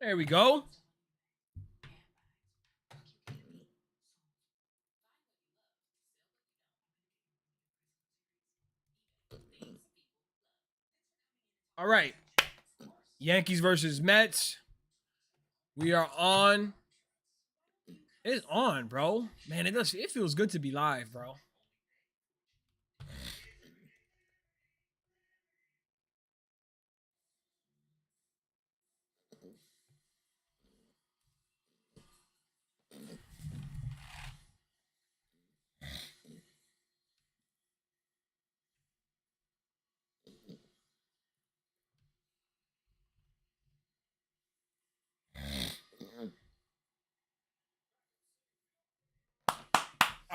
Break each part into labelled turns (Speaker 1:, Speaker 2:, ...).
Speaker 1: There we go. All right. Yankees versus Mets. We are on. It's on, bro. Man, it feels good to be live, bro.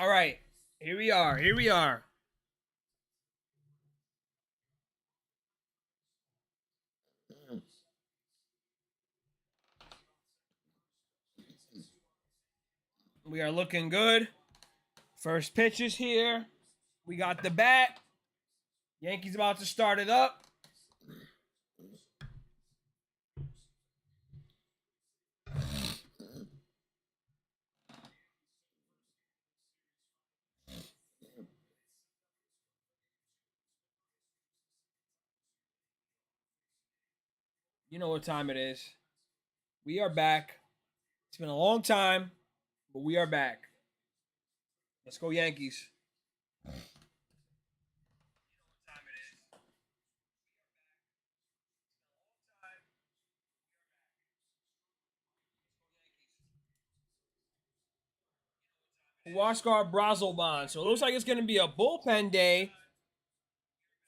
Speaker 1: All right. Here we are. Here we are. We are looking good. First pitch is here. We got the bat. Yankees about to start it up. You know what time it is. We are back. It's been a long time, but we are back. Let's go, Yankees. Huascar Brazelban. So it looks like it's going to be a bullpen day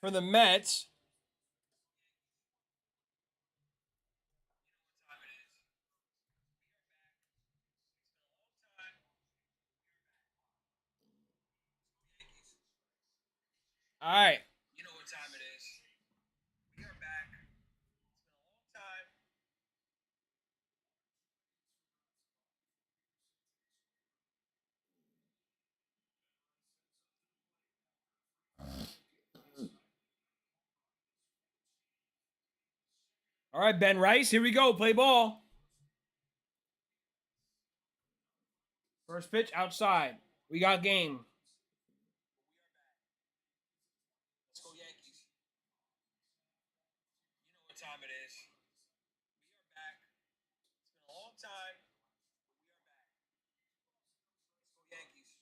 Speaker 1: for the Mets. All right. You know what time it is. We are back. It's been a long time. All right, Ben Rice. Here we go. Play ball. First pitch outside. We got game. Let's go, Yankees. You know what time it is. We are back. It's been a long time, but we are back. Let's go, Yankees.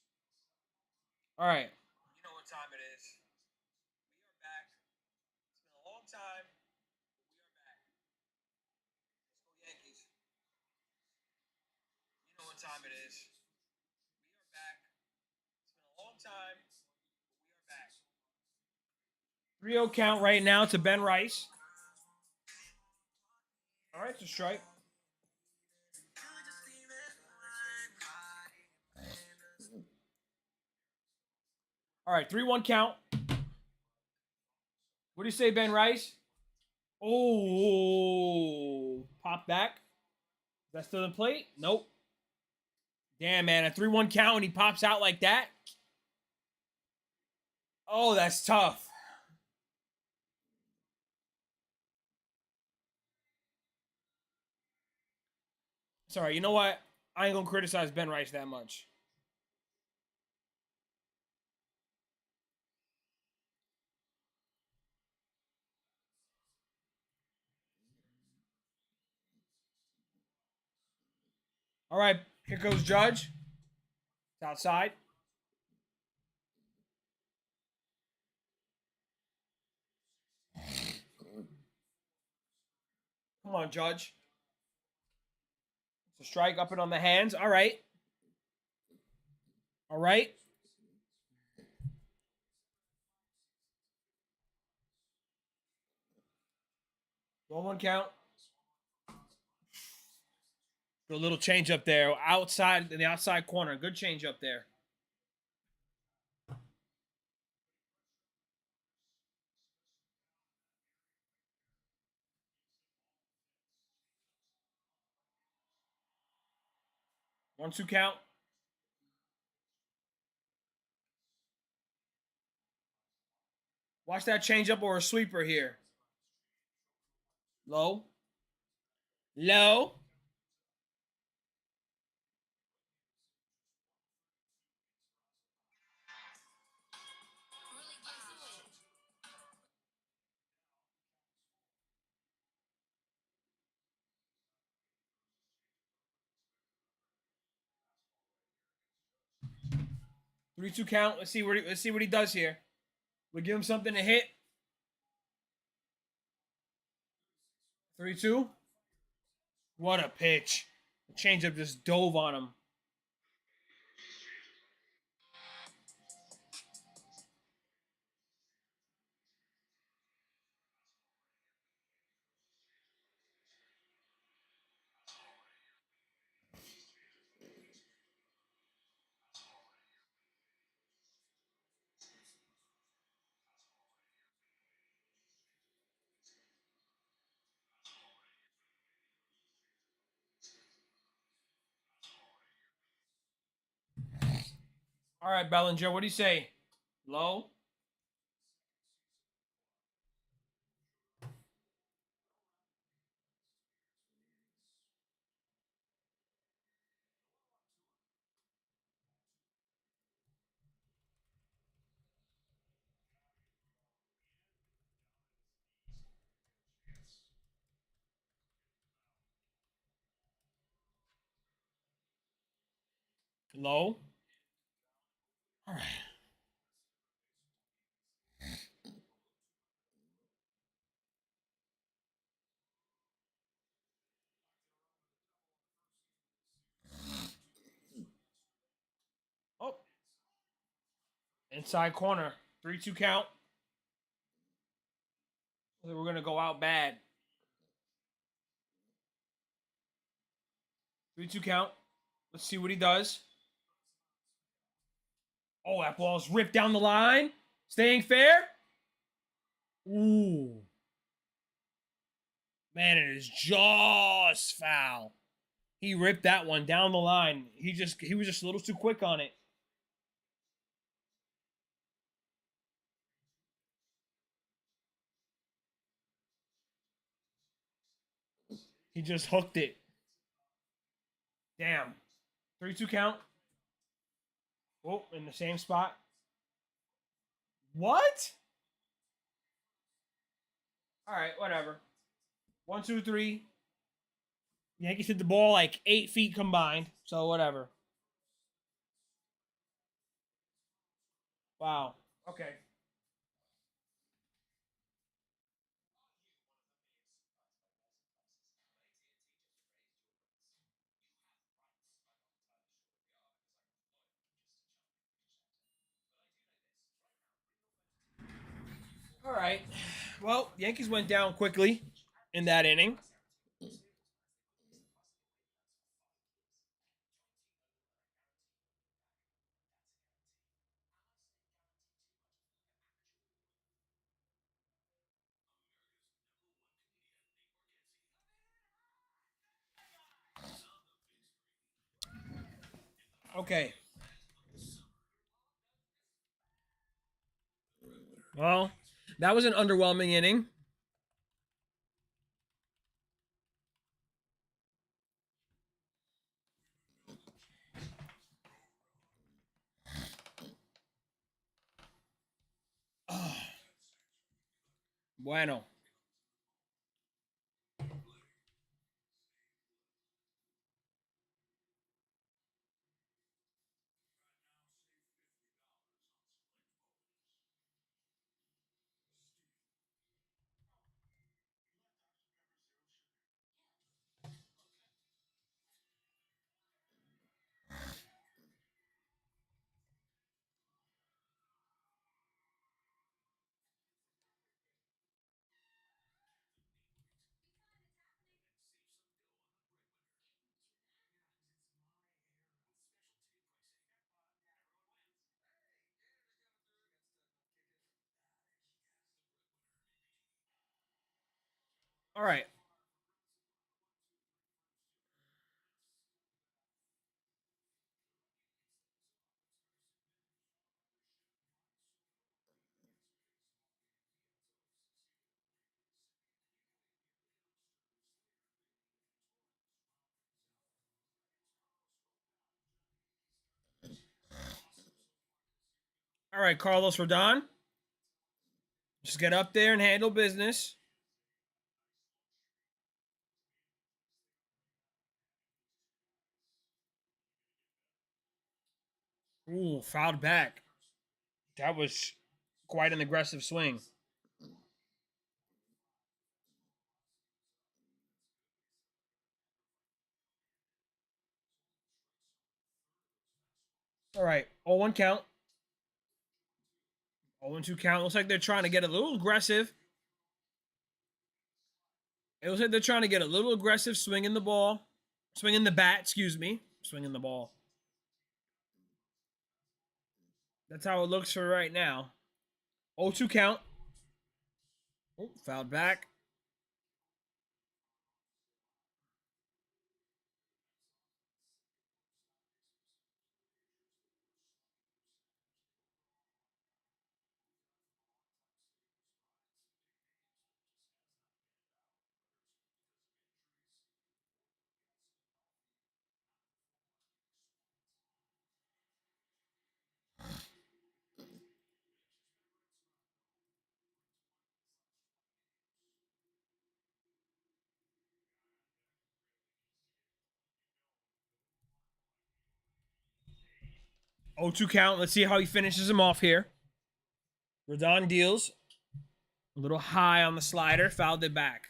Speaker 1: All right. You know what time it is. We are back. It's been a long time, but we are back. Let's go, Yankees. You know what time it is. We are back. It's been a long time, but we are back. 3-0 count right now to Ben Rice. All right, it's a strike. All right, 3-1 count. What do you say, Ben Rice? Oh, pop back. Is that still the plate? Nope. Damn, man, a 3-1 count and he pops out like that. Oh, that's tough. Sorry, you know what? I ain't gonna criticize Ben Rice that much. All right, here goes Judge. It's outside. Come on, Judge. It's a strike up and on the hands. All right. All right. One count. A little change up there. Outside, in the outside corner. Good change up there. One, two count. Watch that change up or a sweeper here. Low. Low. 3-2 count. Let's see what he does here. We give him something to hit. 3-2. What a pitch. The changeup just dove on him. All right, Bellinger, what do you say? Low? Low? All right. Oh. Inside corner. 3-2 count. We're going to go out bad. 3-2 count. Let's see what he does. Oh, that ball's ripped down the line. Staying fair. Ooh. Man, it is just foul. He ripped that one down the line. He was just a little too quick on it. He just hooked it. Damn. 3-2 count. Oh, in the same spot. What? All right, whatever. 1, 2, 3. Yankees hit the ball like 8 feet combined, so whatever. Wow. Okay. All right. Well, Yankees went down quickly in that inning. Okay. Well, that was an underwhelming inning. Bueno. All right. All right, Carlos Rodon. Just get up there and handle business. Ooh, fouled back. That was quite an aggressive swing. All right, 0-1 count. 0-2 count. Looks like they're trying to get a little aggressive. It looks like they're trying to get a little aggressive, swinging the ball. Swinging the bat, excuse me. Swinging the ball. That's how it looks for right now. 0-2 count. Oh, fouled back. Oh, 2 count. Let's see how he finishes him off here. Rodon deals. A little high on the slider. Fouled it back.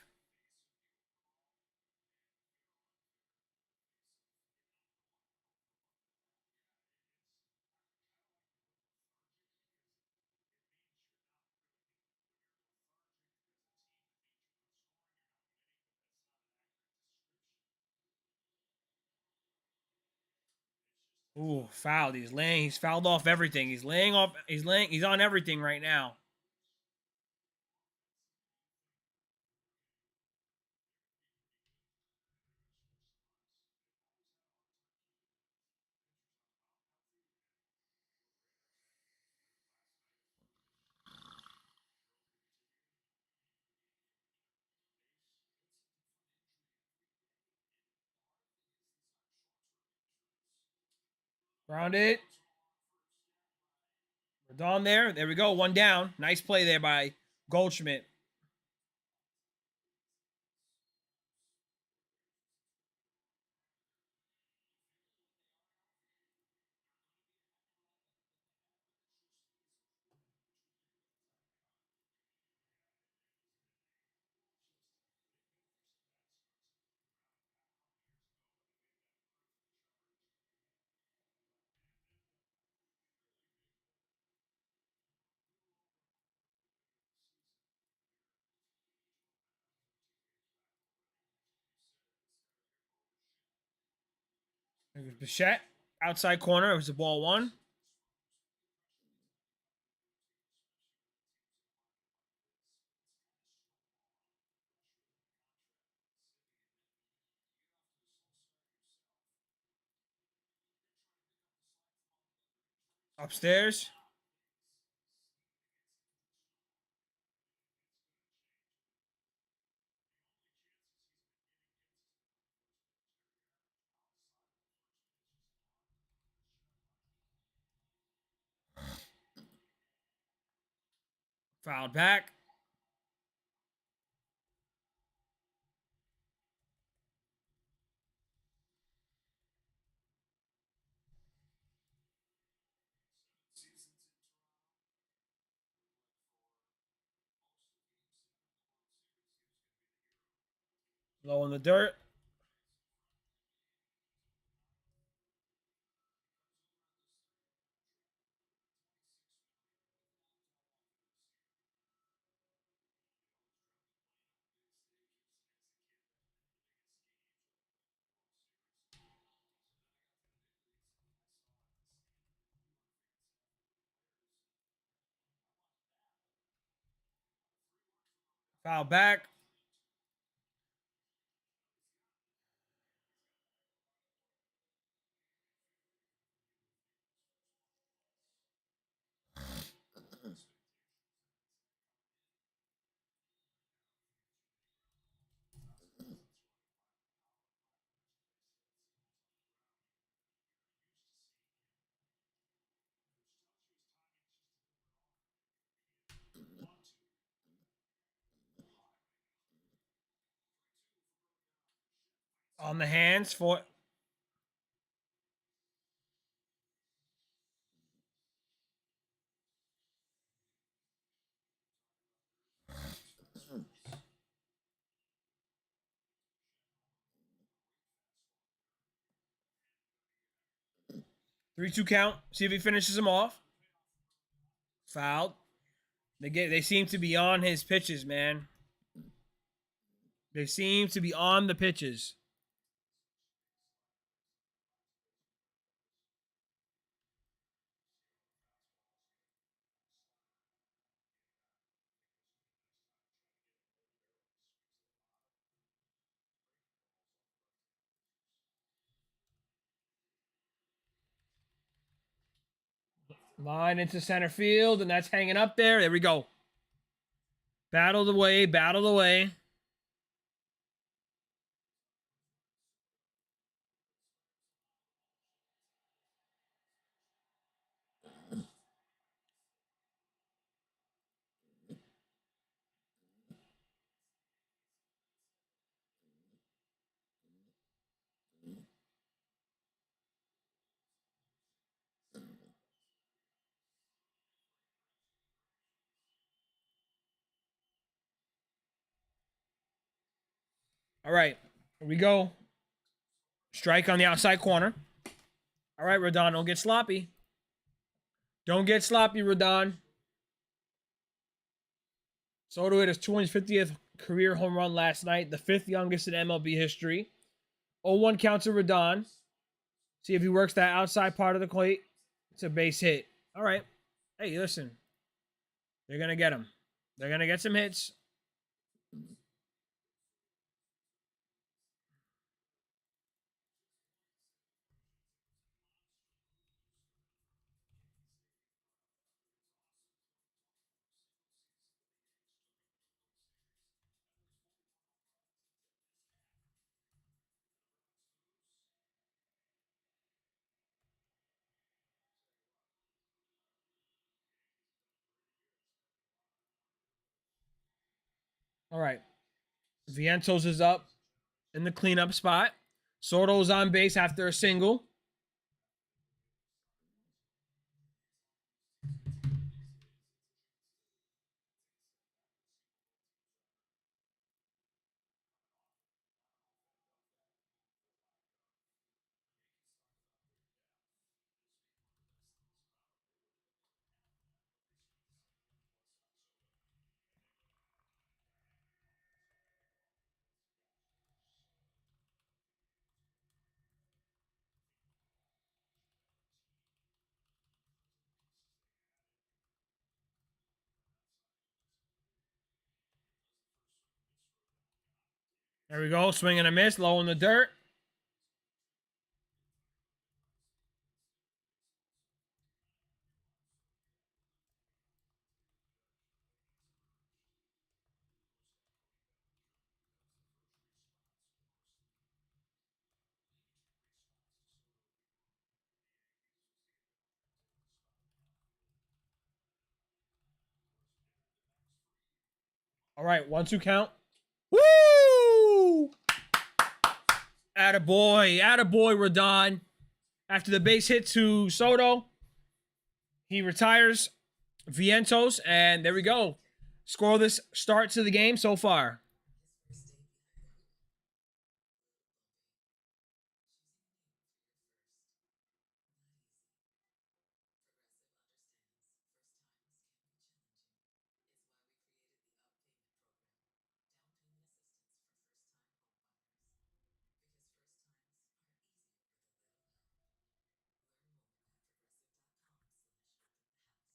Speaker 1: Ooh, fouled. He's fouled off everything. He's on everything right now. Grounded. Rodon there. There we go. One down. Nice play there by Goldschmidt. Bichette. Outside corner. It was a ball one. Upstairs. Fouled back. Low in the dirt. Fouled back. On the hands for 3-2 count. See if he finishes him off. Fouled. They seem to be on his pitches, man. They seem to be on the pitches. Line into center field, and that's hanging up there. There we go. Battled away, battled away. All right, here we go. Strike on the outside corner. All right, Rodon, don't get sloppy. Don't get sloppy, Rodon. Soto hit his 250th career home run last night, the 5th youngest in MLB history. 0-1 count to Rodon. See if he works that outside part of the plate. It's a base hit. All right. Hey, listen. They're going to get him. They're going to get some hits. All right. Vientos is up in the cleanup spot. Soto's on base after a single. There we go. Swing and a miss. Low in the dirt. All right. 1-2 count. Woo! Attaboy. Attaboy, Rodon. After the base hit to Soto, he retires Vientos, and there we go. Scoreless start to the game so far.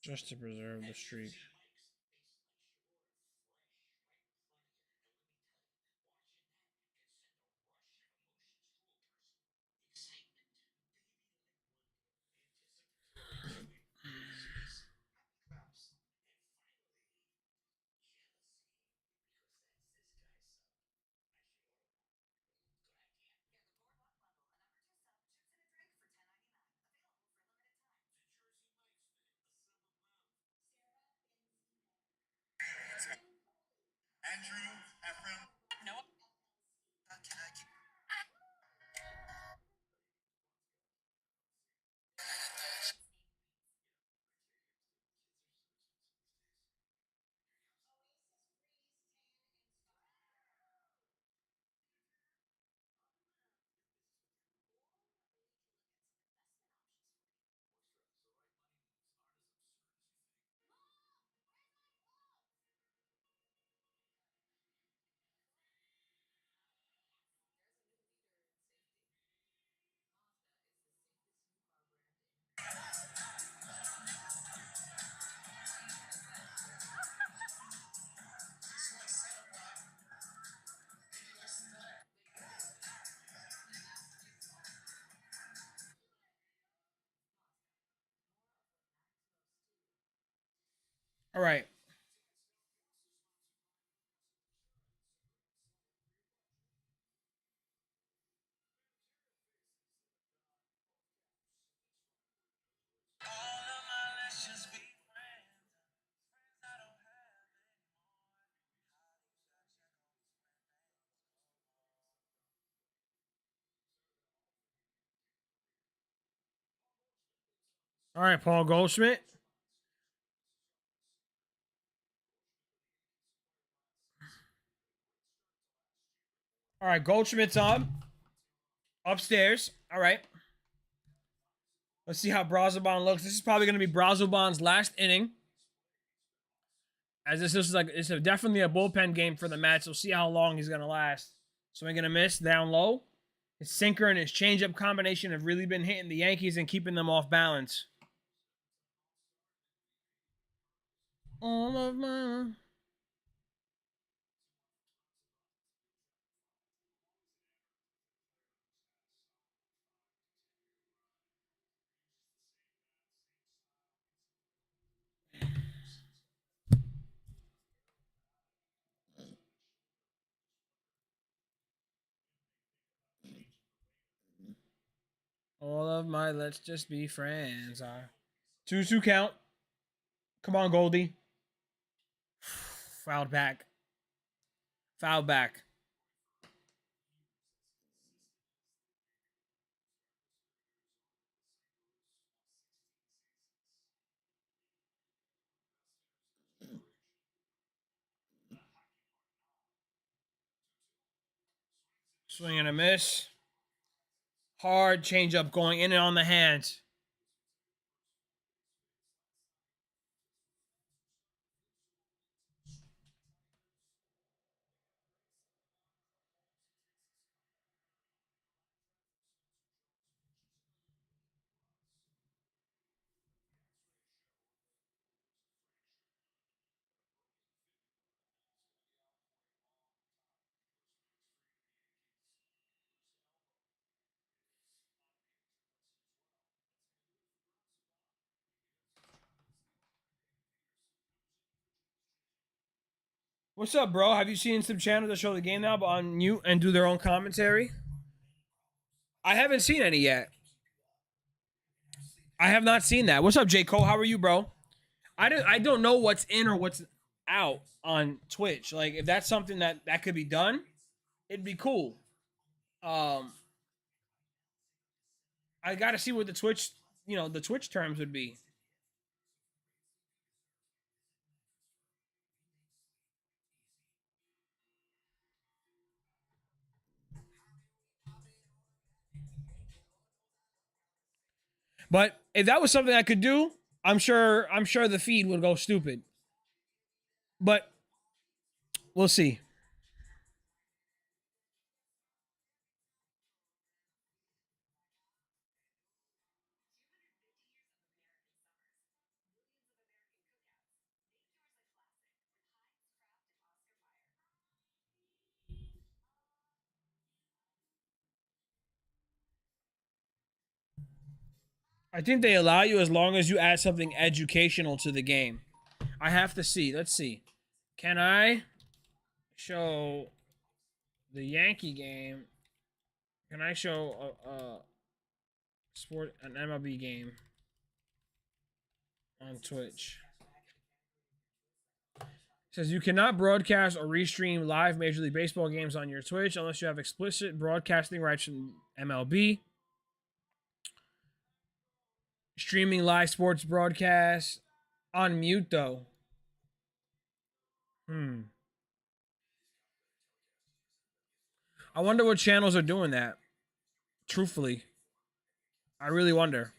Speaker 1: Just to preserve the streak. All right. All right, Paul Goldschmidt. All right, Goldschmidt's on. Upstairs. All right. Let's see how Brazoban looks. This is probably going to be Brazoban's last inning. As this is like, it's definitely a bullpen game for the Mets. We'll see how long he's going to last. Swing and a miss down low. His sinker and his changeup combination have really been hitting the Yankees and keeping them off balance. All of my... All of my let's just be friends are 2-2 count. Come on, Goldie. Fouled back. Fouled back. Swing and a miss. Hard changeup going in and on the hands. What's up, bro? Have you seen some channels that show the game now but on mute and do their own commentary? I haven't seen any yet. I have not seen that. What's up, J. Cole? How are you, bro? I don't know what's in or what's out on Twitch. Like, if that's something that could be done, it'd be cool. I got to see what the Twitch, the Twitch terms would be. But if that was something I could do, I'm sure the feed would go stupid. But we'll see. I think they allow you as long as you add something educational to the game. I have to see. Let's see. Can I show the Yankee game? Can I show an MLB game on Twitch? It says you cannot broadcast or restream live Major League Baseball games on your Twitch unless you have explicit broadcasting rights from MLB. Streaming live sports broadcasts on mute though. I wonder what channels are doing that. Truthfully, I really wonder.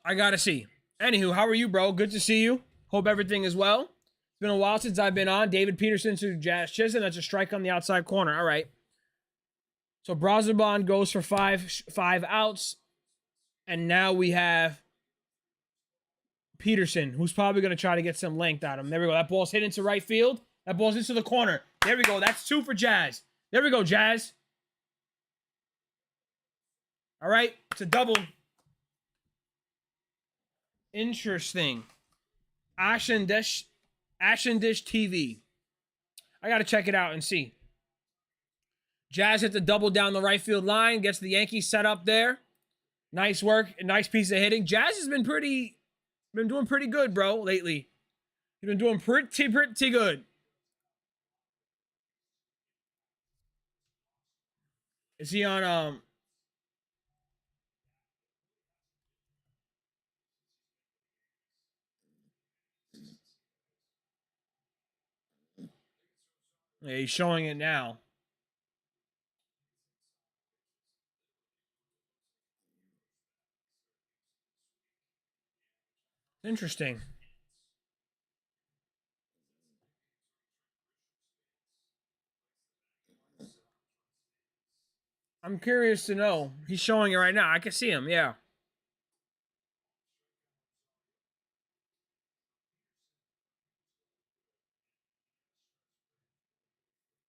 Speaker 1: I gotta see. Anywho, how are you, bro? Good to see you. Hope everything is well. It's been a while since I've been on. David Peterson to Jazz Chisholm. That's a strike on the outside corner. All right. So Brazoban goes for five outs. And now we have Peterson, who's probably going to try to get some length out of him. There we go. That ball's hit into right field. That ball's into the corner. There we go. That's 2 for Jazz. There we go, Jazz. All right, it's a double. Interesting. Ashen Dish TV. I got to check it out and see. Jazz hit the double down the right field line, gets the Yankees set up there. Nice work, a nice piece of hitting. Jazz has been doing pretty good, bro, lately. He's been doing pretty good. Is he on Yeah, he's showing it now. Interesting. I'm curious to know. He's showing it right now. I can see him, yeah.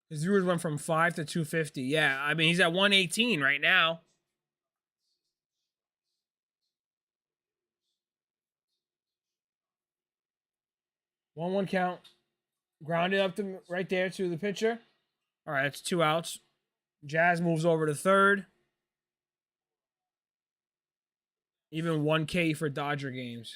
Speaker 1: His viewers went from 5 to 250. Yeah, I mean, he's at 118 right now. 1-1 count. Grounded up to right there to the pitcher. All right, it's 2 outs. Jazz moves over to third. Even 1K for Dodger games.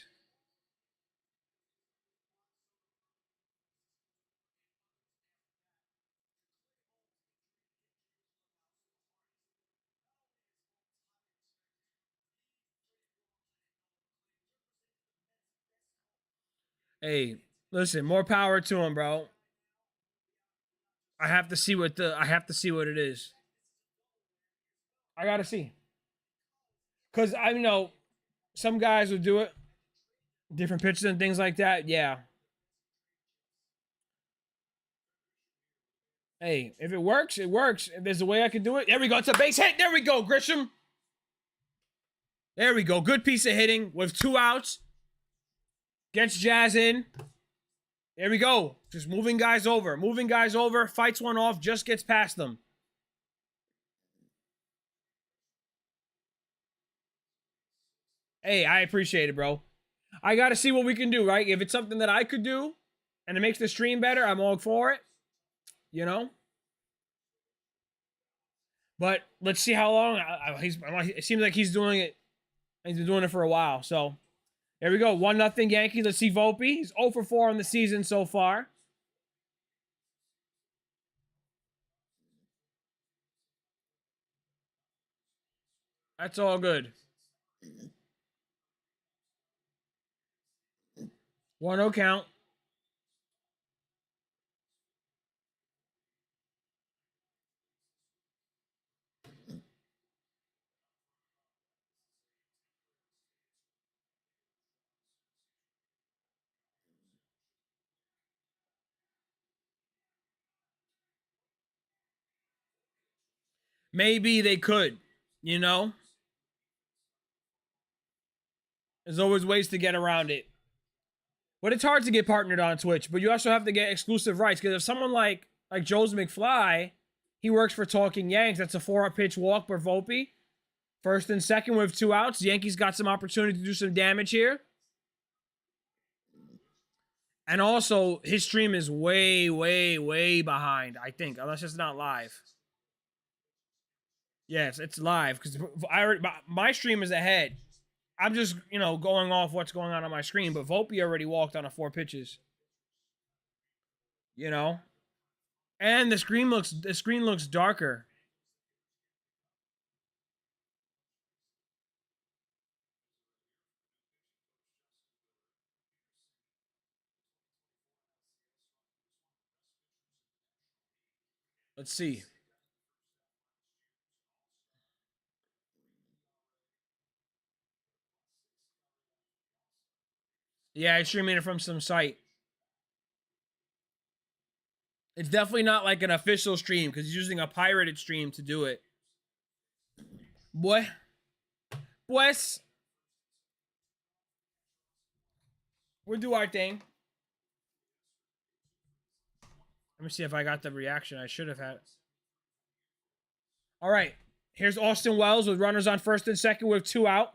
Speaker 1: Hey, listen, more power to him, bro. I have to see what it is. I gotta see. Cause I know some guys will do it, different pitches and things like that. Yeah. Hey, if it works, it works. If there's a way I can do it, there we go. It's a base hit. There we go, Grisham. There we go. Good piece of hitting with 2 outs. Gets Jazz in. There we go. Just moving guys over. Moving guys over. Fights one off. Just gets past them. Hey, I appreciate it, bro. I got to see what we can do, right? If it's something that I could do and it makes the stream better, I'm all for it. You know? But let's see how long. It seems like he's doing it. He's been doing it for a while. So there we go. 1-0 Yankees. Let's see Volpe. He's 0 for 4 on the season so far. That's all good. 1-0 count. Maybe they could, you know? There's always ways to get around it. But it's hard to get partnered on Twitch, but you also have to get exclusive rights. Because if someone like Joe's McFly, he works for Talking Yanks. That's a 4-pitch walk for Volpe. First and second with 2 outs. Yankees got some opportunity to do some damage here. And also, his stream is way, way, way behind, I think, unless it's not live. Yes, it's live because my stream is ahead. I'm just, going off what's going on my screen, but Volpe already walked on a 4 pitches. You know? And the screen looks darker. Let's see. Yeah, I'm streaming it from some site. It's definitely not like an official stream because he's using a pirated stream to do it. Boy. Pues. We'll do our thing. Let me see if I got the reaction I should have had. All right. Here's Austin Wells with runners on first and second with 2 out.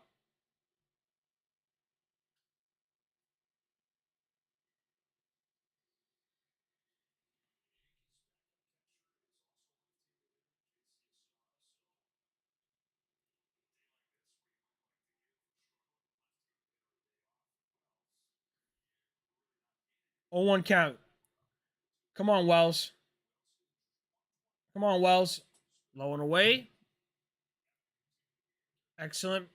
Speaker 1: Oh, 1 count. Come on, Wells. Come on, Wells. Low and away. Excellent.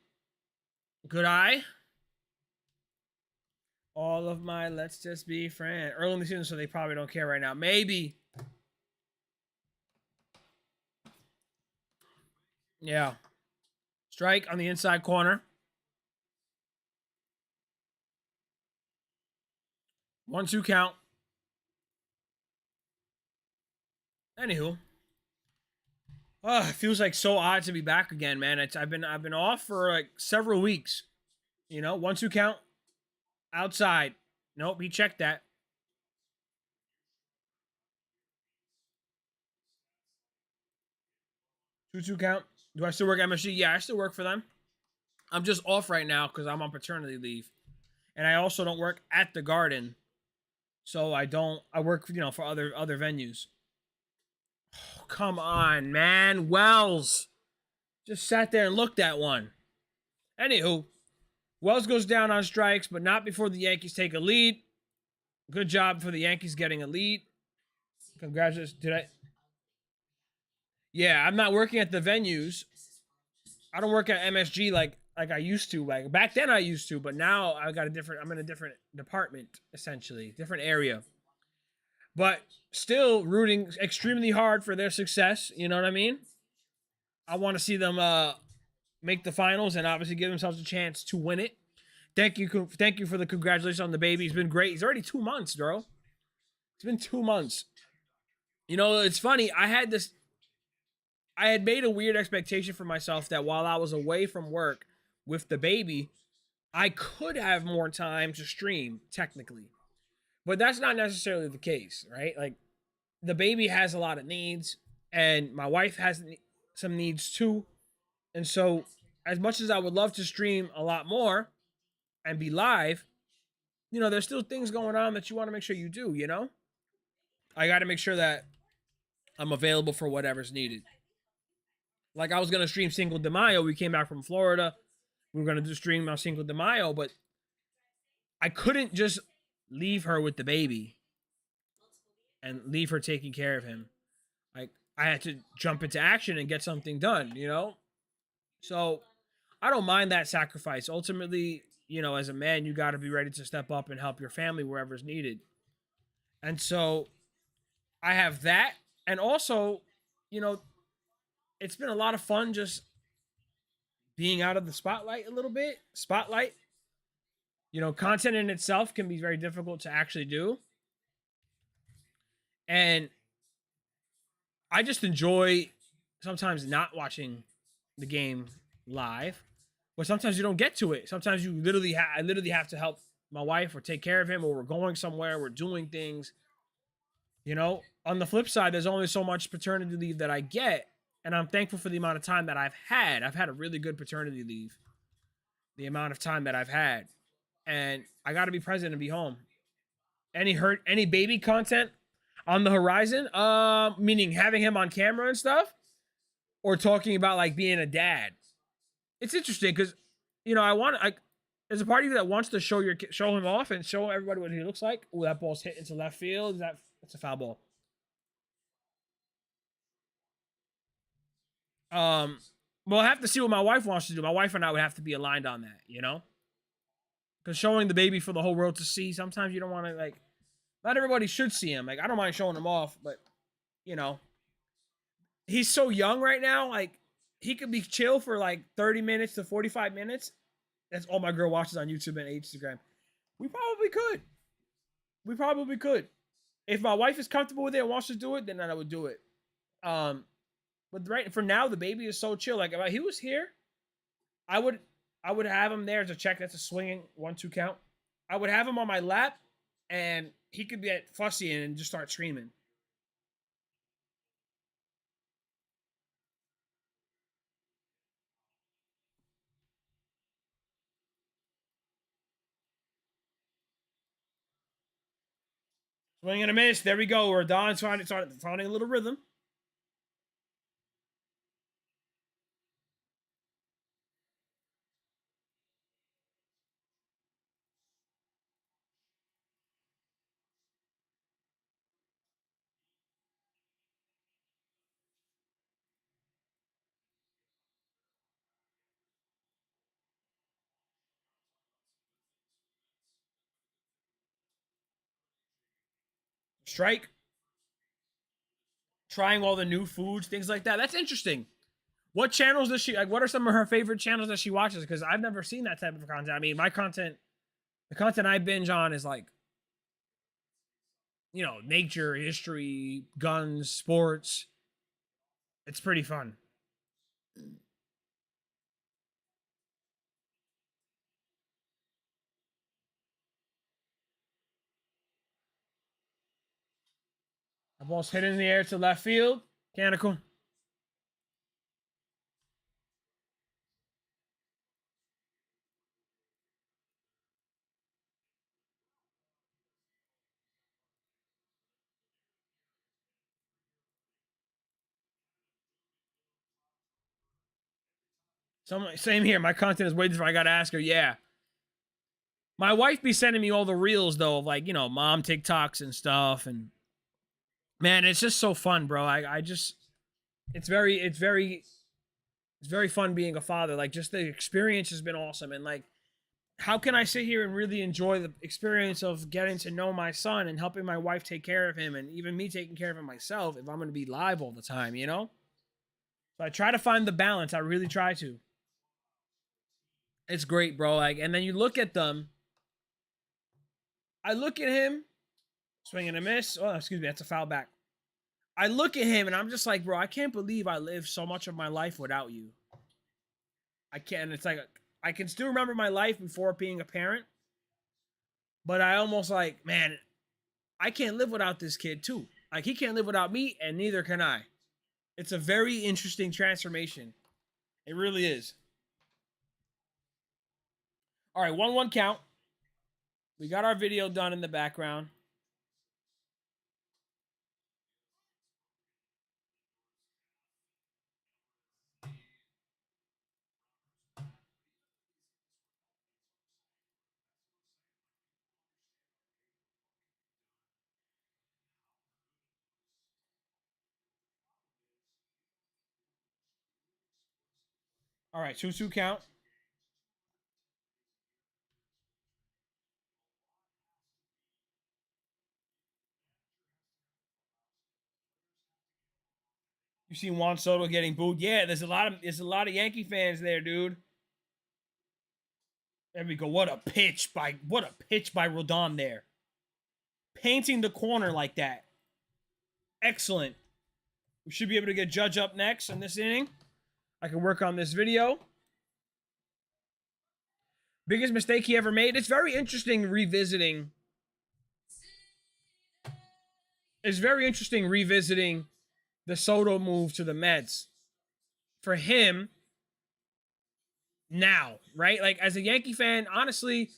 Speaker 1: Good eye. All of my let's just be friends. Early in the season, so they probably don't care right now. Maybe. Yeah. Strike on the inside corner. 1-2 count. Anywho. Oh, it feels like so odd to be back again, man. I've been off for like several weeks. You know, 1-2 count. Outside. Nope, he checked that. 2-2 count. Do I still work MSG? Yeah, I still work for them. I'm just off right now because I'm on paternity leave. And I also don't work at the Garden. So I work, for other venues. Oh, come on, man. Wells. Just sat there and looked at one. Anywho, Wells goes down on strikes, but not before the Yankees take a lead. Good job for the Yankees getting a lead. Congratulations. Did I? Yeah, I'm not working at the venues. I don't work at MSG like I used to. Like back then I used to, but now I'm in a different department, essentially. Different area. But still rooting extremely hard for their success. You know what I mean? I want to see them make the finals and obviously give themselves a chance to win it. Thank you for the congratulations on the baby. He's been great. He's already 2 months, bro. It's been 2 months. You know, it's funny. I had made a weird expectation for myself that while I was away from work with the baby, I could have more time to stream, technically. But that's not necessarily the case, right? Like, the baby has a lot of needs, and my wife has some needs too. And so, as much as I would love to stream a lot more and be live, there's still things going on that you want to make sure you do, I got to make sure that I'm available for whatever's needed. Like, I was going to stream Cinco de Mayo. We came back from Florida. We were going to do stream on Cinco de Mayo, but I couldn't just leave her with the baby and leave her taking care of him. Like, I had to jump into action and get something done, So I don't mind that sacrifice. Ultimately, as a man, you got to be ready to step up and help your family wherever's needed. And so I have that. And also, it's been a lot of fun just being out of the spotlight a little bit. Spotlight, content in itself can be very difficult to actually do. And I just enjoy sometimes not watching the game live, but sometimes you don't get to it. Sometimes I literally have to help my wife or take care of him, or we're going somewhere, we're doing things. On the flip side, there's only so much paternity leave that I get, and I'm thankful for the amount of time that I've had. I've had a really good paternity leave, the amount of time that I've had, and I got to be present and be home. Any baby content on the horizon? Meaning having him on camera and stuff, or talking about like being a dad. It's interesting because, there's a part of you that wants to show him off and show everybody what he looks like. Oh, that ball's hit into left field. That's a foul ball. Well, I have to see what my wife wants to do. My wife and I would have to be aligned on that, because showing the baby for the whole world to see, sometimes you don't want to like. Not everybody should see him. Like, I don't mind showing him off, but he's so young right now. Like, he could be chill for like 30 minutes to 45 minutes. That's all my girl watches on YouTube and Instagram. We probably could. If my wife is comfortable with it and wants to do it, then I would do it. But right for now, the baby is so chill. Like, if he was here, I would have him there to check. That's a swinging 1-2 count. I would have him on my lap, and he could get fussy and just start screaming. Swing and a miss. There we go. Rodon's finding a little rhythm. Strike. Trying all the new foods, things like that. That's interesting. What channels does she like? What are some of her favorite channels that she watches? Because I've never seen that type of content. I mean, my content, the content I binge on is like, nature, history, guns, sports. It's pretty fun. The ball's hit in the air to left field. Mechanical. Same here. My content is waiting for I gotta ask her. Yeah. My wife be sending me all the reels though of like, mom TikToks and stuff. And man, it's just so fun, bro. I just it's very fun being a father. Like just the experience has been awesome. And like how can I sit here and really enjoy the experience of getting to know my son and helping my wife take care of him and even me taking care of him myself if I'm going to be live all the time? So I try to find the balance. I really try to. It's great, bro. Like, and then you look at them. I look at him, swing and a miss. Oh, excuse me, that's a foul back. I look at him and I'm just like, bro, I can't believe I lived so much of my life without you. I can't. It's like I can still remember my life before being a parent, but I almost like, man, I can't live without this kid too. Like he can't live without me, and neither can I. It's a very interesting transformation. It really is. All right, 1-1 count. We got our video done in the background. All right, 2-2 count. You see Juan Soto getting booed. Yeah, there's a lot of Yankee fans there, dude. There we go. What a pitch by Rodon there. Painting the corner like that. Excellent. We should be able to get Judge up next in this inning. I can work on this video. Biggest mistake he ever made. It's very interesting revisiting. It's very interesting revisiting the Soto move to the Mets. For him, now, right? Like as a Yankee fan, honestly,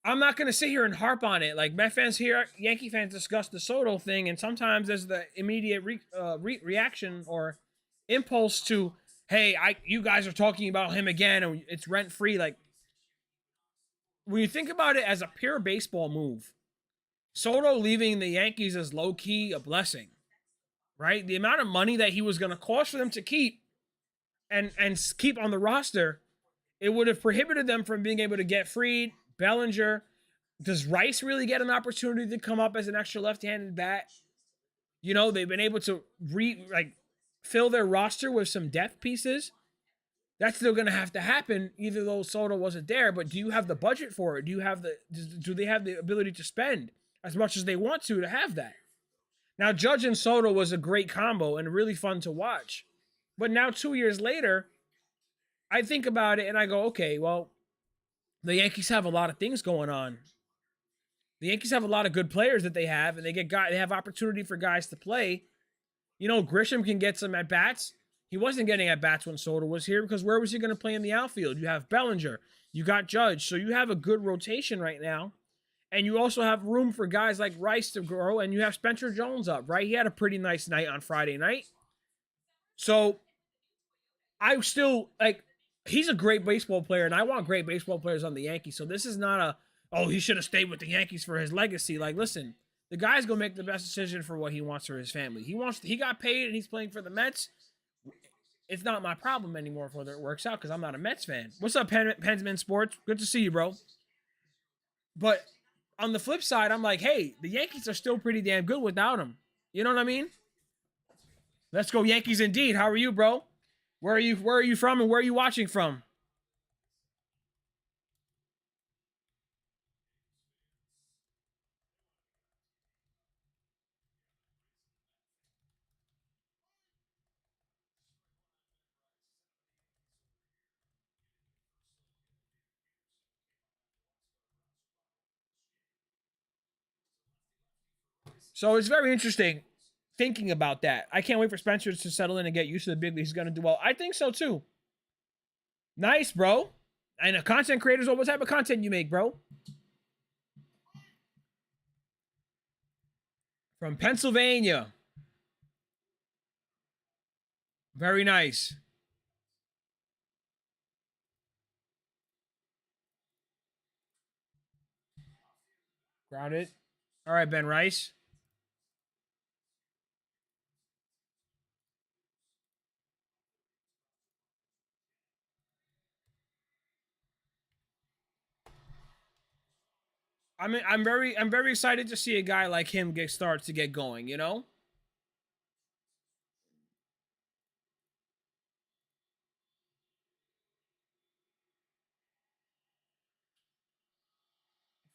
Speaker 1: I'm not gonna sit here and harp on it. Like Met fans here, Yankee fans discuss the Soto thing, and sometimes there's the immediate reaction or impulse to, hey, you guys are talking about him again, and it's rent free. Like when you think about it as a pure baseball move, Soto leaving the Yankees is low key a blessing, right? The amount of money that he was gonna cost for them to keep and keep on the roster, it would have prohibited them from being able to get Fried, Bellinger. Does Rice really get an opportunity to come up as an extra left-handed bat? They've been able to fill their roster with some depth pieces. That's still going to have to happen, either though Soto wasn't there. But do you have the budget for it? Do they have the ability to spend as much as they want to have that? Now, Judge and Soto was a great combo and really fun to watch. But now 2 years later, I think about it and I go, okay, well, the Yankees have a lot of things going on. The Yankees have a lot of good players that they have, and they have opportunity for guys to play. Grisham can get some at bats. He wasn't getting at bats when Soto was here because where was he going to play in the outfield? You have Bellinger, you got Judge, so you have a good rotation right now. And you also have room for guys like Rice to grow, and you have Spencer Jones up, right? He had a pretty nice night on Friday night. So I still like he's a great baseball player, and I want great baseball players on the Yankees. So this is not a he should have stayed with the Yankees for his legacy. Like, listen, the guy's gonna make the best decision for what he wants for his family. He got paid and he's playing for the Mets. It's not my problem anymore whether it works out because I'm not a Mets fan. What's up, Pensman Sports? Good to see you, bro. But on the flip side, I'm like, hey, the Yankees are still pretty damn good without him. You know what I mean? Let's go Yankees indeed. How are you, bro? Where are you from and where are you watching from? So it's very interesting thinking about that. I can't wait for Spencer to settle in and get used to the big league. He's gonna do well. I think so too. Nice, bro. And a content creators, what type of content you make, bro? From Pennsylvania. Very nice. Grounded. All right, Ben Rice. I'm very excited to see a guy like him get going, you know?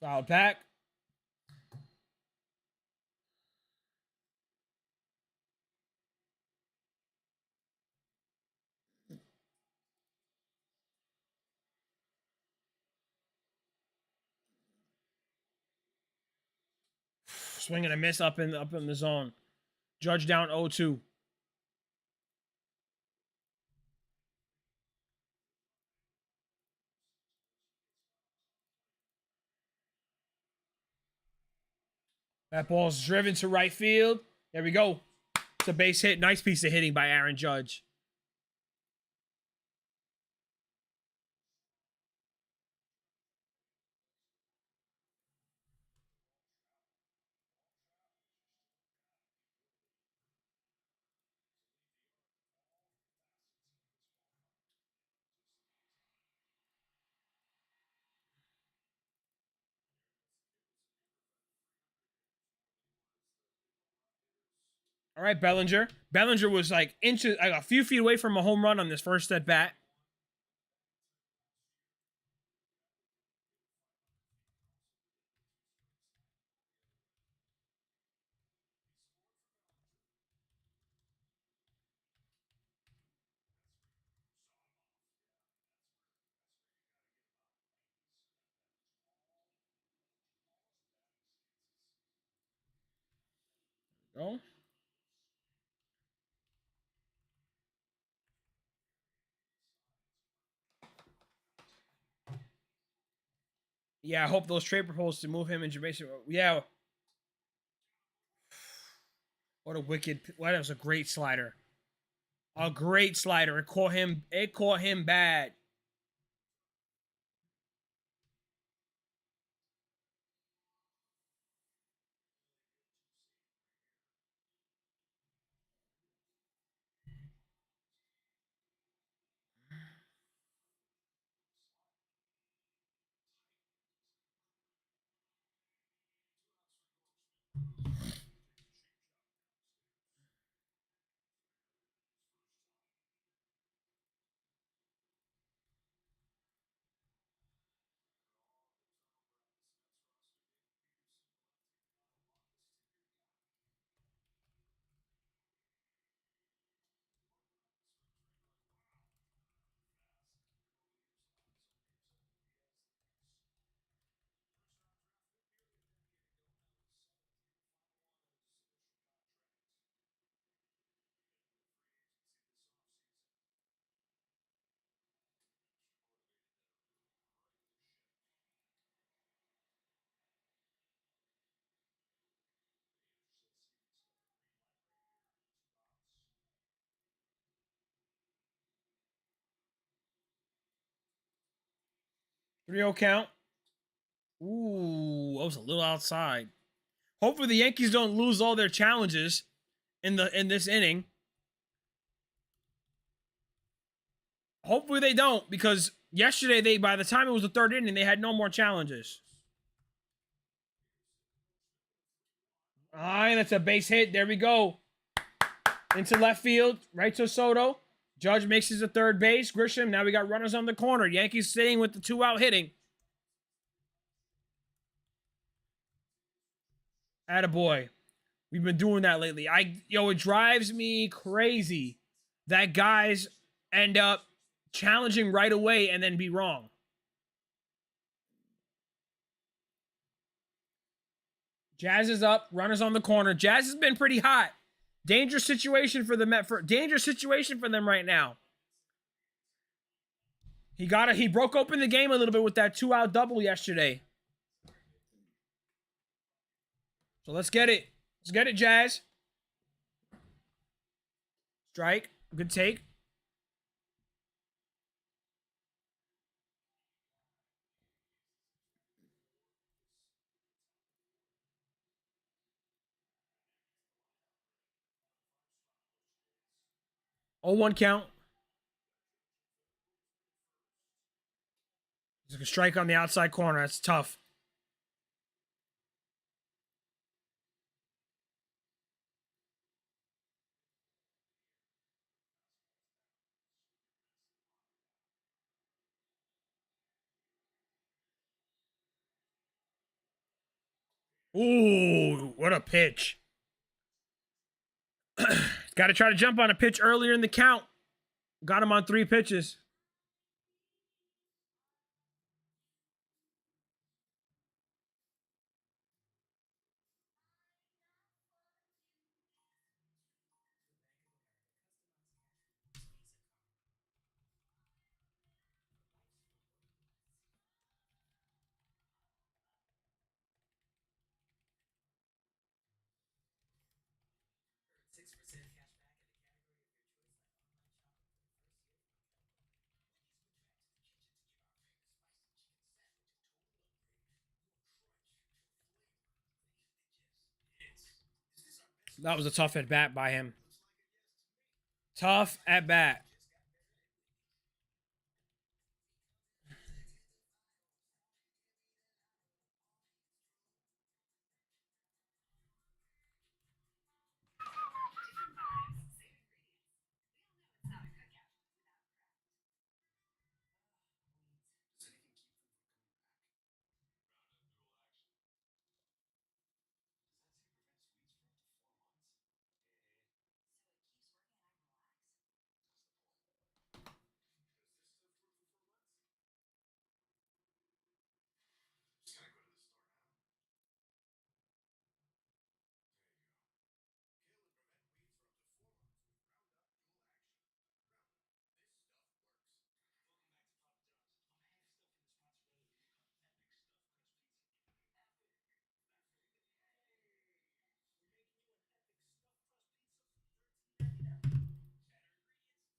Speaker 1: Foul pack. Swing and a miss up in the zone. Judge down 0-2. That ball's driven to right field. There we go. It's a base hit. Nice piece of hitting by Aaron Judge. All right, Bellinger. Bellinger was like inches, like a few feet away from a home run on this first at bat. Oh, yeah. I hope those trade proposals to move him and Jamaican. Yeah. What a wicked. Well, that was a great slider. A great slider. It caught him. It caught him bad. 3-0 count. Ooh, I was a little outside. Hopefully the Yankees don't lose all their challenges in this inning. Hopefully they don't, because yesterday by the time it was the third inning, they had no more challenges. All right, that's a base hit. There we go. Into left field, right to Soto. Judge makes his a third base. Grisham, now we got runners on the corner. Yankees staying with the 2-out hitting. Attaboy. We've been doing that lately. It drives me crazy that guys end up challenging right away and then be wrong. Jazz is up, runners on the corner. Jazz has been pretty hot. Dangerous situation for dangerous situation for them right now. He broke open the game a little bit with that 2-out double yesterday. So let's get it. Let's get it, Jazz. Strike. Good take. Oh, 1 count. There's a strike on the outside corner. That's tough. Ooh, what a pitch. Got to try to jump on a pitch earlier in the count. Got him on 3 pitches. That was a tough at bat by him. Tough at bat.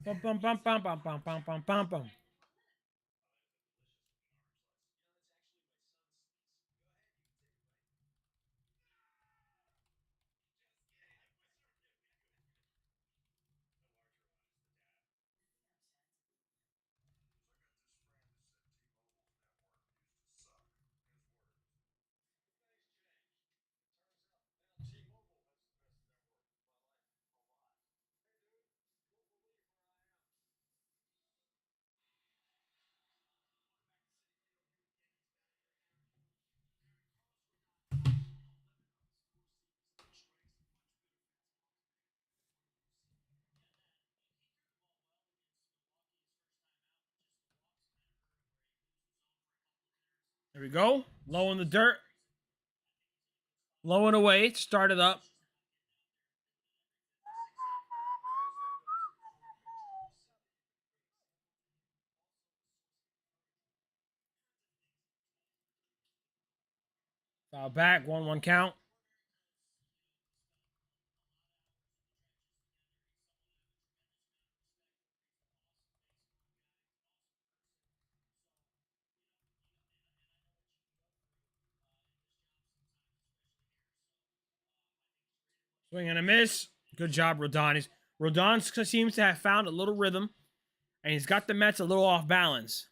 Speaker 1: Bum, bum, bum, bum, bum, bum, bum, bum, bum, bum. There we go. Low in the dirt. Low and away. Start it up. Foul back. 1-1 count. Swing and a miss. Good job, Rodon. Rodon seems to have found a little rhythm, and he's got the Mets a little off balance.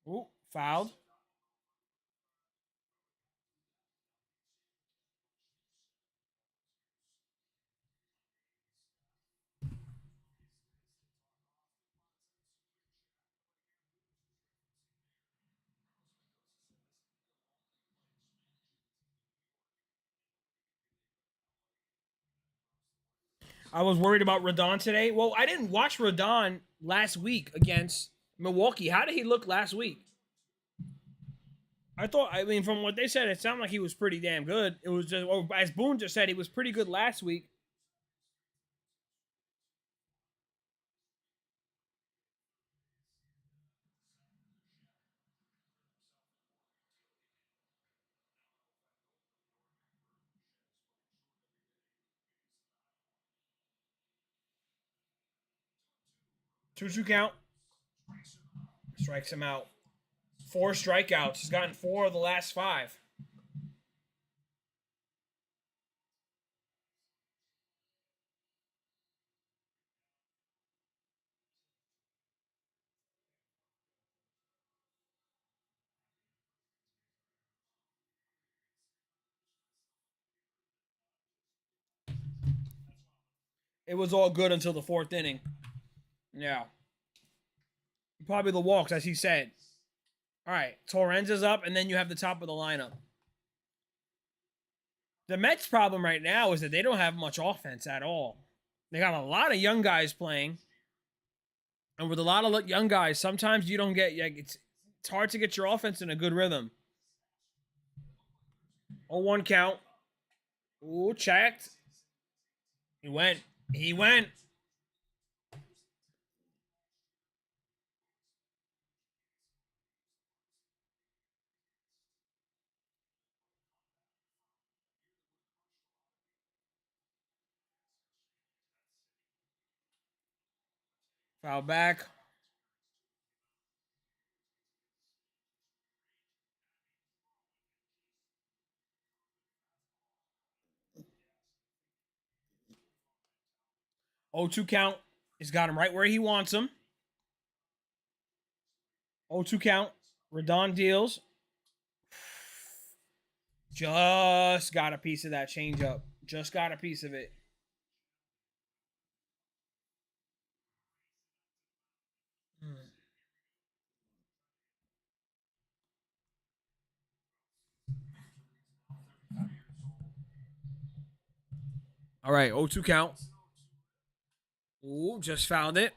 Speaker 1: Ooh, fouled. I was worried about Rodon today. Well, I didn't watch Rodon last week against Milwaukee. How did he look last week? I mean, from what they said, it sounded like he was pretty damn good. It was just, or as Boone just said, he was pretty good last week. Two count. Strikes him out. 4 strikeouts. He's gotten 4 of the last 5. It was all good until the 4th inning. Yeah. Probably the walks, as he said. All right. Torrens is up, and then you have the top of the lineup. The Mets' problem right now is that they don't have much offense at all. They got a lot of young guys playing. And with a lot of young guys, sometimes you don't get, it's hard to get your offense in a good rhythm. 0-1 count. Ooh, checked. He went. He went. Foul back. Oh, 2 count. He's got him right where he wants him. 0-2 count. Rodon deals. Just got a piece of that changeup. Just got a piece of it. All right, 0-2 count. Ooh, just found it.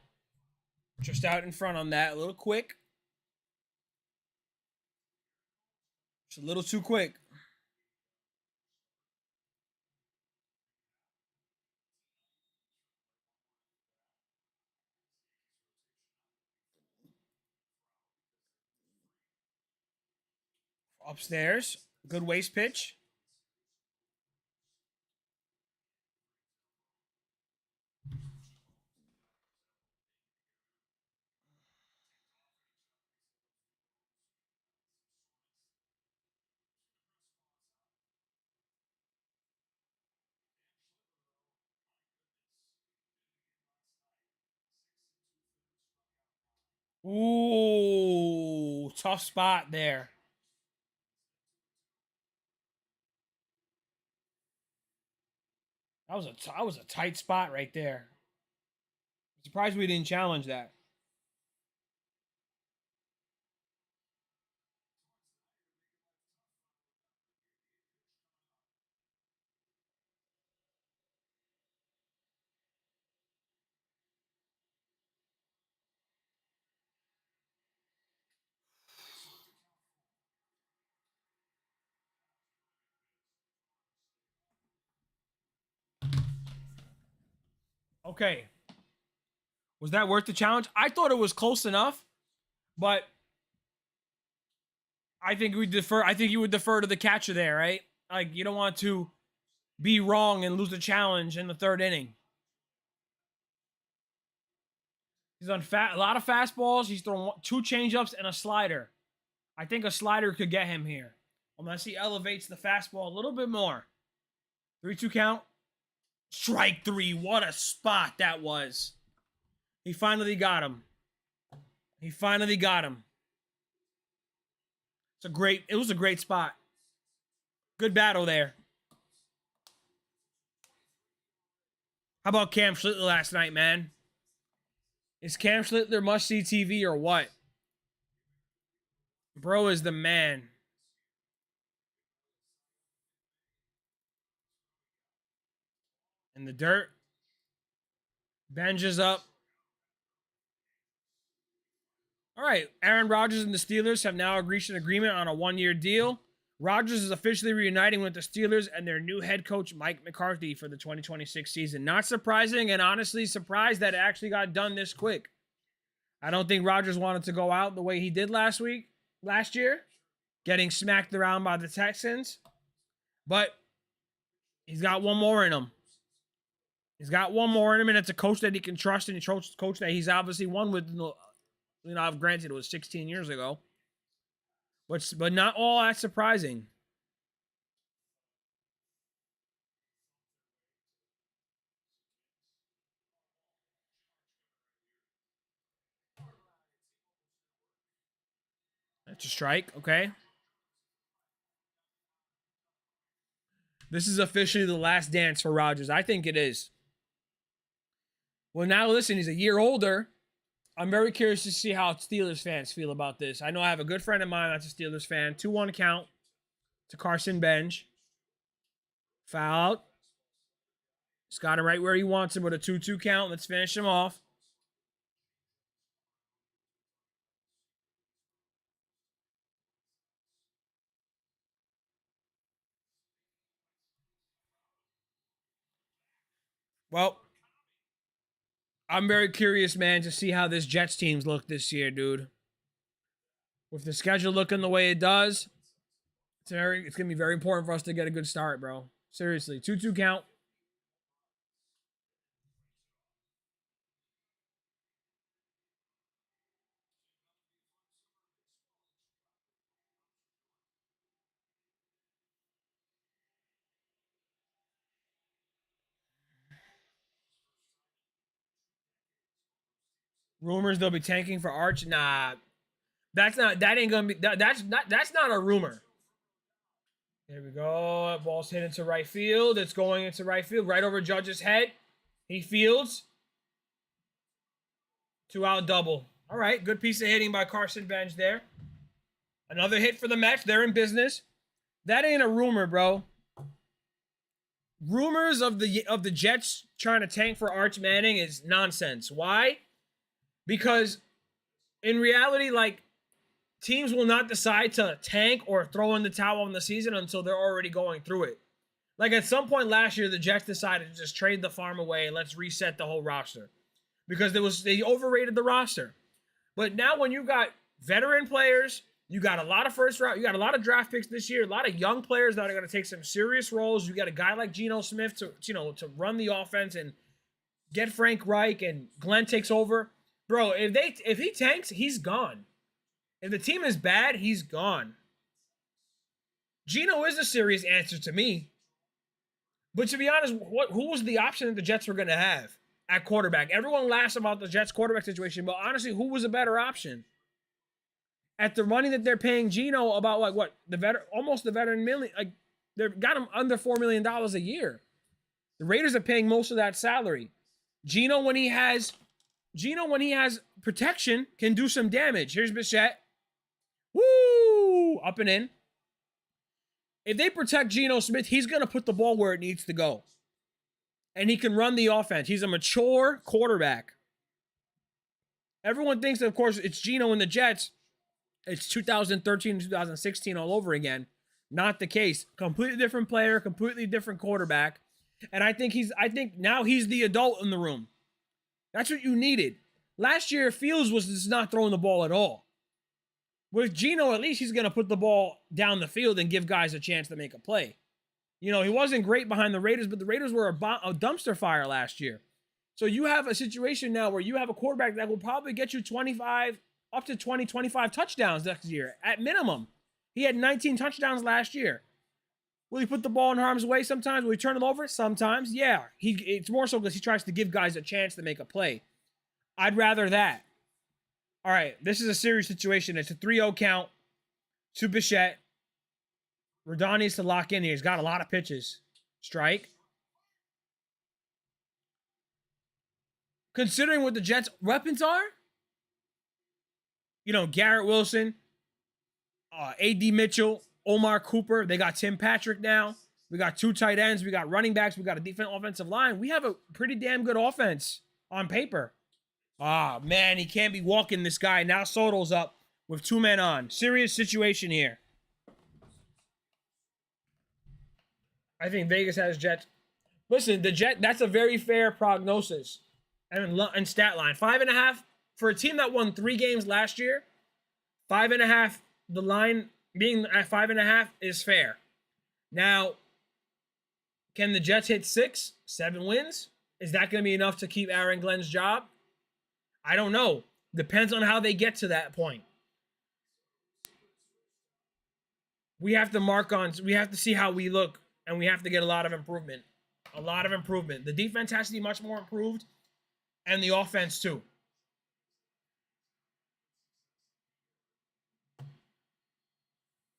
Speaker 1: Just out in front on that. A little quick. Just a little too quick. Upstairs. Good waist pitch. Ooh, tough spot there. That was a tight spot right there. Surprised we didn't challenge that. Okay. Was that worth the challenge? I thought it was close enough, but I think we defer. I think you would defer to the catcher there, right? Like you don't want to be wrong and lose the challenge in the third inning. He's on a lot of fastballs. He's thrown 2 changeups and a slider. I think a slider could get him here, unless he elevates the fastball a little bit more. 3-2 count. Strike 3. What a spot that was. He finally got him. He finally got him. It was a great spot. Good battle there. How about Cam Schlittler last night, man? Is Cam Schlittler must-see TV or what? Bro is the man. In the dirt. Benj is up. All right, Aaron Rodgers and the Steelers have now reached an agreement on a 1-year deal. Rodgers is officially reuniting with the Steelers and their new head coach, Mike McCarthy, for the 2026 season. Not surprising, and honestly surprised that it actually got done this quick. I don't think Rodgers wanted to go out the way he did last year, getting smacked around by the Texans. But he's got one more in him. He's got one more in him, and it's a coach that he can trust, and a coach that he's obviously won with. Granted, it was 16 years ago. But not all that surprising. That's a strike, okay. This is officially the last dance for Rodgers. I think it is. Well, now listen, he's a year older. I'm very curious to see how Steelers fans feel about this. I know I have a good friend of mine that's a Steelers fan. 2-1 count to Carson Benj. Foul out. He's got him right where he wants him with a 2-2 count. Let's finish him off. Well, I'm very curious, man, to see how this Jets teams look this year, dude. With the schedule looking the way it does, it's going to be very important for us to get a good start, bro. Seriously, 2-2 count. Rumors they'll be tanking for Arch. Nah, that's not a rumor. There we go. Ball's hit into right field. It's going into right field, right over Judge's head. He fields. 2-out double. All right, good piece of hitting by Carson Benj there. Another hit for the Mets. They're in business. That ain't a rumor, bro. Rumors of the Jets trying to tank for Arch Manning is nonsense. Why? Because in reality, like, teams will not decide to tank or throw in the towel on the season until they're already going through it. Like, at some point last year, the Jets decided to just trade the farm away and let's reset the whole roster. Because they overrated the roster. But now when you got veteran players, you got a lot of first round, you got a lot of draft picks this year, a lot of young players that are going to take some serious roles. You got a guy like Geno Smith to run the offense and get Frank Reich, and Glenn takes over. Bro, if he tanks, he's gone. If the team is bad, he's gone. Geno is a serious answer to me. But to be honest, who was the option that the Jets were going to have at quarterback? Everyone laughs about the Jets quarterback situation, but honestly, who was a better option? At the money that they're paying Geno, about like what? Almost the veteran million. Like, they've got him under $4 million a year. The Raiders are paying most of that salary. Geno, when he has protection, can do some damage. Here's Bichette. Woo! Up and in. If they protect Geno Smith, he's going to put the ball where it needs to go. And he can run the offense. He's a mature quarterback. Everyone thinks that, of course, it's Geno and the Jets. It's 2013, 2016 all over again. Not the case. Completely different player, completely different quarterback. And I think now he's the adult in the room. That's what you needed. Last year, Fields was just not throwing the ball at all. With Geno, at least he's going to put the ball down the field and give guys a chance to make a play. You know, he wasn't great behind the Raiders, but the Raiders were a dumpster fire last year. So you have a situation now where you have a quarterback that will probably get you 25, up to 20, 25 touchdowns next year at minimum. He had 19 touchdowns last year. Will he put the ball in harm's way sometimes? Will he turn it over? Sometimes, yeah. It's more so because he tries to give guys a chance to make a play. I'd rather that. All right, this is a serious situation. It's a 3-0 count to Bichette. Rodon needs to lock in here. He's got a lot of pitches. Strike. Considering what the Jets' weapons are, you know, Garrett Wilson, A.D. Mitchell, Omar Cooper. They got Tim Patrick now. We got 2 tight ends. We got running backs. We got a defensive offensive line. We have a pretty damn good offense on paper. Ah, man, he can't be walking this guy. Now Soto's up with 2 men on. Serious situation here. I think Vegas has Jets. Listen, that's a very fair prognosis and stat line. 5.5 for a team that won 3 games last year. 5.5, the line being at 5.5 is fair. Now, can the Jets hit 6, 7 wins? Is that going to be enough to keep Aaron Glenn's job? I don't know. Depends on how they get to that point. We have to see how we look, and we have to get a lot of improvement. A lot of improvement. The defense has to be much more improved, and the offense too.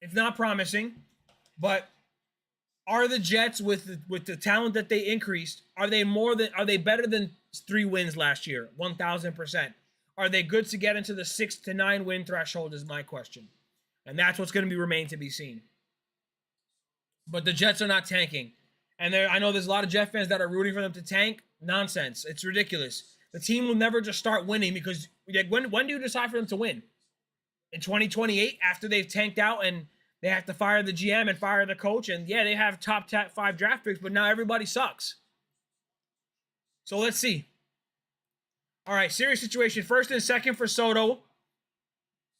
Speaker 1: It's not promising, but are the Jets with the talent that they increased, are they better than 3 wins last year? 1,000%. Are they good to get into the 6 to 9 win threshold is my question. And that's what's going to remain to be seen. But the Jets are not tanking. And I know there's a lot of Jet fans that are rooting for them to tank. Nonsense. It's ridiculous. The team will never just start winning because when do you decide for them to win? In 2028 after they've tanked out and they have to fire the GM and fire the coach, and yeah, they have top 5 draft picks, but now everybody sucks. So let's see. All right, serious situation. First and second for Soto.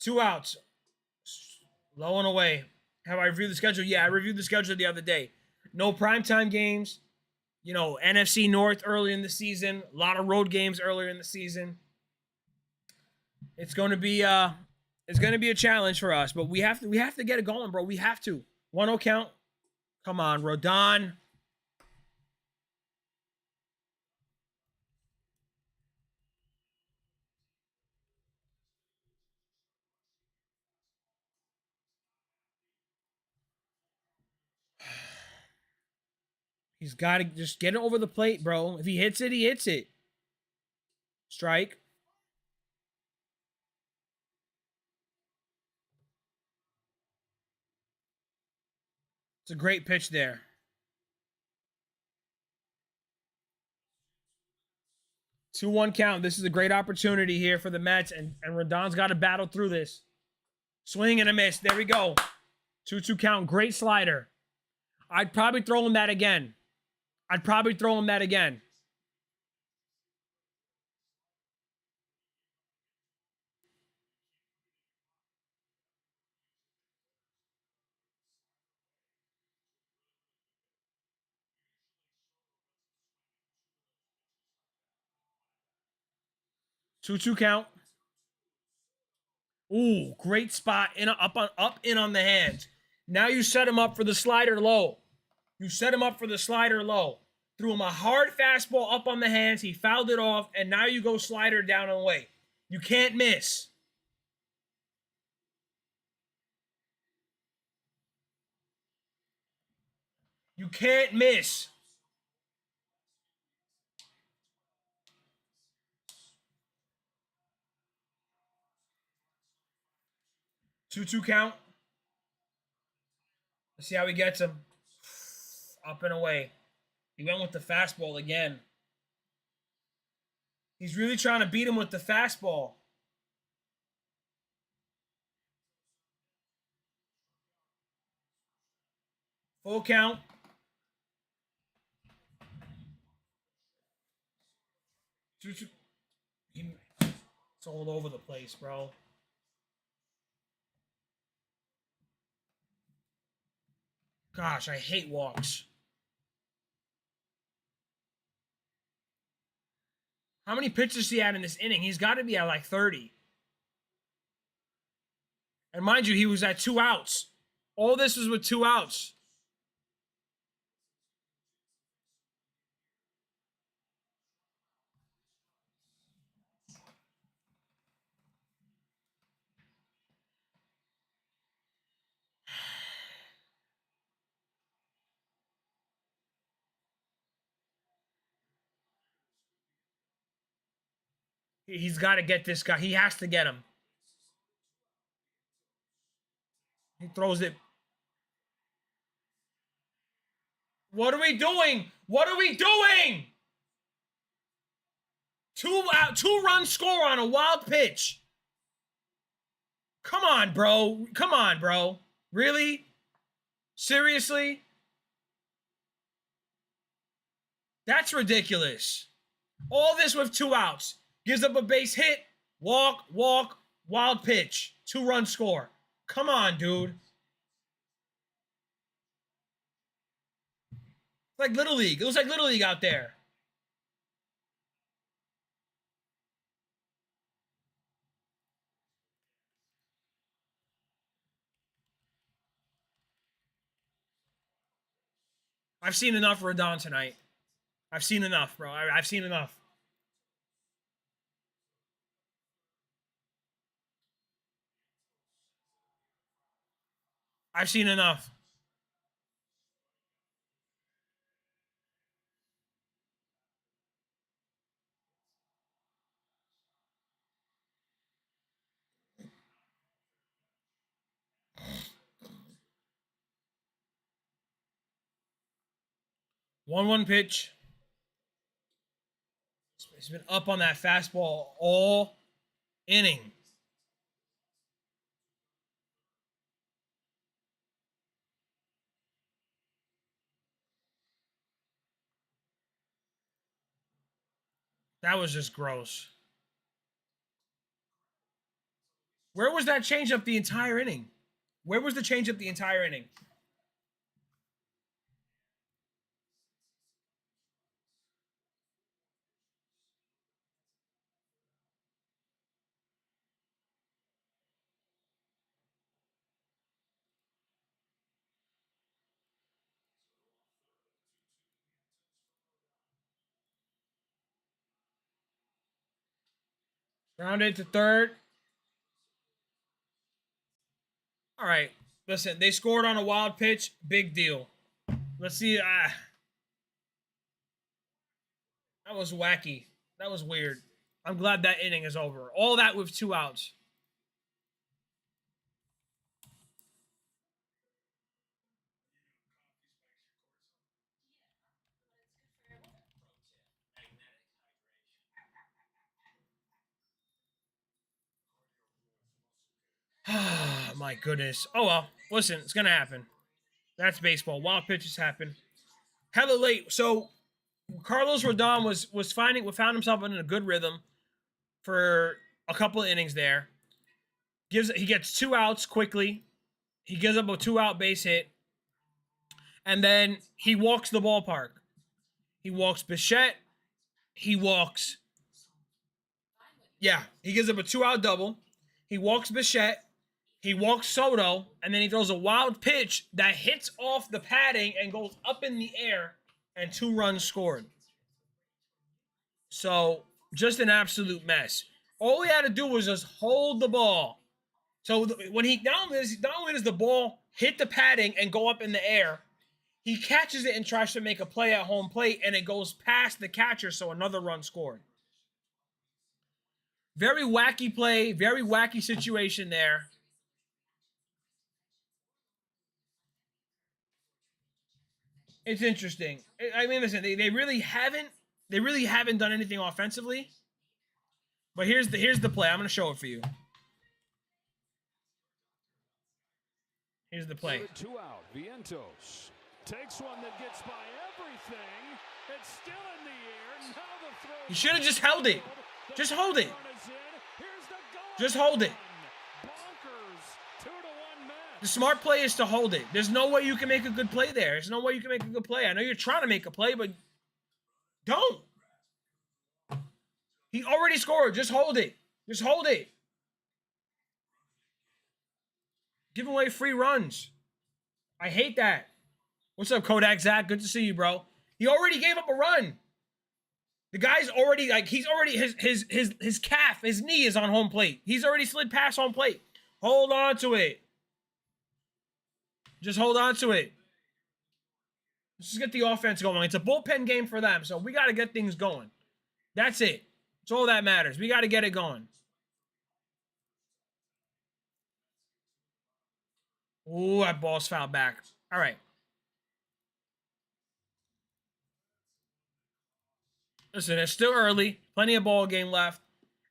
Speaker 1: 2 outs. Low and away. Have I reviewed the schedule? Yeah, I reviewed the schedule the other day. No primetime games. You know, NFC North early in the season. A lot of road games earlier in the season. It's going to be a challenge for us, but we have to get it going, bro. We have to. 1-0 count. Come on, Rodon. He's got to just get it over the plate, bro. If he hits it, he hits it. Strike. It's a great pitch there. 2-1 count. This is a great opportunity here for the Mets, and Rodon's got to battle through this. Swing and a miss. There we go. 2-2 count. Great slider. I'd probably throw him that again. 2-2 count. Ooh, great spot up in on the hands. Now you set him up for the slider low. Threw him a hard fastball up on the hands. He fouled it off, and now you go slider down and away. You can't miss. You can't miss. Two count. Let's see how he gets him. Up and away. He went with the fastball again. He's really trying to beat him with the fastball. Full count. It's all over the place, bro. Gosh, I hate walks. How many pitches he had in this inning? He's got to be at like 30. And mind you, he was at 2 outs. All this was with 2 outs. He's got to get this guy. He has to get him. He throws it. What are we doing? What are we doing? 2-run score on a wild pitch. Come on, bro. Come on, bro. Really? Seriously? That's ridiculous. All this with 2 outs. Gives up a base hit. Walk, wild pitch. 2-run score. Come on, dude. It's like Little League. It looks like Little League out there. I've seen enough Rodon tonight. I've seen enough, bro. I've seen enough. I've seen enough. One pitch. He's been up on that fastball all inning. That was just gross. Where was that changeup the entire inning? Where was the changeup the entire inning? Grounded to third. All right. Listen, they scored on a wild pitch. Big deal. Let's see. That was wacky. That was weird. I'm glad that inning is over. All that with 2 outs. My goodness. Oh, well. Listen, it's going to happen. That's baseball. Wild pitches happen. Hella late. So, Carlos Rodon found himself in a good rhythm for a couple of innings there. He gets 2 outs quickly. He gives up a 2-out base hit. And then he walks the ballpark. He walks Bichette. He gives up a 2-out double. He walks Bichette. He walks Soto, and then he throws a wild pitch that hits off the padding and goes up in the air, and 2 runs scored. So, just an absolute mess. All he had to do was just hold the ball. So, when he not only does the ball hit the padding and go up in the air, he catches it and tries to make a play at home plate, and it goes past the catcher, so another run scored. Very wacky play, very wacky situation there. It's interesting. I mean, listen, they really haven't done anything offensively. But here's the play. I'm going to show it for you. Here's the play.
Speaker 2: 2 out. Vientos takes one that gets by everything. It's still in the air. Now the throw.
Speaker 1: He should have just held it. Just hold it. Just hold it.
Speaker 2: Bonkers. 2-1 Mets.
Speaker 1: The smart play is to hold it. There's no way you can make a good play there. There's no way you can make a good play. I know you're trying to make a play, but don't. He already scored. Just hold it. Just hold it. Give away free runs. I hate that. What's up, Kodak Zach? Good to see you, bro. He already gave up a run. The guy's already he's already his calf, his knee is on home plate. He's already slid past home plate. Hold on to it. Just hold on to it. Let's just get the offense going. It's a bullpen game for them, so we got to get things going. That's it. It's all that matters. We got to get it going. Ooh, that ball's fouled back. All right. Listen, it's still early. Plenty of ball game left.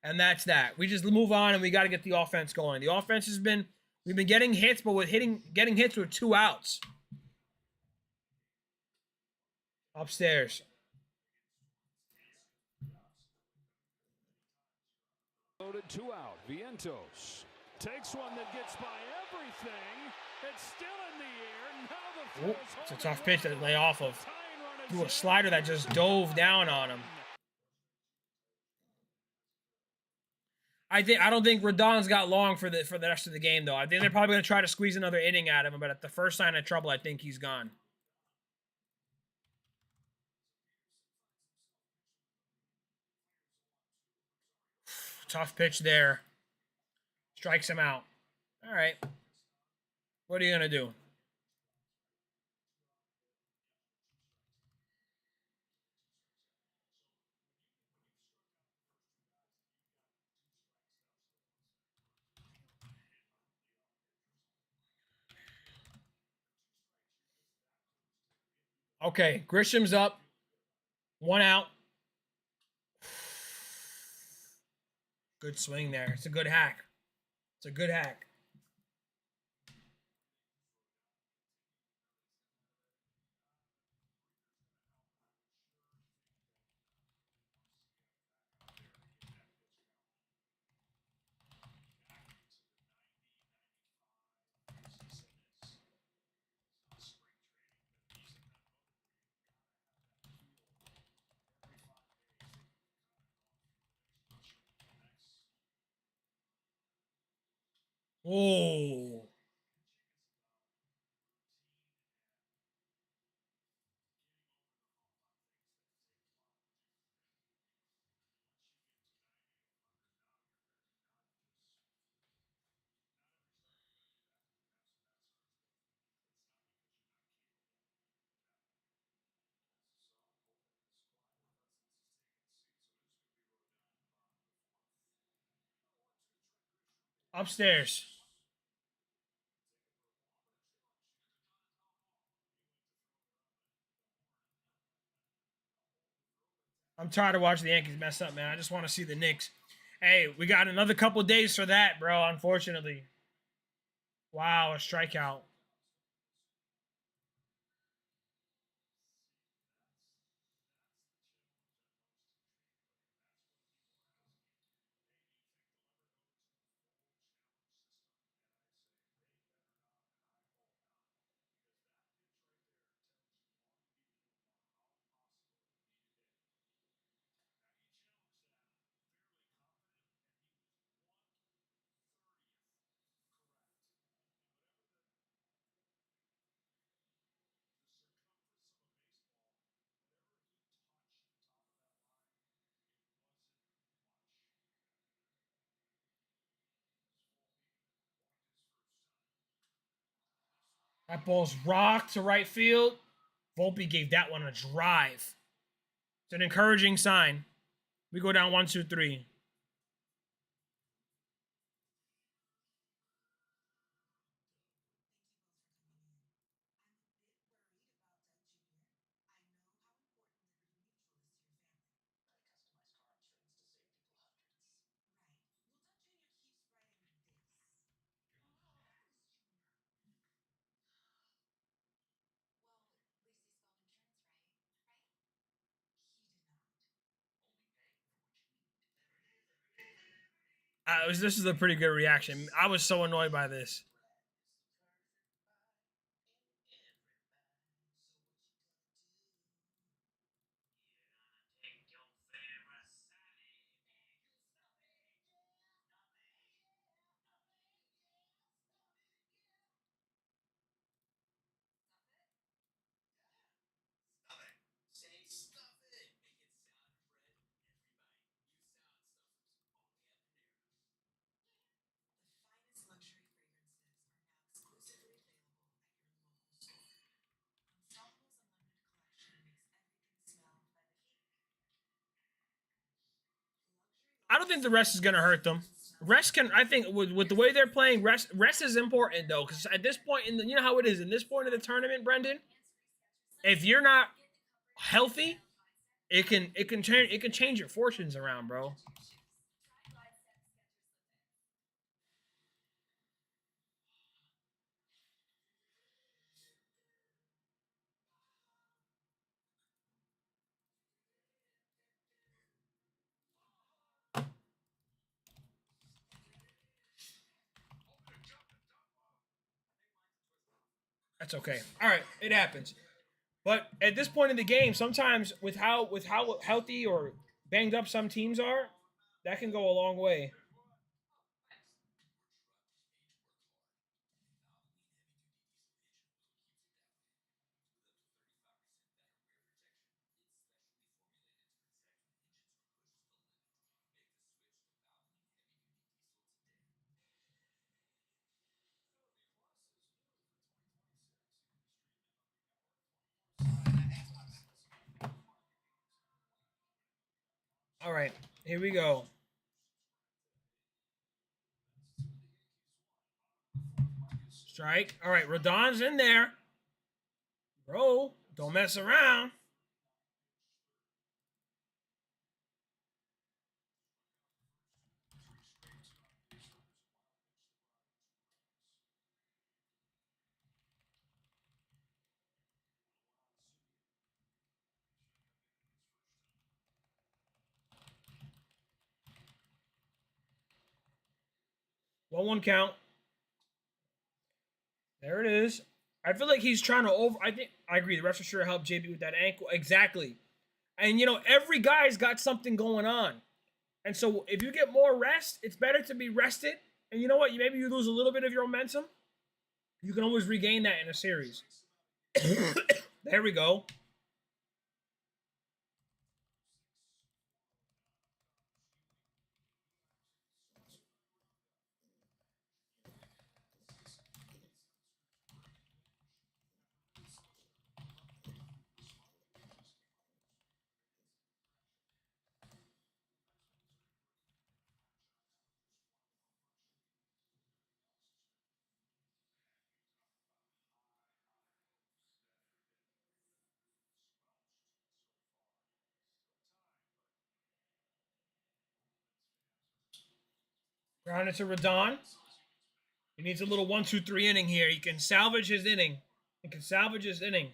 Speaker 1: And that's that. We just move on and we got to get the offense going. The offense has been, we've been getting hits, but with getting hits with 2 outs. Upstairs.
Speaker 2: Loaded 2 out. Vientos takes one that gets by everything. It's still in the air. Now
Speaker 1: it's a tough pitch to lay off of. Do a slider that just dove down on him. I don't think Rodon's got long for the rest of the game though. I think they're probably going to try to squeeze another inning out of him, but at the first sign of trouble, I think he's gone. Tough pitch there. Strikes him out. All right. What are you going to do? Okay, Grisham's up. 1 out. Good swing there. It's a good hack. It's a good hack. Oh. Upstairs. I'm tired of watching the Yankees mess up, man. I just want to see the Knicks. Hey, we got another couple days for that, bro, unfortunately. Wow, a strikeout. That ball's rocked to right field. Volpe gave that one a drive. It's an encouraging sign. We go down 1, 2, 3. This is a pretty good reaction. I was so annoyed by this. I don't think the rest is going to hurt them. Rest can, I think, with the way they're playing, rest is important though, because at this point in the, you know how it is in this point of the tournament, Brendan. If you're not healthy, it can change your fortunes around, bro. That's okay. All right, it happens. But at this point in the game, sometimes with how healthy or banged up some teams are, that can go a long way. All right, here we go. Strike. All right, Rodon's in there. Bro, don't mess around. 1-1 count. There it is. I feel like he's trying to over. I think I agree. The refs are sure help JB with that ankle. Exactly. And every guy's got something going on. And so if you get more rest, it's better to be rested. And you know what? Maybe you lose a little bit of your momentum. You can always regain that in a series. There we go. Grounded to Rodon. He needs a little 1-2-3 inning here. He can salvage his inning. He can salvage his inning.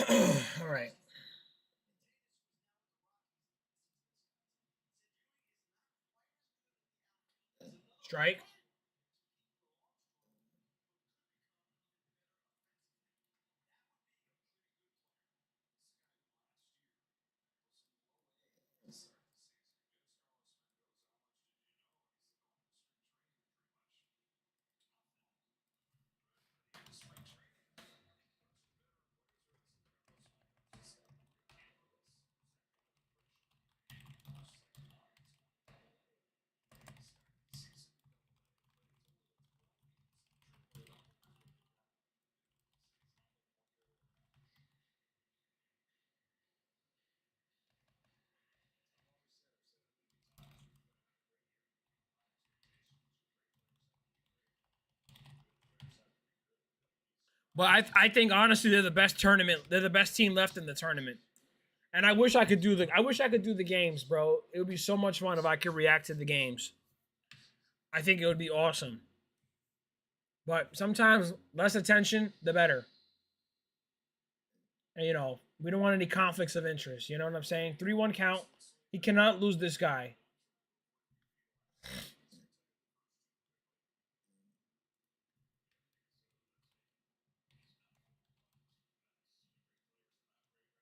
Speaker 1: All right. Strike. But I think honestly they're the best tournament. They're the best team left in the tournament. And I wish I could do the games, bro. It would be so much fun if I could react to the games. I think it would be awesome. But sometimes less attention, the better. And we don't want any conflicts of interest. You know what I'm saying? 3-1 count. He cannot lose this guy.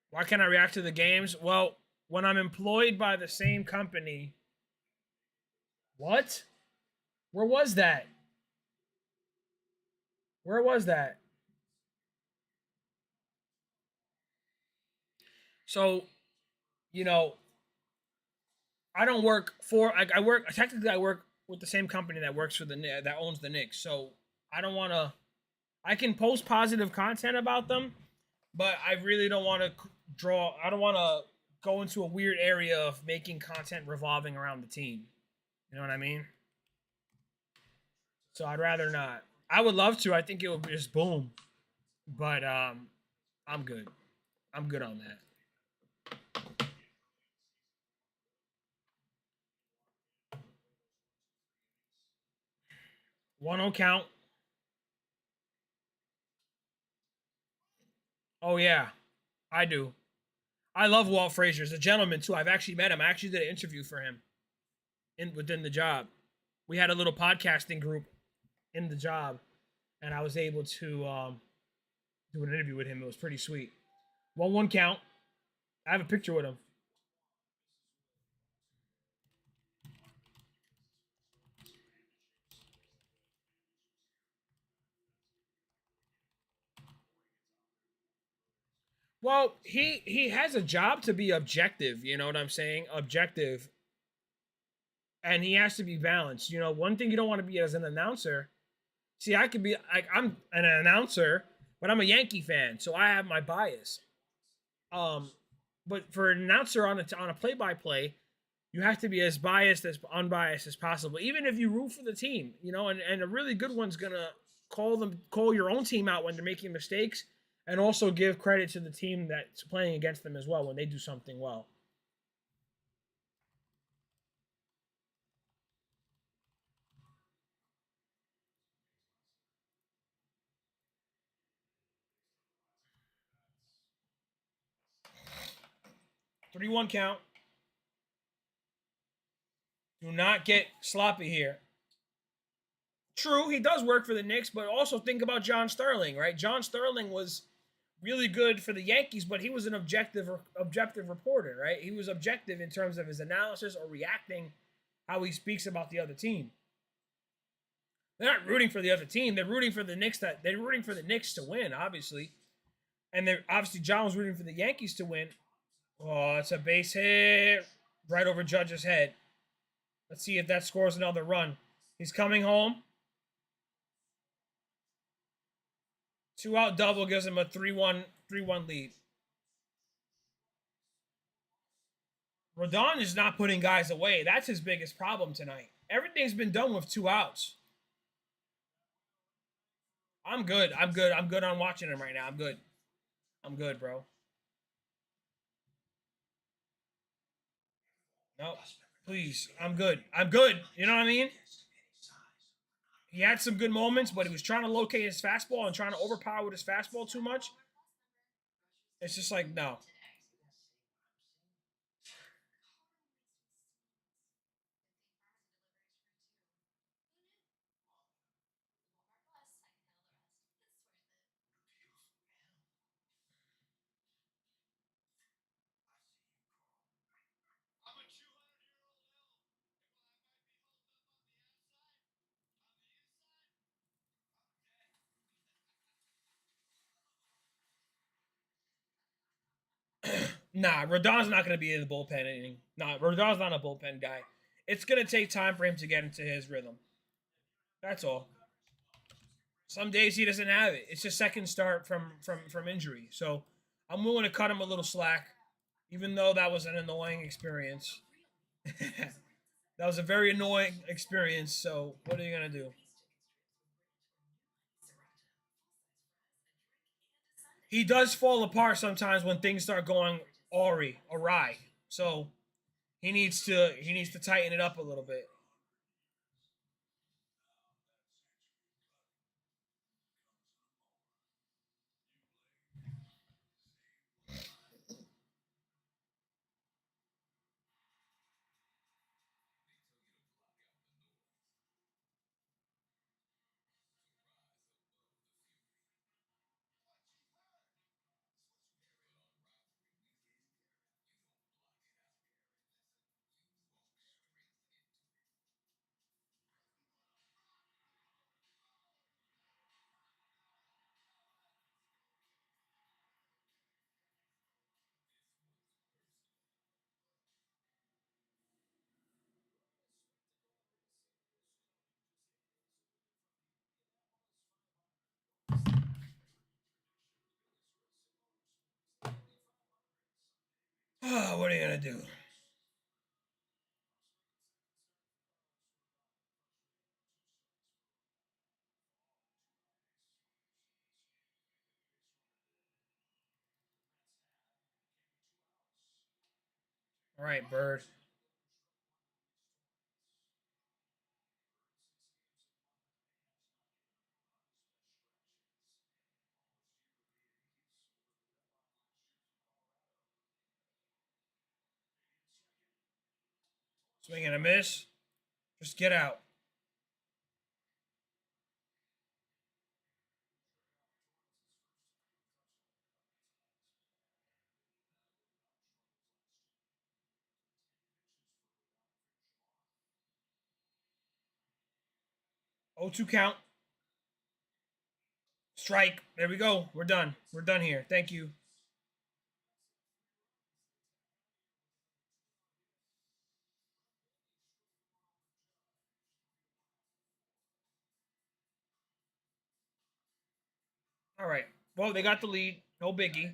Speaker 1: Why can't I react to the games? Well, when I'm employed by the same company. What? Where was that? Where was that? So you know, I don't work for like I work technically I work with the same company that works for that owns the Knicks. So I don't want to. I can post positive content about them, but I really don't want to draw. I don't want to go into a weird area of making content revolving around the team. You know what I mean? So I'd rather not. I would love to. I think it would just boom, but I'm good. I'm good on that. 1-0 count. Oh yeah, I do. I love Walt Frazier. He's a gentleman too. I've actually met him. I actually did an interview for him within the job. We had a little podcasting group in the job, and I was able to do an interview with him. It was pretty sweet. 1-1 count. I have a picture with him. Well, he has a job to be objective. You know what I'm saying? Objective, and he has to be balanced. You know, one thing you don't want to be as an announcer. See, I could be like I'm an announcer, but I'm a Yankee fan, so I have my bias. Um, but for an announcer on a play by play, you have to be as biased as unbiased as possible, even if you root for the team. You know, and a really good one's gonna call your own team out when they're making mistakes, and also give credit to the team that's playing against them as well when they do something well. 3-1 count. Do not get sloppy here. True, he does work for the Knicks, but also think about John Sterling, right? John Sterling was really good for the Yankees, but he was an objective reporter, right? He was objective in terms of his analysis or reacting how he speaks about the other team. They're not rooting for the other team. They're rooting for the Knicks. They're rooting for the Knicks to win, obviously, and they're obviously John was rooting for the Yankees to win. Oh, it's a base hit right over Judge's head. Let's see if that scores another run. He's coming home. 2-out double gives him a 3-1 lead. Rodon is not putting guys away. That's his biggest problem tonight. Everything's been done with 2 outs. I'm good. I'm good. I'm good on watching him right now. I'm good. I'm good, bro. No, please. I'm good. I'm good. You know what I mean? He had some good moments, but he was trying to locate his fastball and trying to overpower with his fastball too much. It's just like, no. Nah, Rodon's not going to be in the bullpen inning. Nah, Rodon's not a bullpen guy. It's going to take time for him to get into his rhythm. That's all. Some days he doesn't have it. It's his second start from injury. So I'm willing to cut him a little slack, even though that was an annoying experience. That was a very annoying experience. So what are you gonna do? He does fall apart sometimes when things start going awry. So he needs to tighten it up a little bit. What are you going to do? All right, Bird. Swing and a miss. Just get out. Oh, 2 count. Strike. There we go. We're done. We're done here. Thank you. All right. Well, they got the lead. No biggie.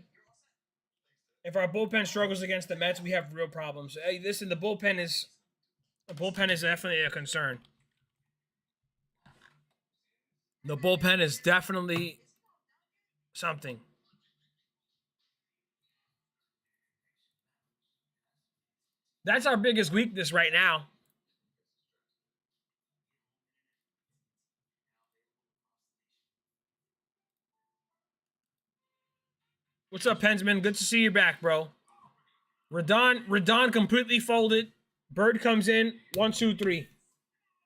Speaker 1: If our bullpen struggles against the Mets, we have real problems. Hey, listen, the bullpen is definitely a concern. The bullpen is definitely something. That's our biggest weakness right now. What's up, Pensman? Good to see you back, bro. Rodon completely folded. Bird comes in. 1, 2, 3.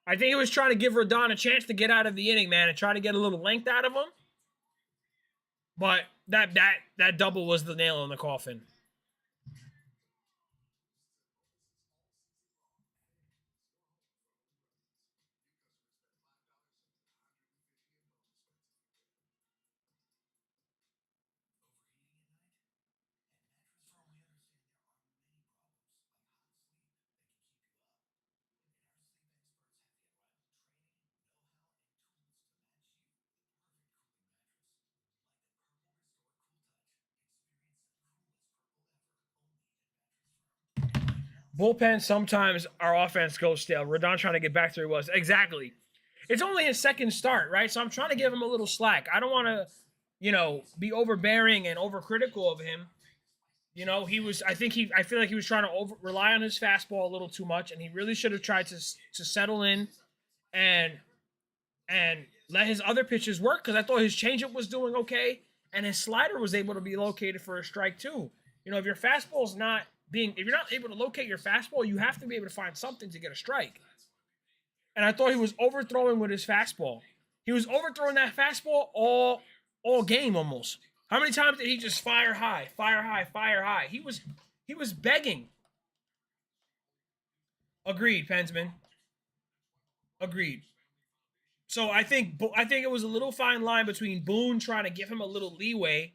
Speaker 1: I think he was trying to give Rodon a chance to get out of the inning, man, and try to get a little length out of him. But that double was the nail in the coffin. Bullpen, sometimes our offense goes stale. Rodon trying to get back to where he was. Exactly. It's only his second start, right? So I'm trying to give him a little slack. I don't want to, be overbearing and overcritical of him. I feel like he was trying to rely on his fastball a little too much, and he really should have tried to settle in and and let his other pitches work, because I thought his changeup was doing okay, and his slider was able to be located for a strike too. If your fastball's not if you're not able to locate your fastball, you have to be able to find something to get a strike. And I thought he was overthrowing with his fastball. He was overthrowing that fastball all game almost. How many times did he just fire high, fire high, fire high? He was begging. Agreed, Pensman. Agreed. So I think it was a little fine line between Boone trying to give him a little leeway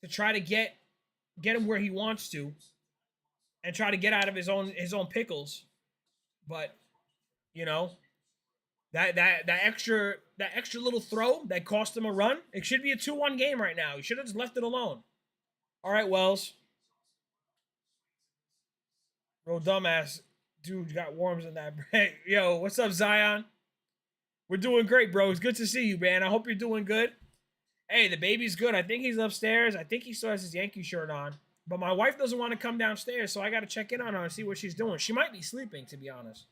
Speaker 1: to try to get him where he wants to, and try to get out of his own pickles. But you know that extra little throw that cost him a run. It should be a 2-1 game right now. He should have just left it alone. All right, Wells. Bro, dumbass dude got worms in that. Yo, what's up, Zion? We're doing great, bro. It's good to see you, man. I hope you're doing good. Hey, the baby's good. I think he's upstairs. I think he still has his Yankee shirt on. But my wife doesn't want to come downstairs, so I got to check in on her and see what she's doing. She might be sleeping, to be honest.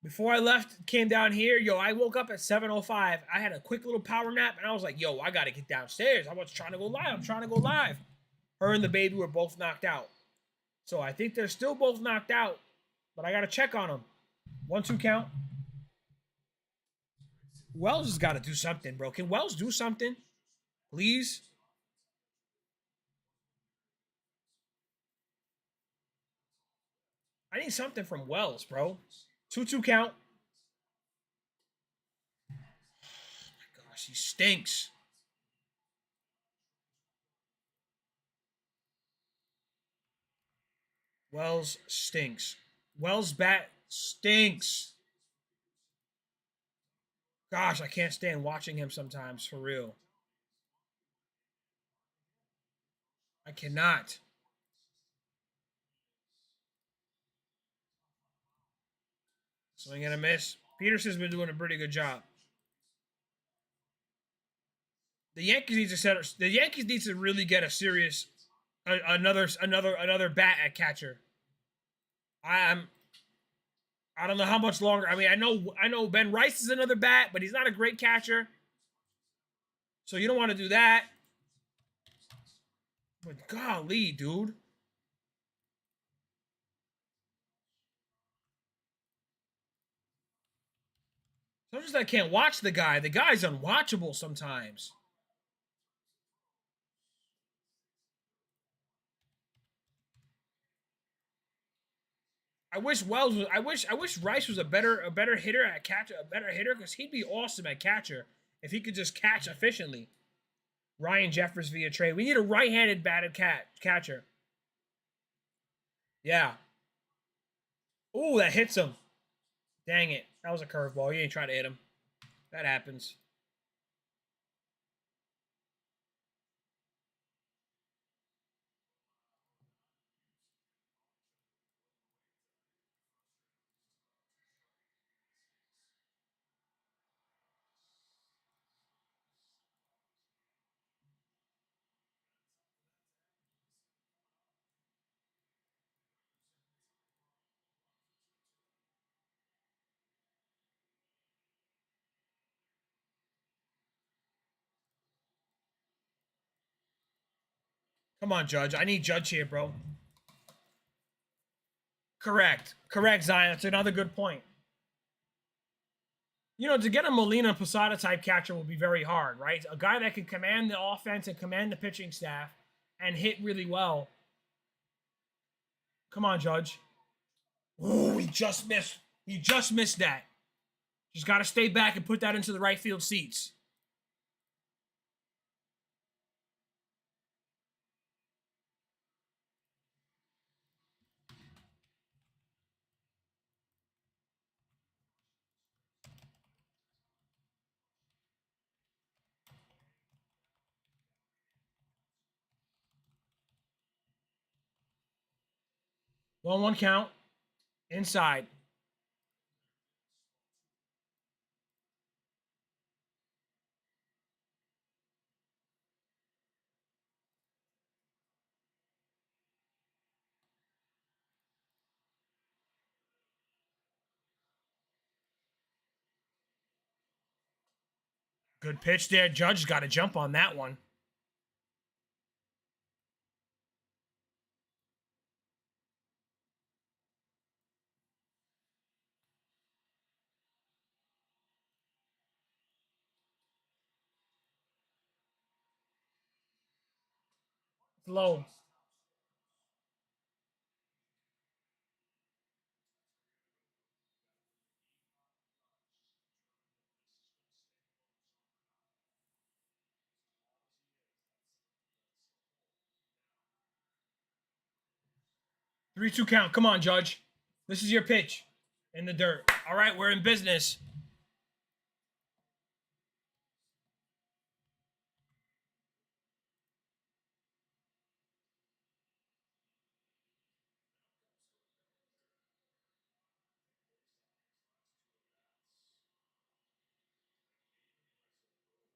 Speaker 1: Before I left, came down here. Yo, I woke up at 7:05. I had a quick little power nap, and I was like, yo, I got to get downstairs. I was trying to go live. Her and the baby were both knocked out. So I think they're still both knocked out, but I got to check on them. 1-2 count. Wells has got to do something, bro. Can Wells do something? Please? I need something from Wells, bro. 2-2 count. Oh my gosh, he stinks. Wells stinks. Wells' bat stinks. Gosh, I can't stand watching him sometimes, for real. I cannot. Swing and a miss. Peterson's been doing a pretty good job. The Yankees need to set. The Yankees need to really get a serious, another bat at catcher. I don't know how much longer. I mean, I know Ben Rice is another bat, but he's not a great catcher. So you don't want to do that. But golly, dude. Sometimes I can't watch the guy. The guy's unwatchable sometimes. I wish Wells was. I wish Rice was a better hitter at catcher, a better hitter, because he'd be awesome at catcher if he could just catch efficiently. Ryan Jeffers via trade. We need a right-handed batted catcher. Yeah. Ooh, that hits him. Dang it. That was a curveball. You ain't trying to hit him. That happens. Come on, Judge. I need Judge here, bro. Correct, Zion. That's another good point. You know, to get a Molina Posada type catcher will be very hard, right? A guy that can command the offense and command the pitching staff and hit really well. Come on, Judge. Ooh, he just missed. He just missed that. Just got to stay back and put that into the right field seats. One count. Inside. Good pitch there. Judge got to jump on that one. It's low. Three-two count. Come on, Judge. This is your pitch. In the dirt. All right, we're in business.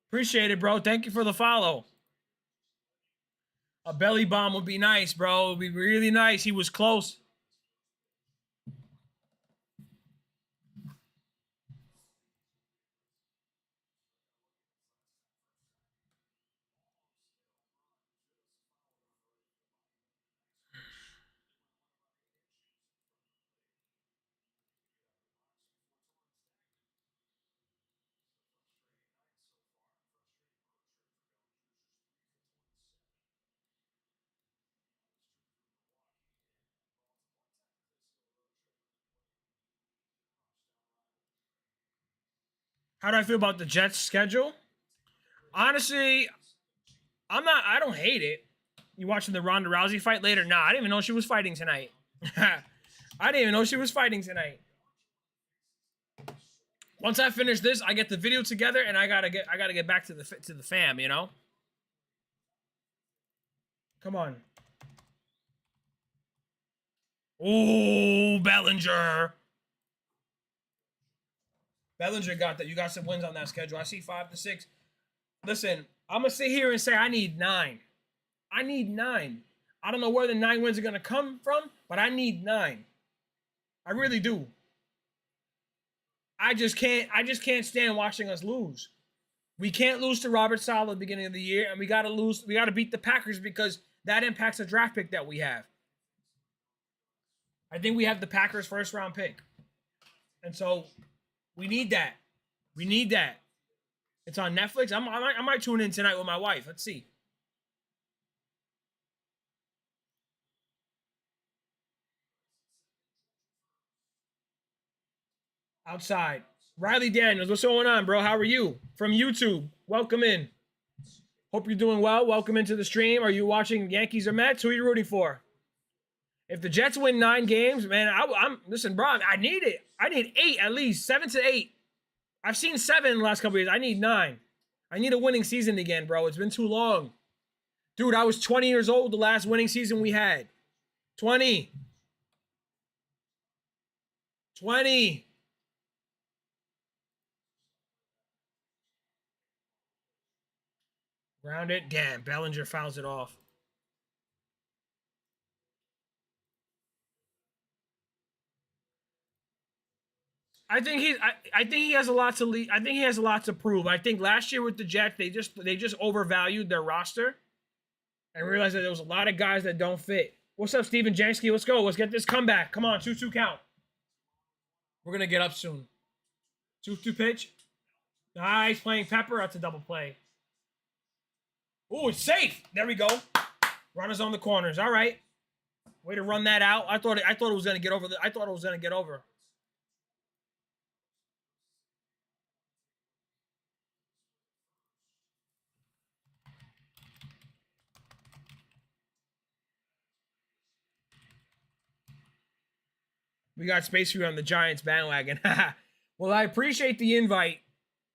Speaker 1: Appreciate it, bro. Thank you for the follow. A belly bomb would be nice, bro. It would be really nice. He was close. How do I feel about the Jets' schedule? Honestly, I don't hate it. You watching the Ronda Rousey fight later? Nah, I didn't even know she was fighting tonight. I didn't even know she was fighting tonight. Once I finish this, I get the video together, and I gotta get back to the fam. You know. Come on. Oh, Bellinger. Bellinger got that. You got some wins on that schedule. I see 5 to 6. Listen, I'm going to sit here and say I need 9. I need 9. I don't know where the 9 wins are going to come from, but I need 9. I really do. I just can't stand watching us lose. We can't lose to Robert Saleh at the beginning of the year, and we got to beat the Packers because that impacts the draft pick that we have. I think we have the Packers first round pick. And so we need that. We need that. It's on Netflix. I might tune in tonight with my wife. Let's see. Outside. Riley Daniels, what's going on, bro? How are you? From YouTube. Welcome in. Hope you're doing well. Welcome into the stream. Are you watching Yankees or Mets? Who are you rooting for? If the Jets win 9 games, man, listen, bro, I need it. I need 8 at least, 7 to 8. I've seen 7 in the last couple of years. I need 9. I need a winning season again, bro. It's been too long. Dude, I was 20 years old the last winning season we had. 20. Round it. Damn, Bellinger fouls it off. I think he has a lot to lead. I think he has a lot to prove. I think last year with the Jets, they just overvalued their roster and realized that there was a lot of guys that don't fit. What's up, Steven Jansky? Let's go. Let's get this comeback. Come on, 2-2 count. We're gonna get up soon. 2-2 pitch. Nice playing Pepper. That's a double play. Oh, it's safe. There we go. Runners on the corners. All right. Way to run that out. I thought it was gonna get over. I thought it was gonna get over. We got space for you on the Giants bandwagon. Well, I appreciate the invite.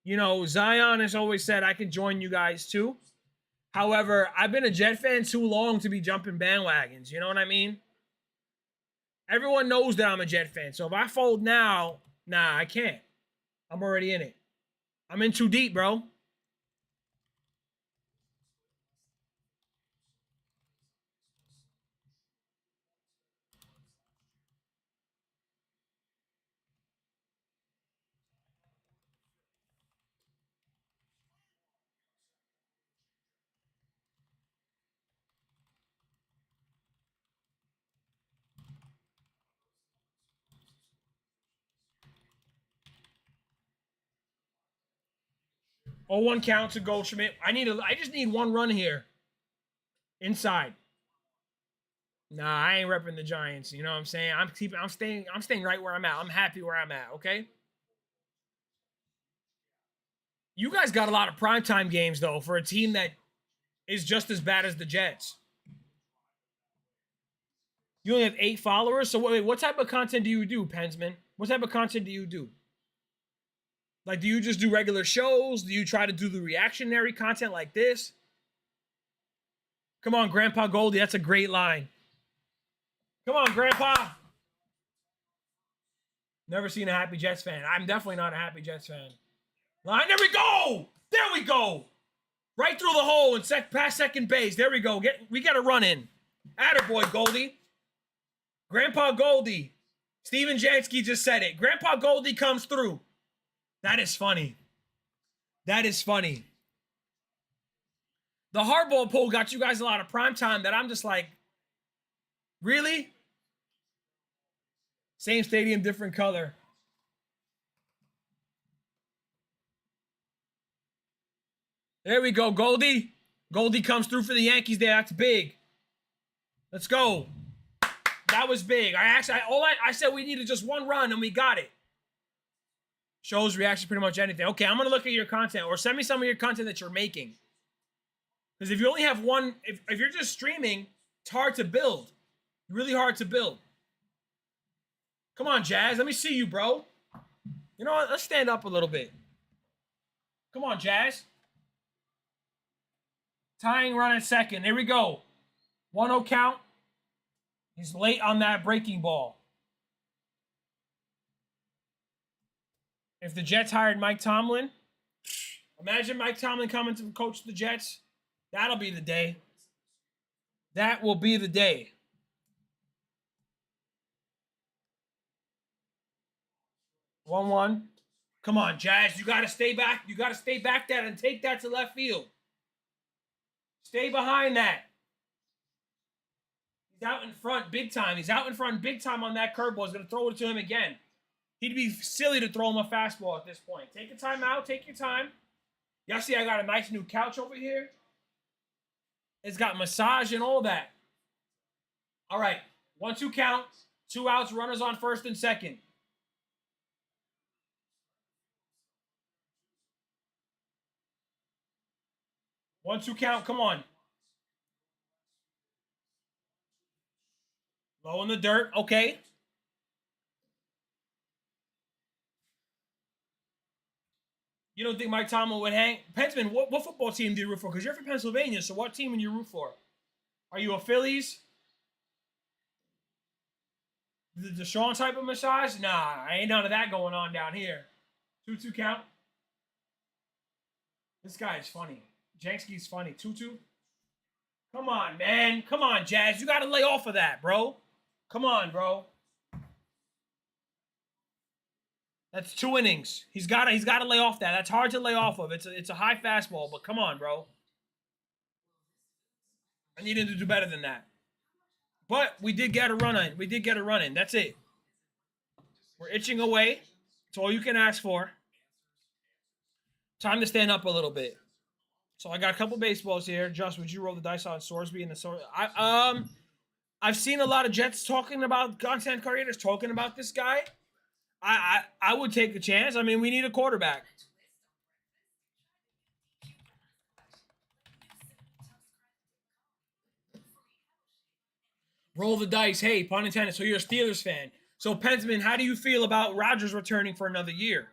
Speaker 1: You know, Zion has always said I can join you guys too. However, I've been a Jet fan too long to be jumping bandwagons. You know what I mean? Everyone knows that I'm a Jet fan. So if I fold now, nah, I can't. I'm already in it. I'm in too deep, bro. Oh, 1 count to Goldschmidt. I just need 1 run here. Inside. Nah, I ain't repping the Giants. You know what I'm saying? I'm staying right where I'm at. I'm happy where I'm at, okay? You guys got a lot of primetime games though for a team that is just as bad as the Jets. You only have 8 followers. So wait, what type of content do you do, Pensman? What type of content do you do? Like, do you just do regular shows? Do you try to do the reactionary content like this? Come on, Grandpa Goldie. That's a great line. Come on, Grandpa. Never seen a happy Jets fan. I'm definitely not a happy Jets fan. Line. There we go. There we go. Right through the hole and past second base. There we go. We got a run in. Attaboy, Goldie. Grandpa Goldie. Steven Jansky just said it. Grandpa Goldie comes through. That is funny. That is funny. The hardball poll got you guys a lot of prime time that I'm just like, really? Same stadium, different color. There we go, Goldie. Goldie comes through for the Yankees there. That's big. Let's go. That was big. I said we needed just 1 run and we got it. Shows reaction pretty much anything. Okay, I'm going to look at your content or send me some of your content that you're making. Because if you only have 1, if you're just streaming, it's hard to build. Really hard to build. Come on, Jazz. Let me see you, bro. You know what? Let's stand up a little bit. Come on, Jazz. Tying run at second. Here we go. 1-0 count. He's late on that breaking ball. If the Jets hired Mike Tomlin, imagine Mike Tomlin coming to coach the Jets. That'll be the day. That will be the day. One. Come on, Jazz. You got to stay back. You got to stay back that and take that to left field. Stay behind that. He's out in front big time. He's out in front big time on that curveball. He's going to throw it to him again. He'd be silly to throw him a fastball at this point. Take a timeout. Take your time. Y'all see I got a nice new couch over here? It's got massage and all that. All right. 1-2 count. 2 outs. Runners on first and second. 1-2 count. Come on. Low in the dirt. Okay. You don't think Mike Tomlin would hang? Pensman, what football team do you root for? Because you're from Pennsylvania, so what team do you root for? Are you a Phillies? The Deshaun type of massage? Nah, ain't none of that going on down here. 2-2 count. This guy is funny. Yankes funny. 2-2. Come on, man. Come on, Jazz. You got to lay off of that, bro. Come on, bro. That's 2 innings. He's got to lay off that. That's hard to lay off of. It's a high fastball, but come on, bro. I need him to do better than that. But we did get a run in. We did get a run in. That's it. We're itching away. That's all you can ask for. Time to stand up a little bit. So I got a couple baseballs here. Just, would you roll the dice on Sorsby and the Sorsby? I've seen a lot of Jets talking about content creators talking about this guy. I would take a chance. I mean, we need a quarterback. Roll the dice. Hey, pun intended. So you're a Steelers fan. So, Pensman, how do you feel about Rodgers returning for another year?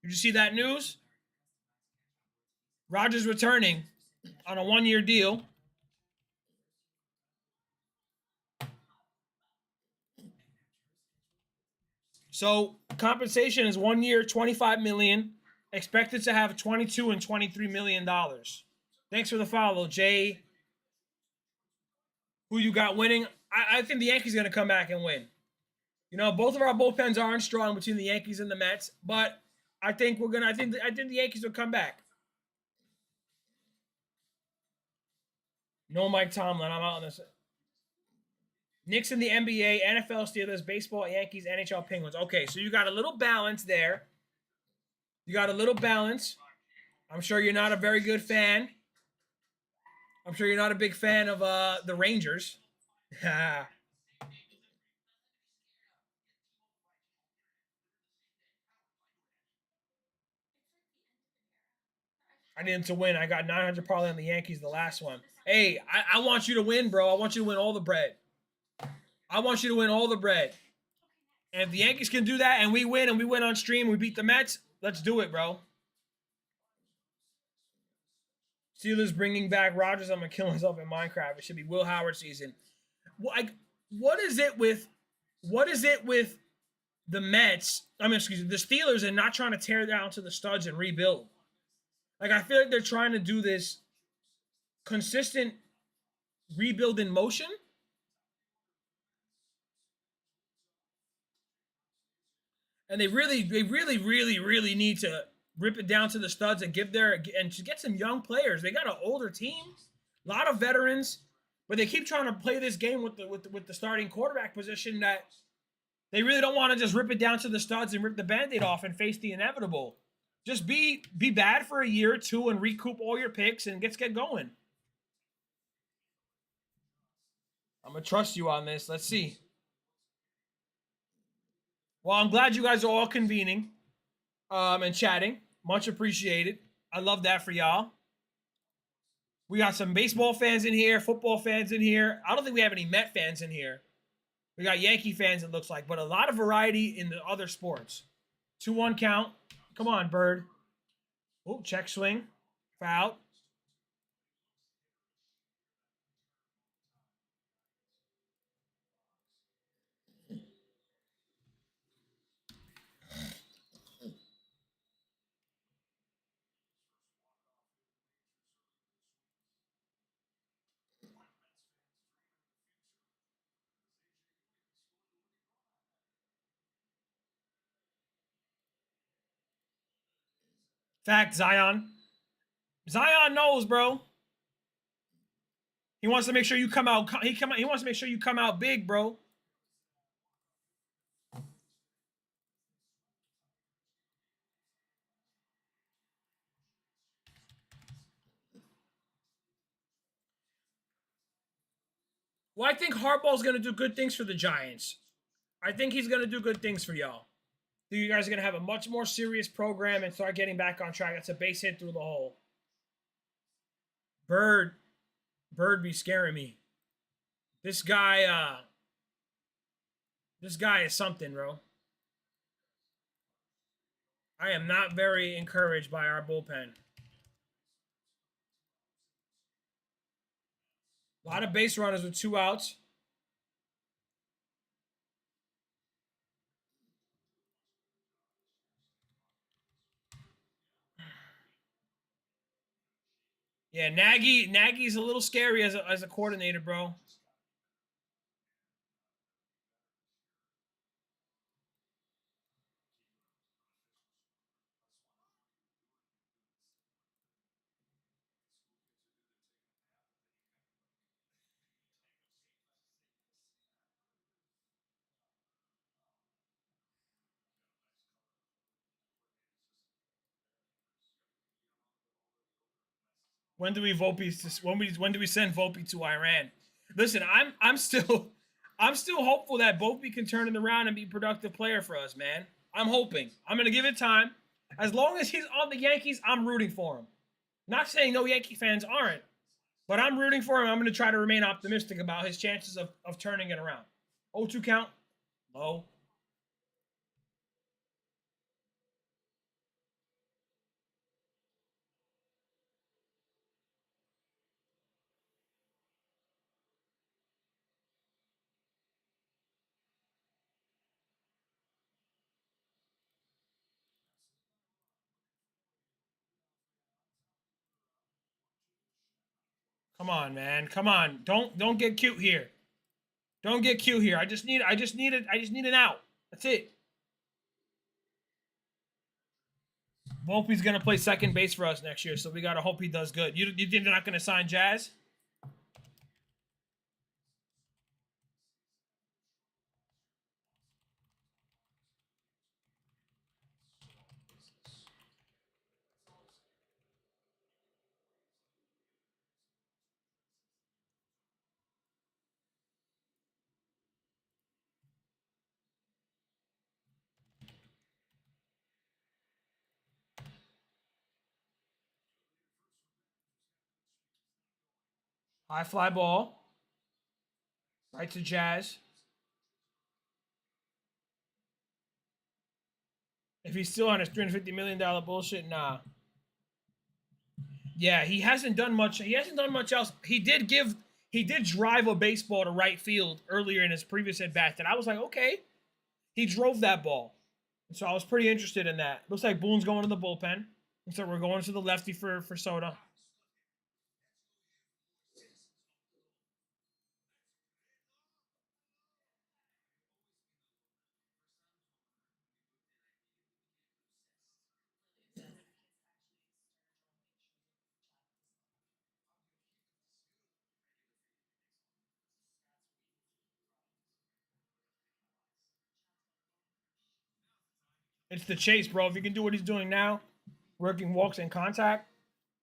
Speaker 1: Did you see that news? Rodgers returning on a 1-year deal. So compensation is 1 year, $25 million. Expected to have $22 and $23 million. Thanks for the follow, Jay. Who you got winning? I think the Yankees are going to come back and win. You know, both of our bullpens aren't strong between the Yankees and the Mets, but I think the Yankees will come back. No Mike Tomlin. I'm out on this. Knicks in the NBA, NFL, Steelers, baseball, Yankees, NHL, Penguins. Okay, so you got a little balance there. You got a little balance. I'm sure you're not a very good fan. I'm sure you're not a big fan of the Rangers. I need him to win. I got 900 probably on the Yankees the last one. Hey, I want you to win, bro. I want you to win all the bread. I want you to win all the bread. And if the Yankees can do that and we win on stream, we beat the Mets, let's do it, bro. Steelers bringing back Rodgers. I'm going to kill myself in Minecraft. It should be Will Howard season. What is it with the Mets? I mean, excuse me, the Steelers and not trying to tear down to the studs and rebuild. Like, I feel like they're trying to do this consistent rebuild in motion. And they really need to rip it down to the studs and to get some young players. They got an older team, a lot of veterans, but they keep trying to play this game with the starting quarterback position that they really don't want to just rip it down to the studs and rip the Band-Aid off and face the inevitable. Just be bad for a year or two and recoup all your picks and get going. I'm going to trust you on this. Let's see. Well, I'm glad you guys are all convening and chatting. Much appreciated. I love that for y'all. We got some baseball fans in here, football fans in here. I don't think we have any Met fans in here. We got Yankee fans, it looks like, but a lot of variety in the other sports. 2-1 count. Come on, Bird. Oh, check swing. Foul. Fact, Zion. Zion knows, bro. He wants to make sure you come out. He wants to make sure you come out big, bro. Well, I think Harbaugh's going to do good things for the Giants. I think he's going to do good things for y'all. You guys are going to have a much more serious program and start getting back on track. That's a base hit through the hole. Bird be scaring me. This guy is something, bro. I am not very encouraged by our bullpen. A lot of base runners with 2 outs. Yeah, Nagy's a little scary as a coordinator, bro. When do we send Volpe to Iran? Listen, I'm still hopeful that Volpe can turn it around and be a productive player for us, man. I'm hoping. I'm gonna give it time. As long as he's on the Yankees, I'm rooting for him. Not saying no Yankee fans aren't, but I'm rooting for him. I'm gonna try to remain optimistic about his chances of turning it around. 0-2 count, low. Come on, man. Come on. Don't get cute here. Don't get cute here. I just need an out. That's it. Volpe's gonna play second base for us next year, so we gotta hope he does good. You think they're not gonna sign Jazz? High fly ball. Right to Jazz. If he's still on his $350 million bullshit, nah. Yeah, he hasn't done much. He hasn't done much else. He did drive a baseball to right field earlier in his previous at bat. And I was like, okay, he drove that ball. And so I was pretty interested in that. Looks like Boone's going to the bullpen. And so we're going to the lefty for Soda. It's the chase, bro. If he can do what he's doing now, working walks and contact.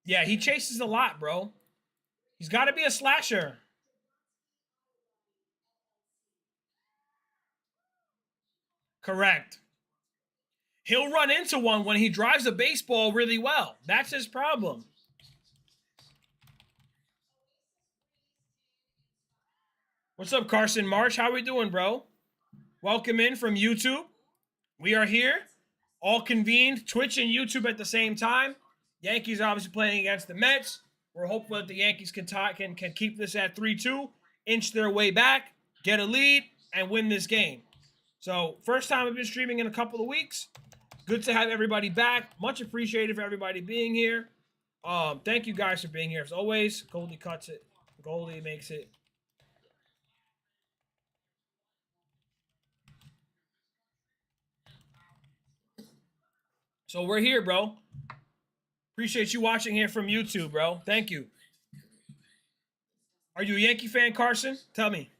Speaker 1: Yeah, he chases a lot, bro. He's got to be a slasher. Correct. He'll run into one when he drives a baseball really well. That's his problem. What's up, Carson March? How we doing, bro? Welcome in from YouTube. We are here, all convened, Twitch and YouTube at the same time. Yankees obviously playing against the Mets. We're hopeful that the Yankees can keep this at 3-2, inch their way back, get a lead, and win this game. So, first time I've been streaming in a couple of weeks. Good to have everybody back. Much appreciated for everybody being here. Thank you guys for being here. As always, Goldie cuts it. Goldie makes it. So we're here, bro. Appreciate you watching here from YouTube, bro. Thank you. Are you a Yankee fan, Carson? Tell me.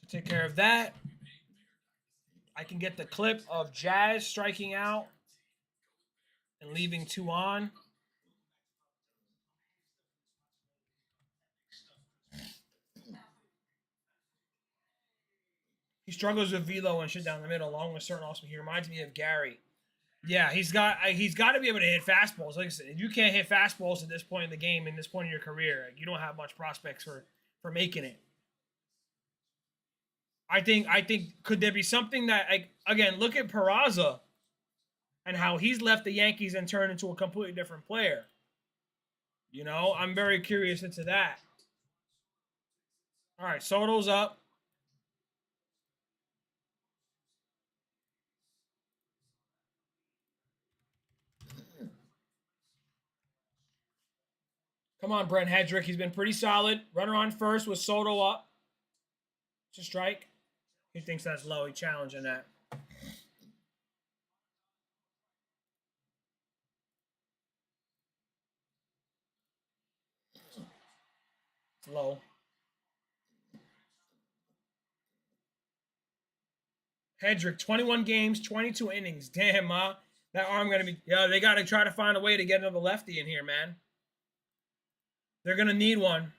Speaker 1: Take care of that. I can get the clip of Jazz striking out and leaving 2 on. He struggles with velo and shit down the middle, along with certain awesome. He reminds me of Gary. Yeah, he's got to be able to hit fastballs. Like I said, if you can't hit fastballs at this point in the game, in this point in your career, you don't have much prospects for making it. I think could there be something that, again, look at Peraza and how he's left the Yankees and turned into a completely different player. You know, I'm very curious into that. All right, Soto's up. Come on, Brent Hedrick. He's been pretty solid. Runner on first with Soto up. It's a strike. He thinks that's low. He's challenging that. It's low. Hedrick, 21 games, 22 innings. Damn, Ma. That arm going to be... Yeah, they got to try to find a way to get another lefty in here, man. They're going to need one.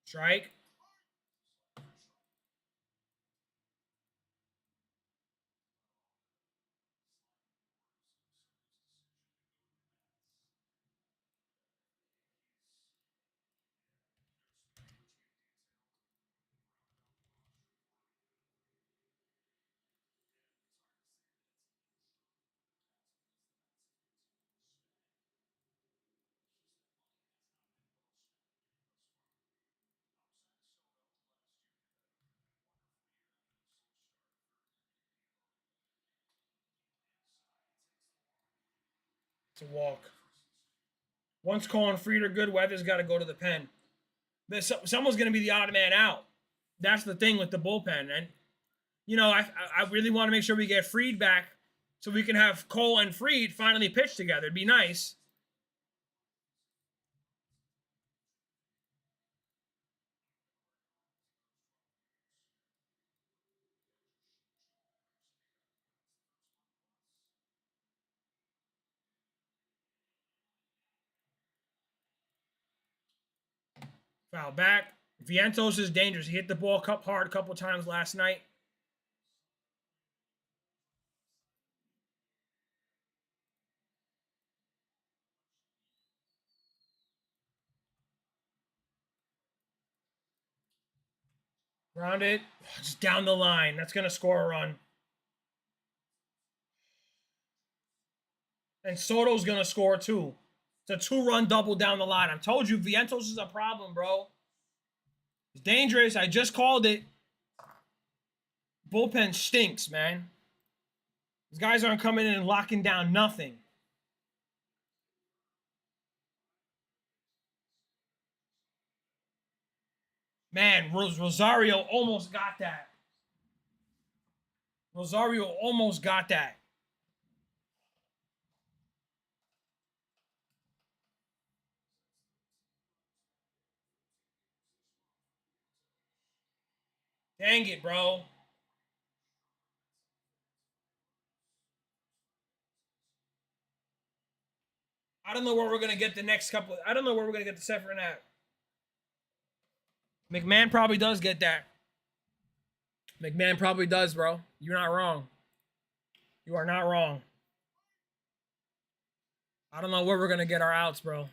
Speaker 1: Strike. It's a walk. Once Colin Frieder good, Weather's got to go to the pen. Someone's going to be the odd man out. That's the thing with the bullpen. And, you know, I really want to make sure we get Fried back so we can have Cole and Fried finally pitch together. It'd be nice. Foul back. Vientos is dangerous. He hit the ball hard a couple times last night. Grounded. Just down the line. That's going to score a run. And Soto's going to score too. It's a 2-run double down the line. I told you, Vientos is a problem, bro. It's dangerous. I just called it. Bullpen stinks, man. These guys aren't coming in and locking down nothing. Man, Rosario almost got that. Rosario almost got that. Dang it, bro. I don't know where we're going to get the next couple. I don't know where we're going to get the Severin at. McMahon probably does get that. McMahon probably does, bro. You're not wrong. You are not wrong. I don't know where we're going to get our outs, bro.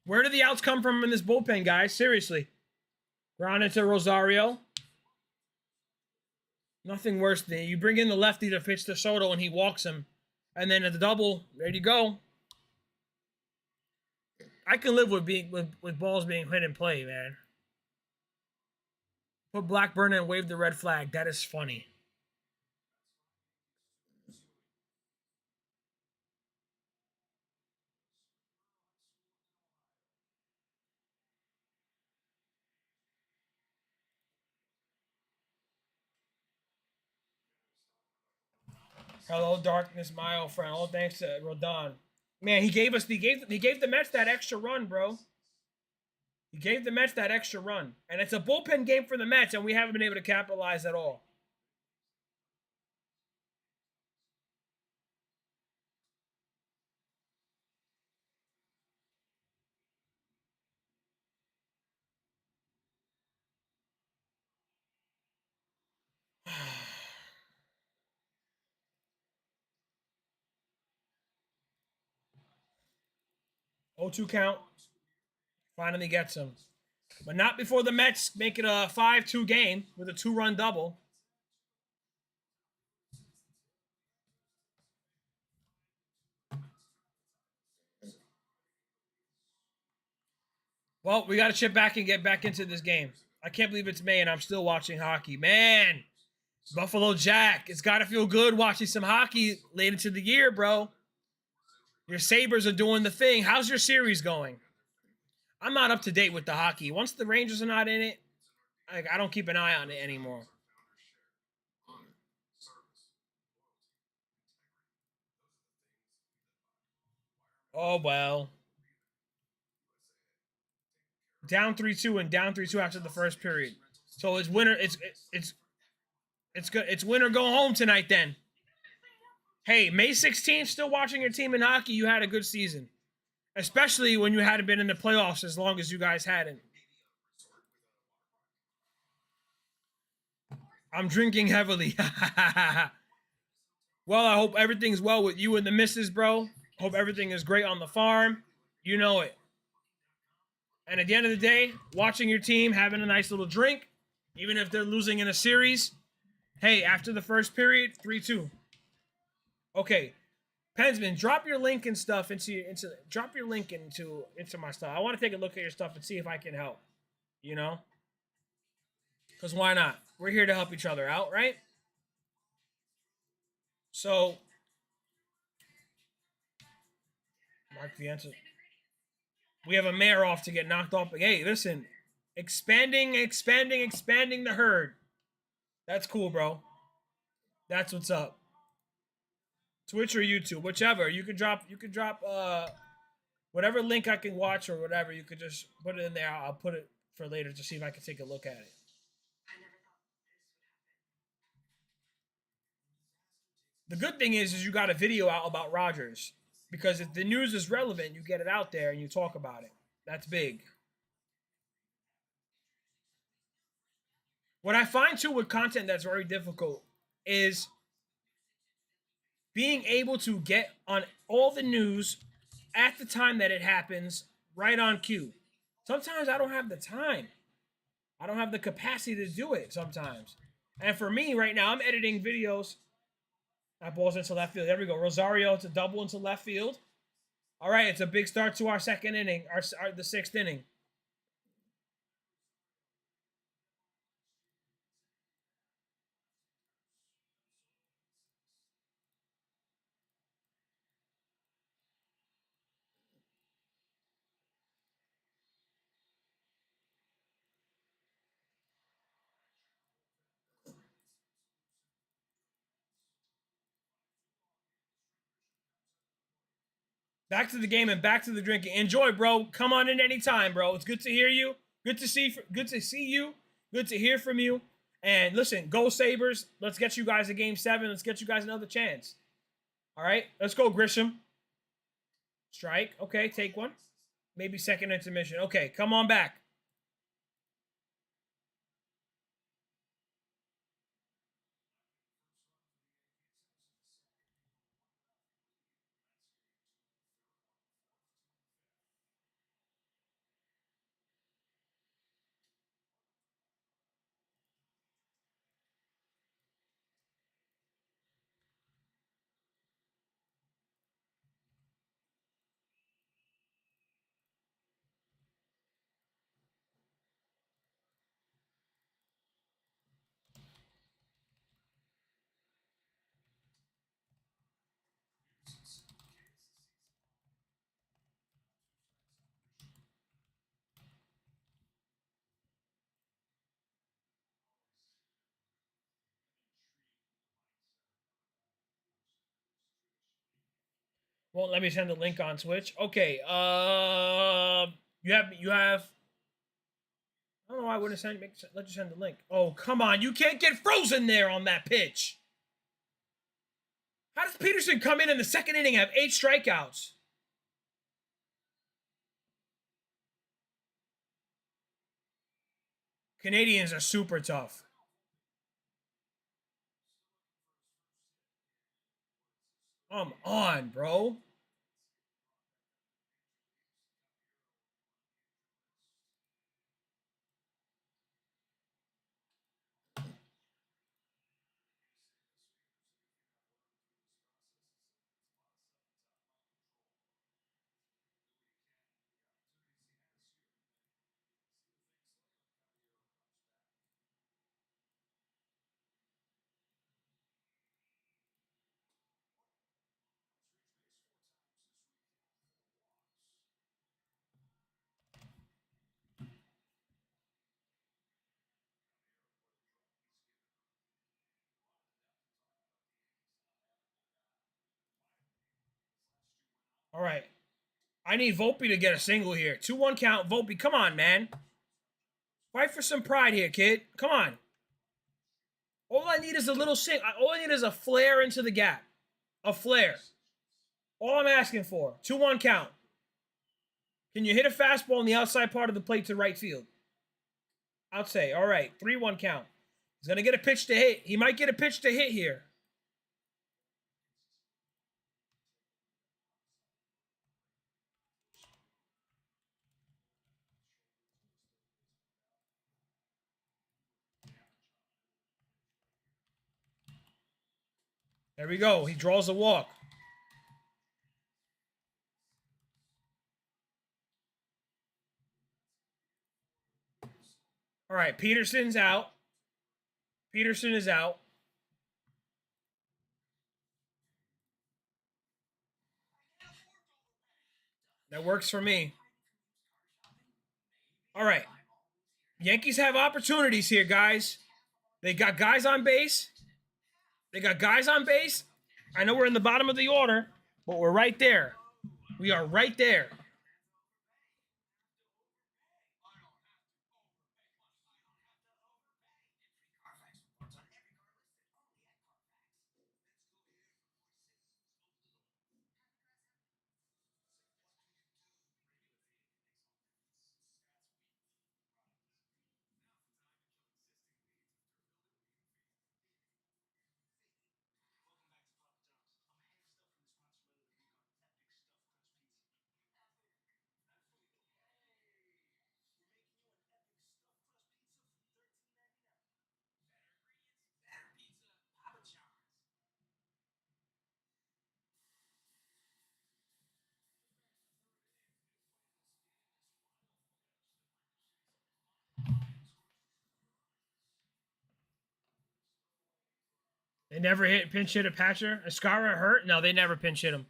Speaker 1: Where do the outs come from in this bullpen, guys? Seriously. Grounded to Rosario. Nothing worse than you bring in the lefty to pitch to Soto and he walks him. And then at the double, there you go. I can live with balls being hit and play, man. Put Blackburn and wave the red flag. That is funny. Hello, darkness, my old friend. All thanks to Rodon. Man, he gave the Mets that extra run, bro. He gave the Mets that extra run, and it's a bullpen game for the Mets, and we haven't been able to capitalize at all. Oh, 2 count. Finally gets him. But not before the Mets make it a 5-2 game with a 2-run double. Well, we got to chip back and get back into this game. I can't believe it's May and I'm still watching hockey. Man, Buffalo Jack, it's got to feel good watching some hockey late into the year, bro. Your Sabres are doing the thing. How's your series going? I'm not up to date with the hockey. Once the Rangers are not in it, I don't keep an eye on it anymore. Oh, well. Down 3-2 and down 3-2 after the first period. So it's winner. It's good. It's win or go home tonight. Then. Hey, May 16th. Still watching your team in hockey. You had a good season, especially when you hadn't been in the playoffs as long as you guys hadn't. I'm drinking heavily. Well, I hope everything's well with you and the missus, bro. Hope everything is great on the farm. You know it. And at the end of the day, watching your team, having a nice little drink, even if they're losing in a series. Hey, after the first period, 3-2. Okay, Pensman, drop your link and stuff into drop your link into my stuff. I want to take a look at your stuff and see if I can help. You know, because why not? We're here to help each other out, right? So, Mark Vientos. We have a mayor off to get knocked off. Hey, listen, expanding the herd. That's cool, bro. That's what's up. Twitch or YouTube, whichever. You could drop whatever link I can watch or whatever. You could just put it in there. I'll put it for later to see if I can take a look at it. The good thing is you got a video out about Rogers, because if the news is relevant, you get it out there and you talk about it. That's big. What I find too with content that's very difficult is being able to get on all the news at the time that it happens, right on cue. Sometimes I don't have the time. I don't have the capacity to do it sometimes. And for me right now, I'm editing videos. That ball's into left field. There we go. Rosario to double into left field. All right, it's a big start to our second inning, the sixth inning. Back to the game and back to the drinking. Enjoy, bro. Come on in anytime, bro. It's good to hear you. Good to see you. Good to hear from you. And listen, go Sabres. Let's get you guys a game 7. Let's get you guys another chance. All right, let's go, Grisham. Strike. Okay, take one. Maybe second intermission. Okay, come on back. Won't let me send the link on Twitch. Okay. You have. I don't know why I wouldn't let you send the link. Oh, come on. You can't get frozen there on that pitch. How does Peterson come in the second inning and have 8 strikeouts? Canadians are super tough. Come on, bro. All right. I need Volpe to get a single here. 2-1 count. Volpe, come on, man. Fight for some pride here, kid. Come on. All I need is a little sing. All I need is a flare into the gap. A flare. All I'm asking for. 2-1 count. Can you hit a fastball in the outside part of the plate to right field? I'll say. All right. 3-1 count. He's going to get a pitch to hit. He might get a pitch to hit here. There we go. He draws a walk. All right. Peterson's out. Peterson is out. That works for me. All right. Yankees have opportunities here, guys. They got guys on base. They got guys on base. I know we're in the bottom of the order, but we're right there. We are right there. They never pinch hit a patcher. Escara hurt? No, they never pinch hit him.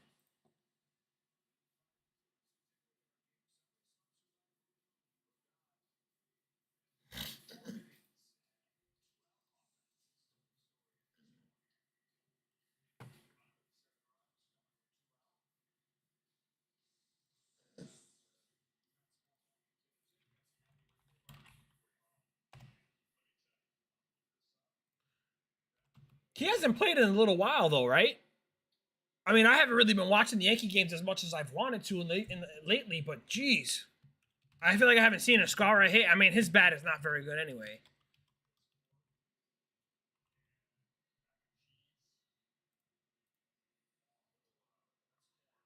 Speaker 1: He hasn't played in a little while, though, right? I mean, I haven't really been watching the Yankee games as much as I've wanted to lately, but geez. I feel like I haven't seen Escara hit. I mean, his bat is not very good anyway.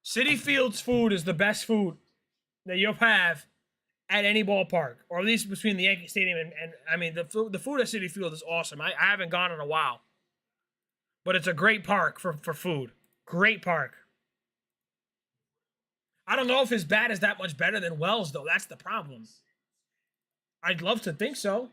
Speaker 1: Citi Field's food is the best food that you'll have at any ballpark, or at least between the Yankee Stadium and I mean, the food at Citi Field is awesome. I haven't gone in a while, but it's a great park for food. Great park. I don't know if his bat is that much better than Wells, though. That's the problem. I'd love to think so.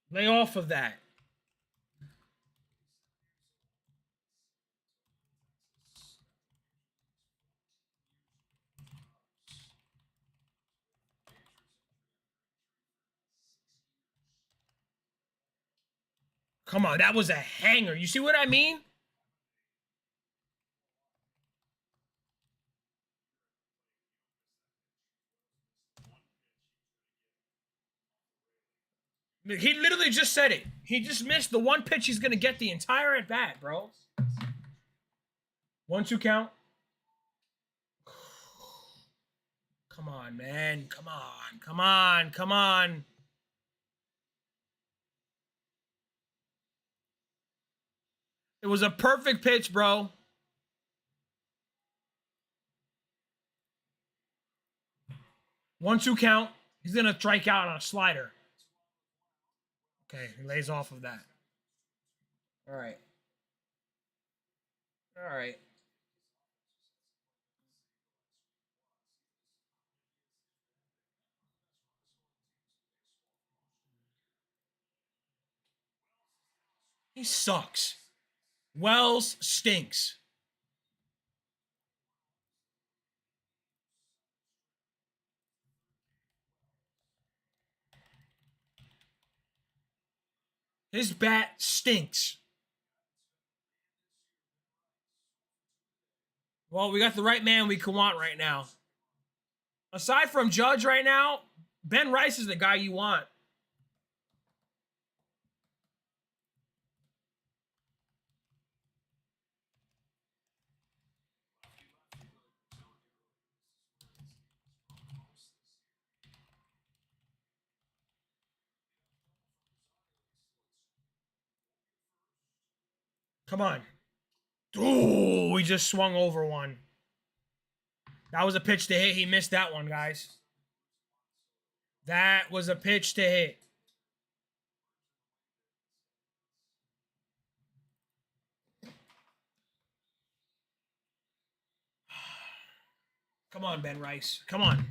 Speaker 1: Lay off of that. Come on, that was a hanger. You see what I mean? He literally just said it. He just missed the one pitch he's going to get the entire at-bat, bro. 1-2 count. Come on, man. Come on. Come on. Come on. It was a perfect pitch, bro. One, two count. He's going to strike out on a slider. Okay, he lays off of that. All right. All right. He sucks. Wells stinks. His bat stinks. Well, we got the right man we can want right now. Aside from Judge right now, Ben Rice is the guy you want. Come on. Ooh, we just swung over one. That was a pitch to hit. He missed that one, guys. That was a pitch to hit. Come on, Ben Rice. Come on.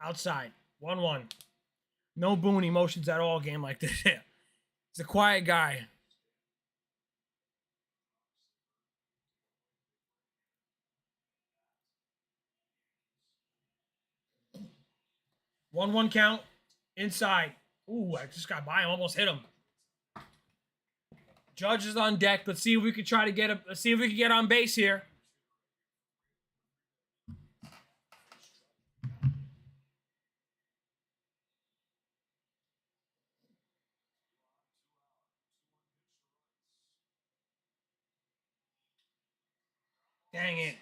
Speaker 1: Outside. 1-1. No Boone emotions at all game like this. He's a quiet guy. One count. Inside. Ooh, I just got by him. Almost hit him. Judge is on deck. Let's see if we can try to get him. Let's see if we can get on base here. Dang it.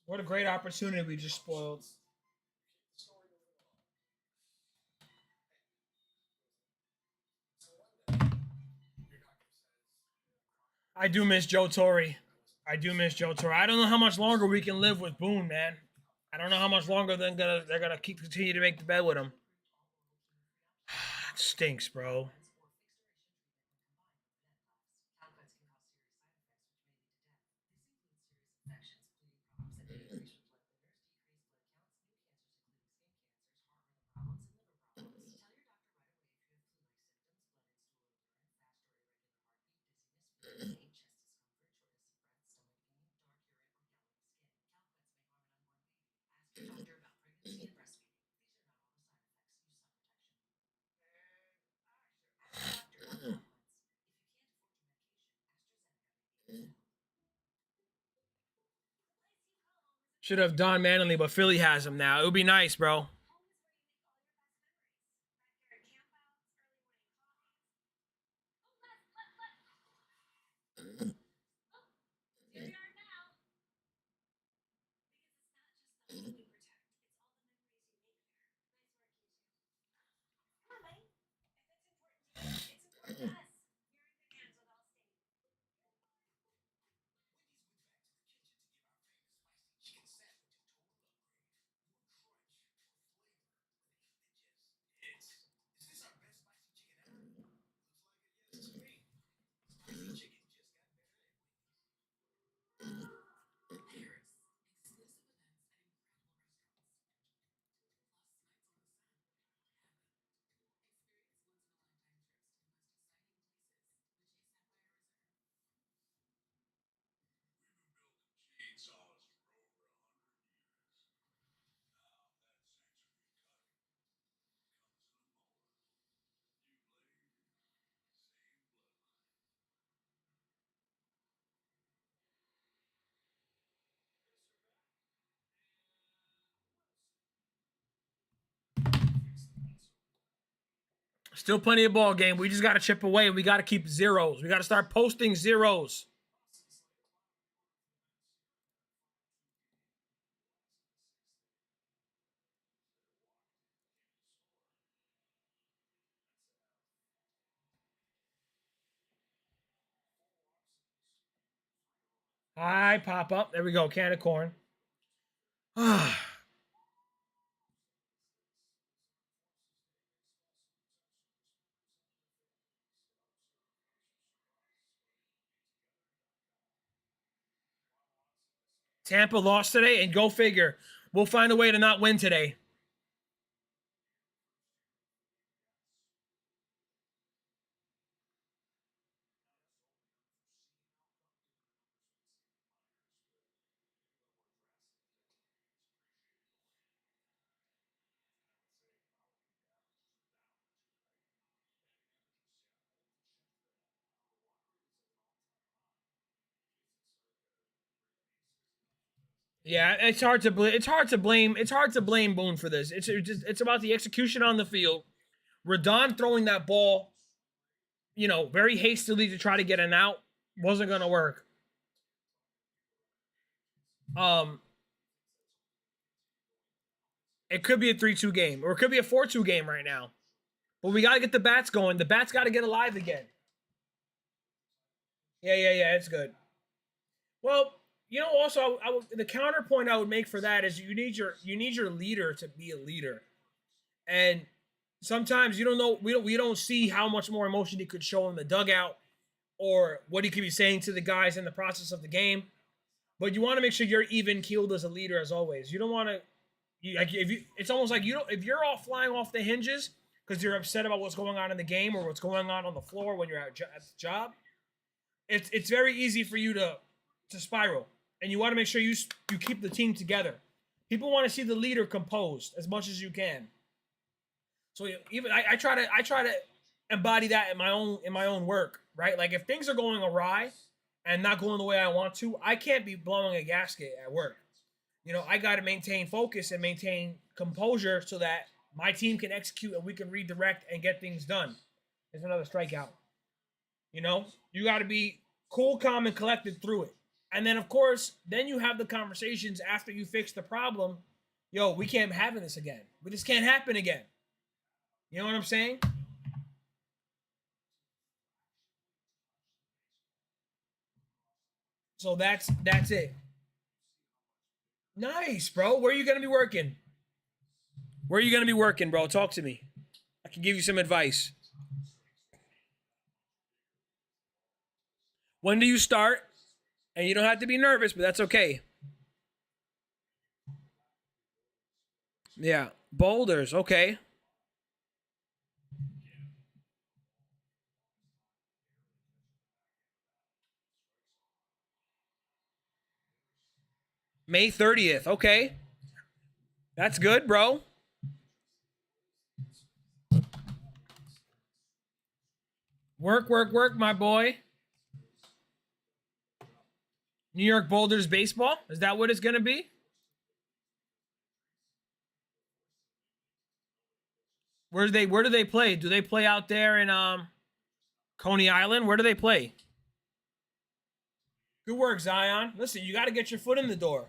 Speaker 1: What a great opportunity we just spoiled. I do miss Joe Torre. I do miss Joe Torre. I don't know how much longer we can live with Boone, man. I don't know how much longer they're gonna continue to make the bed with him. It stinks, bro. Should have Don Manley, but Philly has him now. It would be nice, bro. Still plenty of ball game. We just got to chip away and we got to keep zeros. We got to start posting zeros. Hi, pop up. There we go. Can of corn. Tampa lost today, and go figure. We'll find a way to not win today. Yeah, it's hard to blame. It's hard to blame. It's hard to blame Boone for this. It's about the execution on the field. Rodon throwing that ball, very hastily to try to get an out wasn't gonna work. It could be a 3-2 game, or it could be a 4-2 game right now. But we gotta get the bats going. The bats gotta get alive again. Yeah. It's good. Well, also the counterpoint I would make for that is you need your leader to be a leader, and sometimes you don't know we don't see how much more emotion he could show in the dugout or what he could be saying to the guys in the process of the game. But you want to make sure you're even keeled as a leader as always. You don't want to it's almost like if you're all flying off the hinges because you're upset about what's going on in the game or what's going on the floor when you're at the job. It's very easy for you to spiral, and you want to make sure you keep the team together. People want to see the leader composed as much as you can. So even I try to embody that in my own work, right? Like if things are going awry and not going the way I want to, I can't be blowing a gasket at work. I got to maintain focus and maintain composure so that my team can execute and we can redirect and get things done. There's another strikeout. You got to be cool, calm, and collected through it. And then, of course, then you have the conversations after you fix the problem. Yo, we can't have this again. This can't happen again. You know what I'm saying? So that's it. Nice, bro. Where are you going to be working? Where are you going to be working, bro? Talk to me. I can give you some advice. When do you start? And you don't have to be nervous, but that's okay. Yeah. Boulders, okay. May 30th, okay. That's good, bro. Work, my boy. New York Boulders baseball? Is that what it's going to be? Where do they play? Do they play out there in Coney Island? Where do they play? Good work, Zion. Listen, you got to get your foot in the door.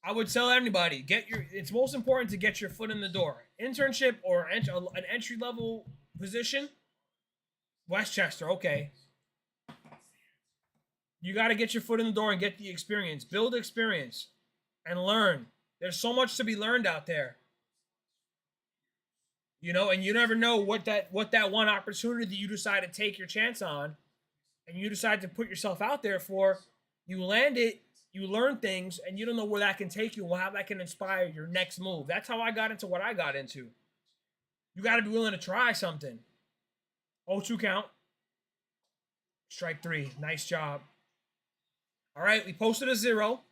Speaker 1: I would tell everybody, it's most important to get your foot in the door. Internship or an entry level position. Westchester, okay. You got to get your foot in the door and get the experience. Build experience and learn. There's so much to be learned out there. And you never know what that one opportunity you decide to take your chance on and you decide to put yourself out there for, you land it, you learn things, and you don't know where that can take you and how that can inspire your next move. That's how I got into what I got into. You got to be willing to try something. 0-2 count. Strike 3. Nice job. All right, we posted a 0.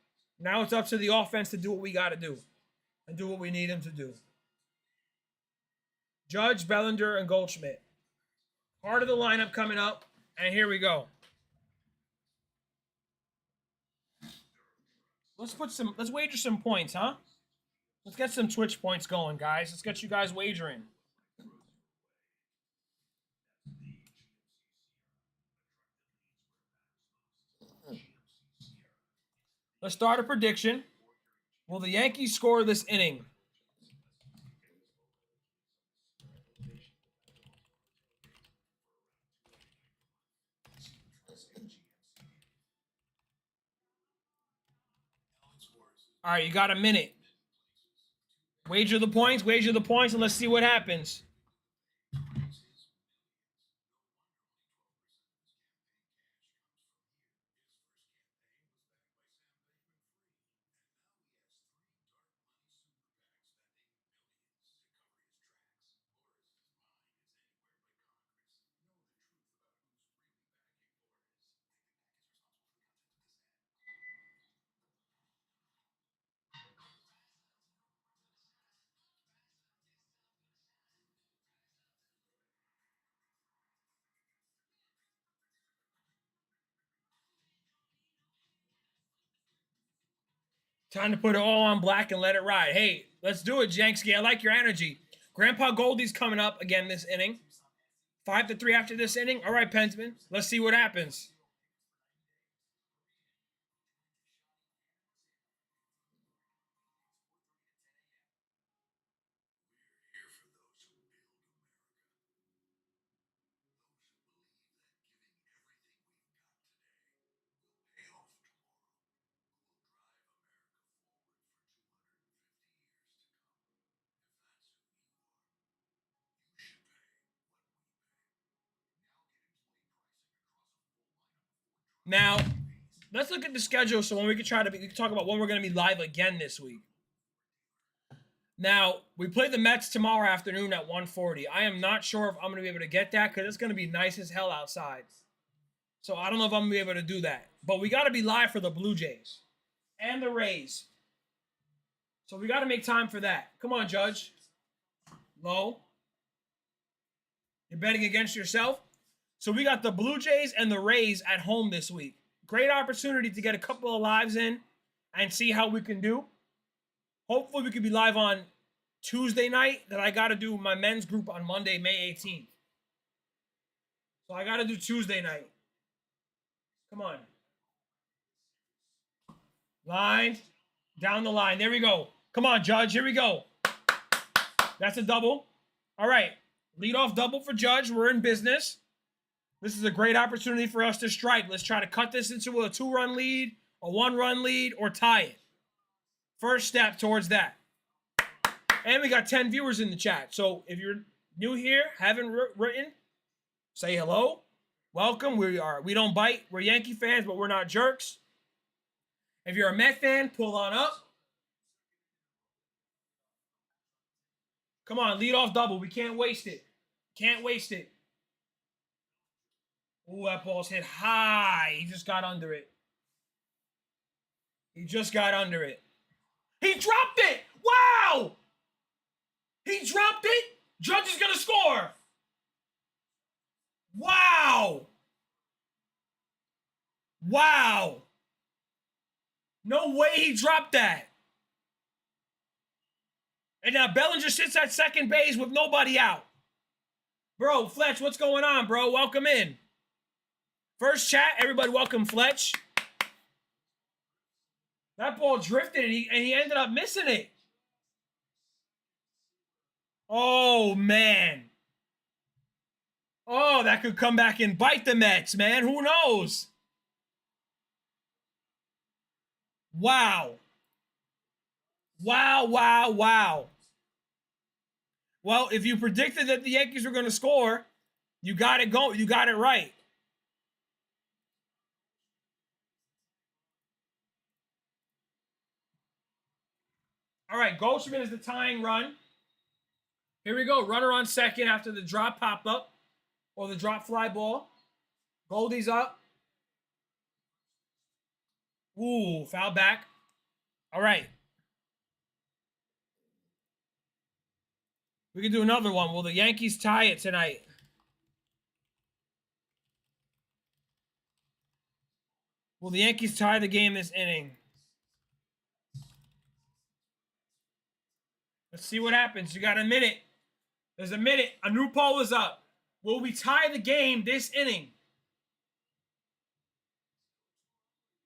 Speaker 1: Now it's up to the offense to do what we got to do and do what we need them to do. Judge, Bellinger, and Goldschmidt. Part of the lineup coming up, and here we go. Let's wager some points, huh? Let's get some Twitch points going, guys. Let's get you guys wagering. Let's start a prediction. Will the Yankees score this inning? All right, you got a minute. Wager the points, and let's see what happens. Time to put it all on black and let it ride. Hey, let's do it, Yankes. I like your energy. Grandpa Goldie's coming up again this inning. 5-3 after this inning. All right, Pensman. Let's see what happens. Now, let's look at the schedule so when we can talk about when we're going to be live again this week. Now, we play the Mets tomorrow afternoon at 1:40. I am not sure if I'm going to be able to get that because it's going to be nice as hell outside. So I don't know if I'm going to be able to do that. But we got to be live for the Blue Jays and the Rays. So we got to make time for that. Come on, Judge. Low. You're betting against yourself? So we got the Blue Jays and the Rays at home this week. Great opportunity to get a couple of lives in and see how we can do. Hopefully we could be live on Tuesday night. Then I got to do my men's group on Monday, May 18th. So I got to do Tuesday night. Come on. Line. Down the line. There we go. Come on, Judge. Here we go. That's a double. All right. Leadoff double for Judge. We're in business. This is a great opportunity for us to strike. Let's try to cut this into a 2-run lead, a 1-run lead, or tie it. First step towards that. And we got 10 viewers in the chat. So if you're new here, haven't written, say hello. Welcome. We don't bite. We're Yankee fans, but we're not jerks. If you're a Met fan, pull on up. Come on, lead off double. We can't waste it. Can't waste it. Ooh, that ball's hit high. He just got under it. He just got under it. He dropped it. Wow. He dropped it. Judge is going to score. Wow. Wow. No way he dropped that. And now Bellinger sits at second base with nobody out. Bro, Fletch, what's going on, bro? Welcome in. First chat, everybody welcome Fletch. That ball drifted and he ended up missing it. Oh, man. Oh, that could come back and bite the Mets, man. Who knows? Wow. Wow, wow, wow. Well, if you predicted that the Yankees were going to score, you got it going. You got it right. All right, Goldschmidt is the tying run. Here we go. Runner on second after the drop pop-up or the drop fly ball. Goldie's up. Ooh, foul back. All right. We can do another one. Will the Yankees tie it tonight? Will the Yankees tie the game this inning? Let's see what happens. You got a minute. There's a minute. A new poll is up. Will we tie the game this inning?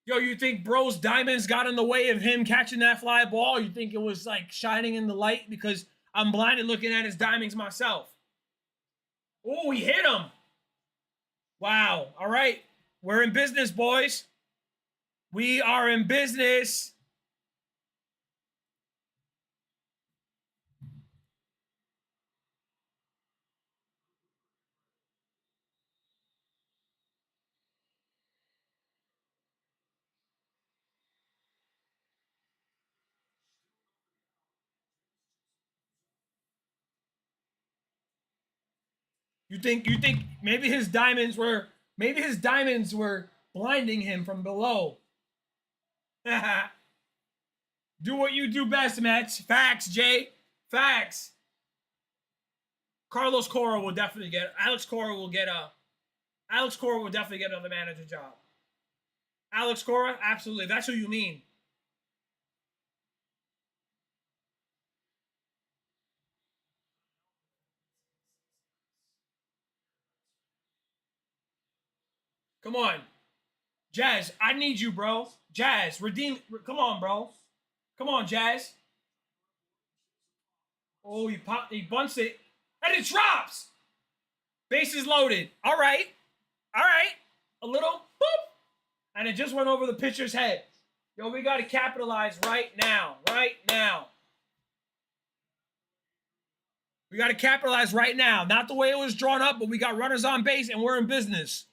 Speaker 1: Yo, you think Bro's diamonds got in the way of him catching that fly ball? You think it was like shining in the light? Because I'm blinded looking at his diamonds myself. Oh, he hit him. Wow. All right. We're in business, boys. We are in business. You think maybe his diamonds were blinding him from below. Do what you do best, Mets. Facts, Jay. Facts. Carlos Cora will definitely get Alex Cora will definitely get another manager job. Alex Cora, absolutely. That's who you mean. Come on. Jazz, I need you, bro. Jazz, redeem. Come on, bro. Come on, Jazz. Oh, he bunts it. And it drops. Bases loaded. All right. All right. A little boop. And it just went over the pitcher's head. Yo, we got to capitalize right now. Right now. We got to capitalize right now. Not the way it was drawn up, but we got runners on base and we're in business.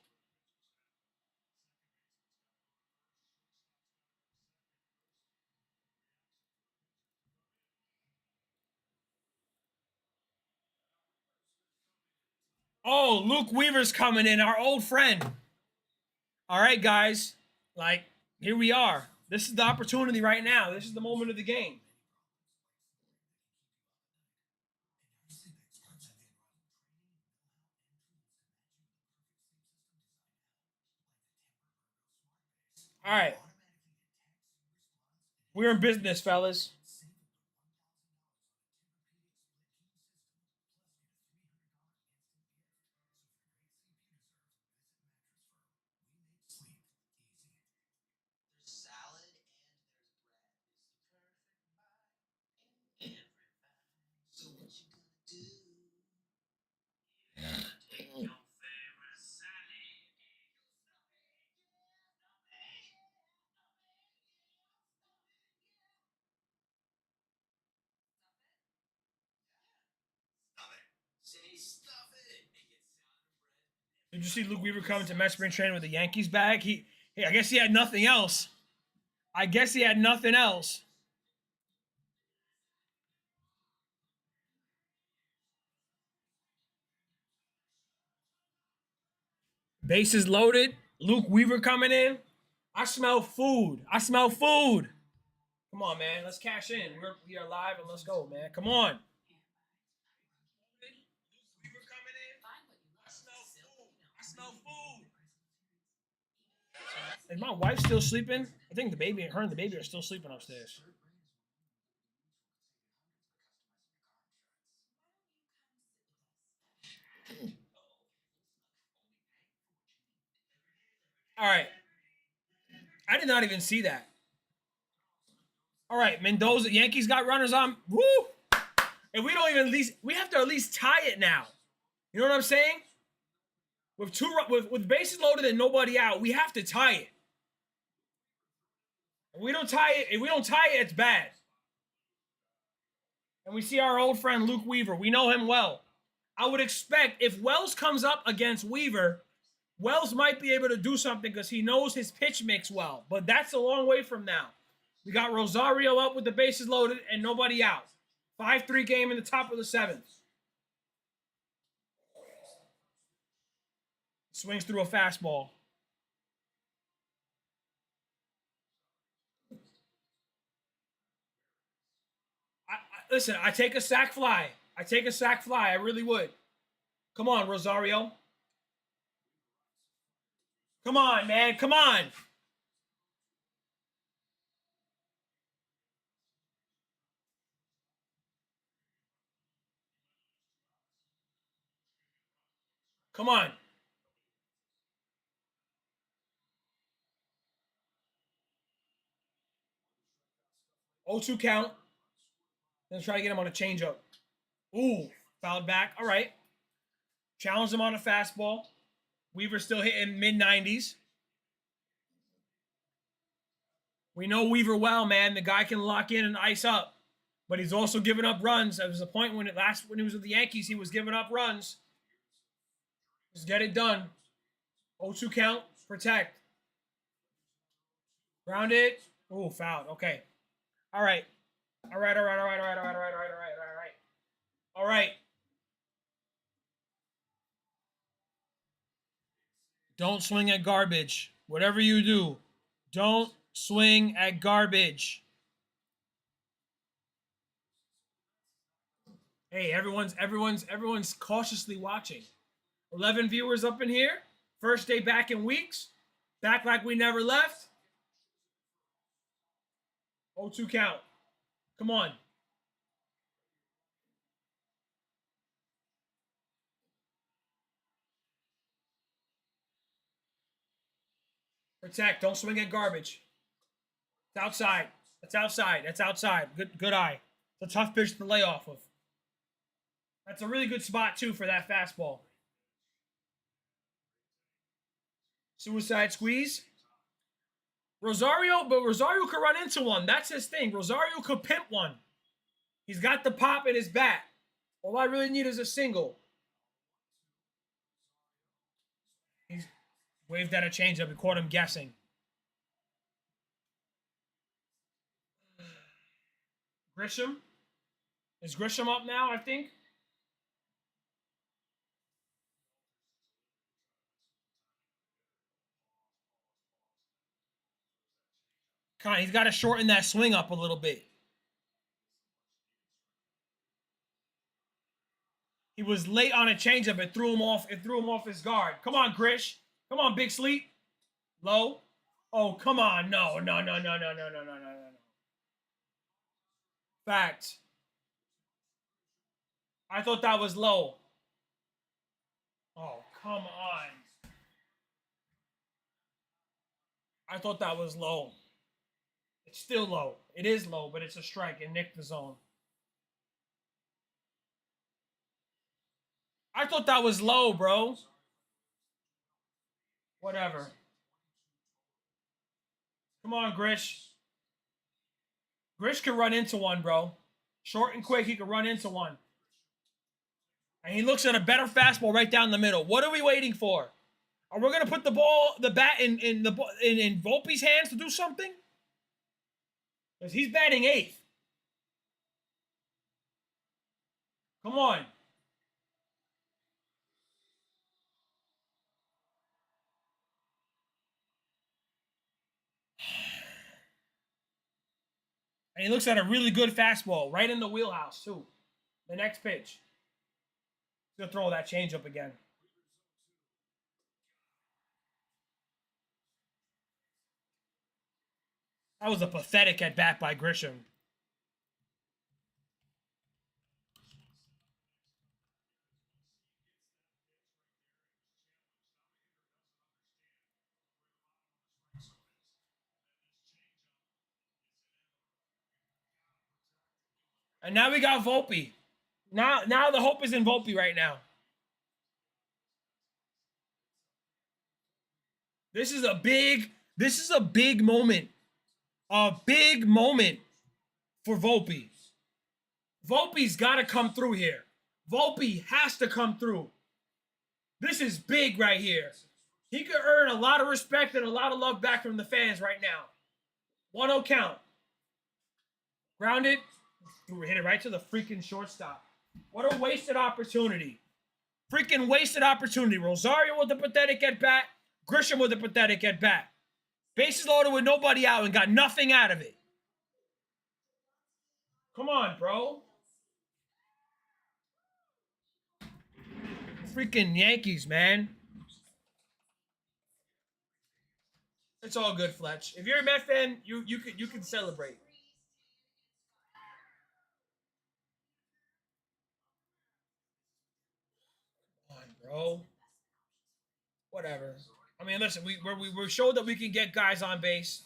Speaker 1: Oh, Luke Weaver's coming in, our old friend. All right, guys. Like, here we are. This is the opportunity right now. This is the moment of the game. All right. We're in business, fellas. Did you see Luke Weaver coming to Met spring training with a Yankees bag? I guess he had nothing else. I guess he had nothing else. Bases loaded. Luke Weaver coming in. I smell food. I smell food. Come on, man. Let's cash in. We are live and let's go, man. Come on. Luke Weaver coming in. I smell food. I smell food. Is my wife still sleeping? I think her and the baby are still sleeping upstairs. All right. I did not even see that. All right, Mendoza, Yankees got runners on. Woo! And we don't even we have to at least tie it now. You know what I'm saying? With bases loaded and nobody out, we have to tie it. If we don't tie it, it's bad. And we see our old friend Luke Weaver. We know him well. I would expect if Wells comes up against Weaver, Wells might be able to do something because he knows his pitch mix well. But that's a long way from now. We got Rosario up with the bases loaded and nobody out. 5-3 game in the top of the seventh. Swings through a fastball. Listen, I take a sack fly. I take a sack fly. I really would. Come on, Rosario. Come on, man. Come on. Come on. 0-2 count. Then try to get him on a changeup. Ooh, fouled back. All right. Challenge him on a fastball. Weaver's still hitting mid-90s. We know Weaver well, man. The guy can lock in and ice up. But he's also giving up runs. There was a point when he was with the Yankees, he was giving up runs. Just get it done. 0-2 count. Protect. Ground it. Ooh, fouled. Okay. All right. All right. Don't swing at garbage. Whatever you do, don't swing at garbage. Hey, everyone's cautiously watching. 11 viewers up in here. First day back in weeks. Back like we never left. 0-2 count. Come on. Protect. Don't swing at garbage. It's outside. That's outside. That's outside. Good eye. It's a tough pitch to lay off of. That's a really good spot, too, for that fastball. Suicide squeeze. Rosario could run into one. That's his thing. Rosario could pimp one. He's got the pop in his bat. All I really need is a single. He's waved at a changeup. We caught him guessing. Grisham. Is Grisham up now, I think? He's got to shorten that swing up a little bit. He was late on a changeup. It threw him off. It threw him off his guard. Come on, Grish. Come on, Big Sleep. Low. Oh, come on. No. Fact. I thought that was low. Oh, come on. I thought that was low. It's still low. It is low, but it's a strike. It nicked the zone. I thought that was low, bro. Whatever. Come on, Grish. Grish can run into one, bro. Short and quick, he can run into one. And he looks at a better fastball right down the middle. What are we waiting for? Are we gonna put the bat in Volpe's hands to do something? Because he's batting eighth. Come on. And he looks at a really good fastball right in the wheelhouse, too. The next pitch. He's going to throw that changeup again. That was a pathetic at-bat by Grisham. And now we got Volpe. Now the hope is in Volpe right now. This is a big moment. A big moment for Volpe. Volpe's got to come through here. Volpe has to come through. This is big right here. He could earn a lot of respect and a lot of love back from the fans right now. 1-0 count. Grounded. Hit it right to the freaking shortstop. What a wasted opportunity. Freaking wasted opportunity. Rosario with a pathetic at-bat. Grisham with a pathetic at-bat. Bases loaded with nobody out and got nothing out of it. Come on, bro. freaking Yankees, man. It's all good, Fletch. If you're a Met fan, you can celebrate. Come on, bro. Whatever. I mean, listen, we showed that we can get guys on base.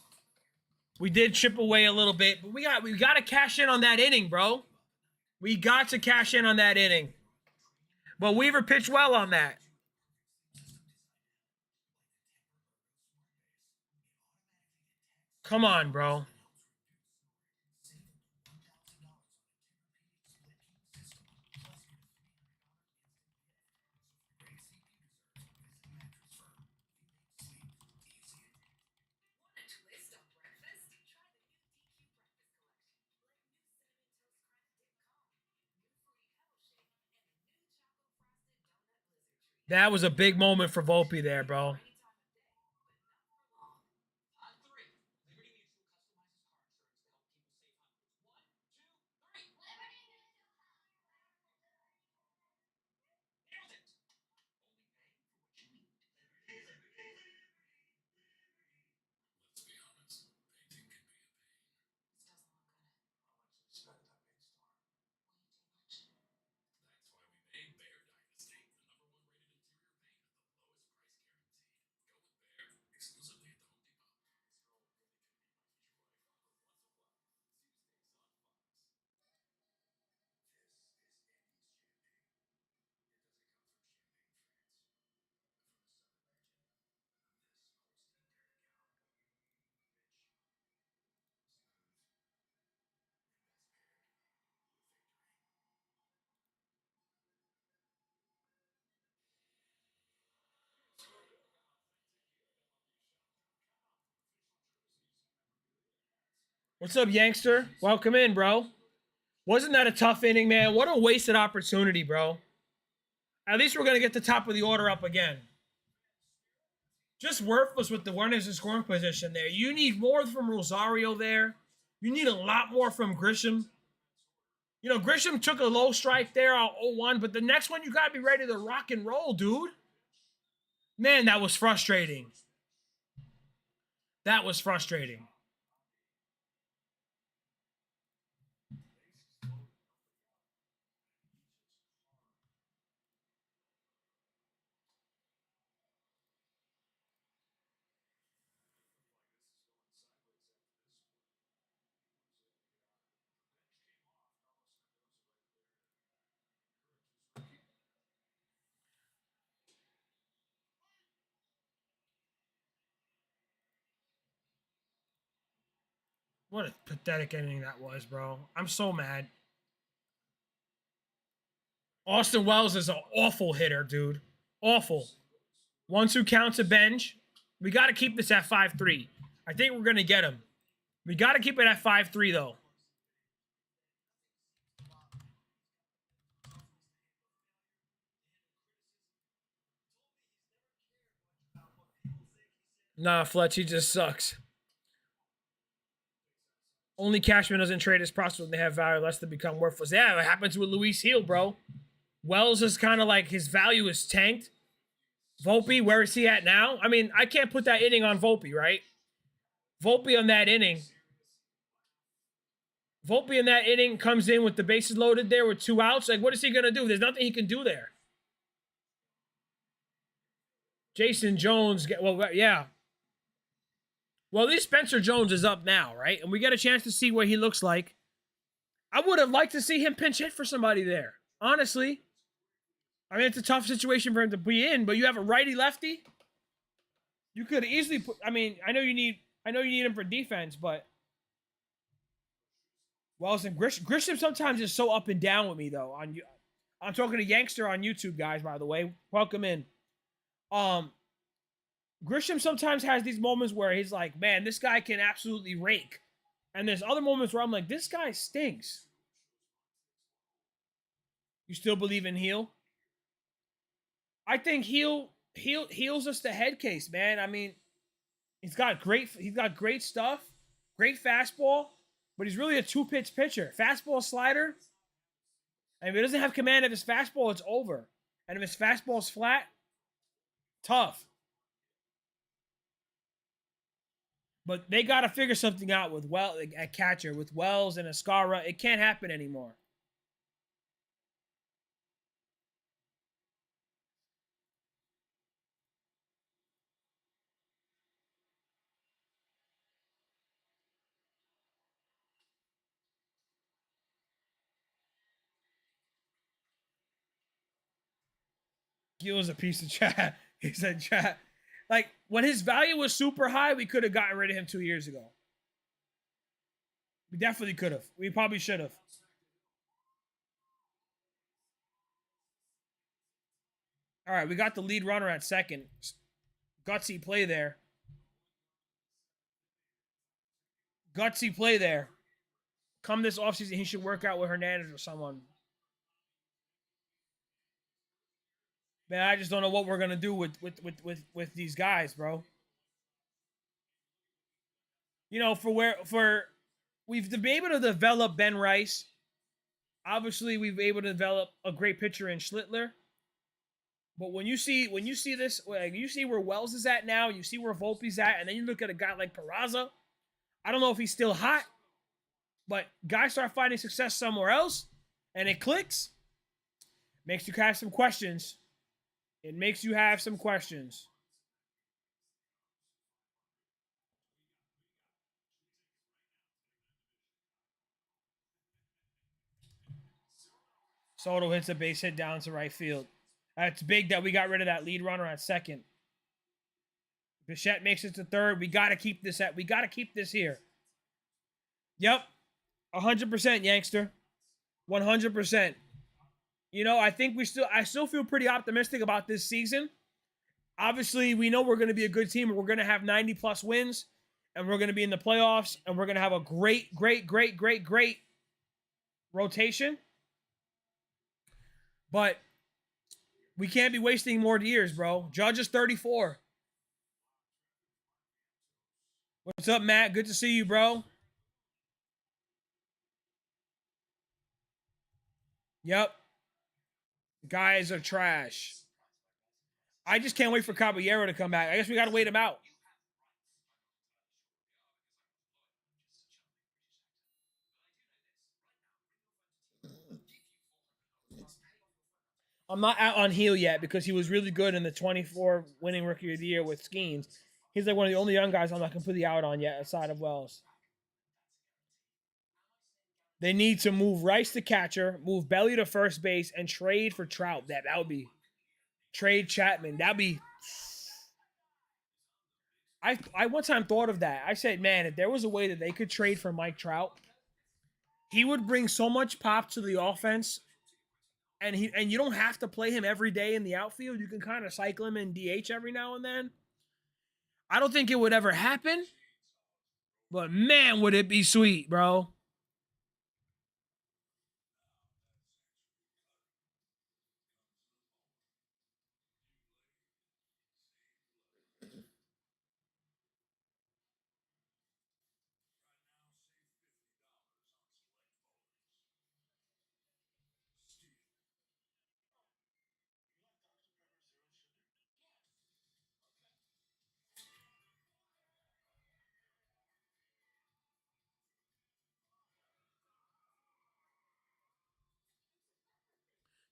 Speaker 1: We did chip away a little bit, but we got to cash in on that inning, bro. We got to cash in on that inning. But Weaver pitched well on that. Come on, bro. That was a big moment for Volpe there, bro. What's up, Yankster? Welcome in, bro. Wasn't that a tough inning, man? What a wasted opportunity, bro. At least we're going to get the top of the order up again. Just worthless with the runners in scoring position there. You need more from Rosario there. You need a lot more from Grisham. You know, Grisham took a low strike there on 0-1, but the next one you got to be ready to rock and roll, dude. Man, that was frustrating. That was frustrating. What a pathetic ending that was, bro. I'm so mad. Austin Wells is an awful hitter, dude. Awful. 1-2 count to bench. We got to keep this at 5-3. I think we're going to get him. We got to keep it at 5-3, though. Nah, Fletch, he just sucks. Only Cashman doesn't trade his prospects when they have value less to become worthless. Yeah, it happens with Luis Hill, bro. Wells is kind of like his value is tanked. Volpe, where is he at now? I mean, I can't put that inning on Volpe, right? Volpe on that inning. Volpe in that inning comes in with the bases loaded there with 2 outs. Like, what is he going to do? There's nothing he can do there. Jason Jones, well, yeah. Well, at least Spencer Jones is up now, right? And we get a chance to see what he looks like. I would have liked to see him pinch hit for somebody there, honestly. I mean, it's a tough situation for him to be in, but you have a righty-lefty. You could easily put, I mean, I know you need him for defense, but Wells and Grisham sometimes is so up and down with me, though. I'm talking to Yankster on YouTube, guys, by the way. Welcome in. Grisham sometimes has these moments where he's like, man, this guy can absolutely rake. And there's other moments where I'm like, this guy stinks. You still believe in Heel? I think Heel's just the head case, man. I mean, he's got great stuff, great fastball, but he's really a 2-pitch pitcher. Fastball, slider. And if he doesn't have command of his fastball, it's over. And if his fastball's flat, tough. But they got to figure something out with at catcher with Wells and Escara. It can't happen anymore. Gil was a piece of chat. He said chat. Like, when his value was super high, we could have gotten rid of him 2 years ago. We definitely could have. We probably should have. All right, we got the lead runner at second. Gutsy play there. Gutsy play there. Come this offseason, he should work out with Hernandez or someone. Man, I just don't know what we're gonna do with these guys, bro. You know, we've been able to develop Ben Rice. Obviously, we've been able to develop a great pitcher in Schlittler. But when you see this, like, you see where Wells is at now, you see where Volpe's at, and then you look at a guy like Peraza. I don't know if he's still hot, but guys start finding success somewhere else, and it clicks. Makes you have some questions. It makes you have some questions. Soto hits a base hit down to right field. That's big that we got rid of that lead runner at second. Bichette makes it to third. We got to keep this here. Yep. 100% Yankster. 100%. You know, I still feel pretty optimistic about this season. Obviously, we know we're going to be a good team. We're going to have 90 plus wins, and we're going to be in the playoffs, and we're going to have a great rotation. But we can't be wasting more years, bro. Judge is 34. What's up, Matt? Good to see you, bro. Yep. Guys are trash. I just can't wait for Caballero to come back. I guess we got to wait him out. I'm not out on heel yet because he was really good in the 24 winning rookie of the year with Skeens. He's like one of the only young guys I'm not completely out on yet aside of Wells. They need to move Rice to catcher, move Belly to first base, and trade for Trout. That would be trade Chapman. That'd be. I one time thought of that. I said, man, if there was a way that they could trade for Mike Trout, he would bring so much pop to the offense. And you don't have to play him every day in the outfield. You can kind of cycle him in DH every now and then. I don't think it would ever happen. But man, would it be sweet, bro.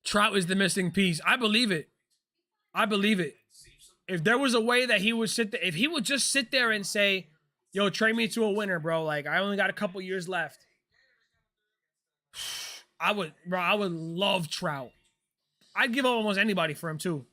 Speaker 1: Trout is the missing piece. I believe it. If there was a way that he would sit there, if he would just sit there and say, yo, trade me to a winner, bro. Like, I only got a couple years left. I would love Trout. I'd give up almost anybody for him, too.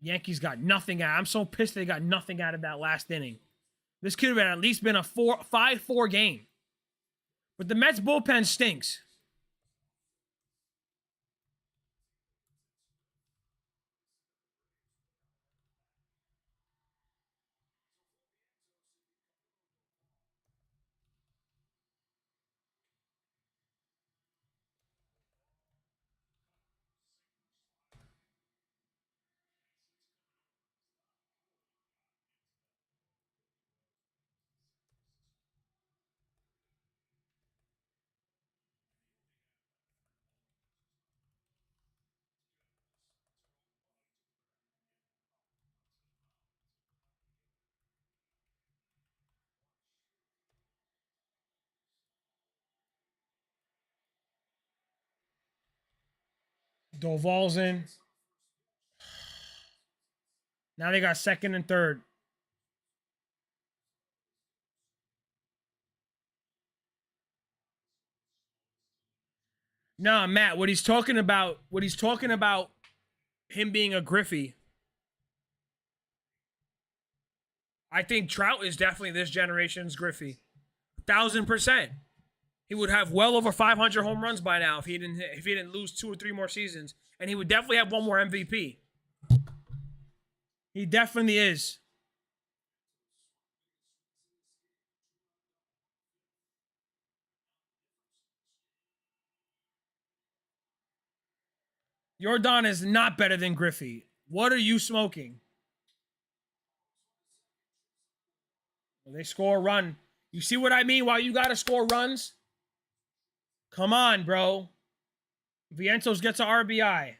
Speaker 1: Yankees got nothing out. I'm so pissed they got nothing out of that last inning. This could have been at least been a 5-4 game. But the Mets bullpen stinks. Doval's in. Now they got second and third. Nah, Matt, what he's talking about him being a Griffey. I think Trout is definitely this generation's Griffey. 1,000%. He would have well over 500 home runs by now if he didn't lose 2 or 3 more seasons, and he would definitely have one more MVP. He definitely is. Jordan is not better than Griffey. What are you smoking? Well, they score a run. You see what I mean? Why you gotta score runs? Come on, bro. Vientos gets an RBI.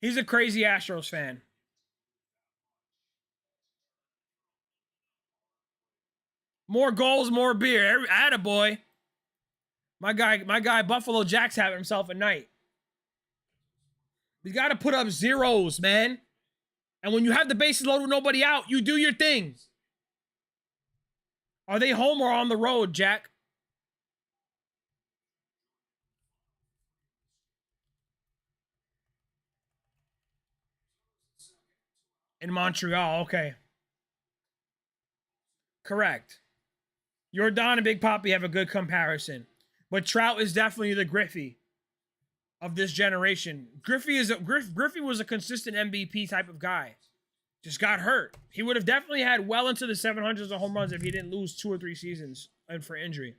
Speaker 1: He's a crazy Astros fan. More goals, more beer. Attaboy. My guy, Buffalo Jack's having himself a night. You got to put up zeros, man. And when you have the bases loaded with nobody out, you do your thing. Are they home or on the road, Jack? In Montreal, okay. Correct. Jordan and Big Papi have a good comparison. But Trout is definitely the Griffey of this generation. Griffey was a consistent MVP type of guy. Just got hurt. He would have definitely had well into the 700s of home runs if he didn't lose 2 or 3 seasons and for injury.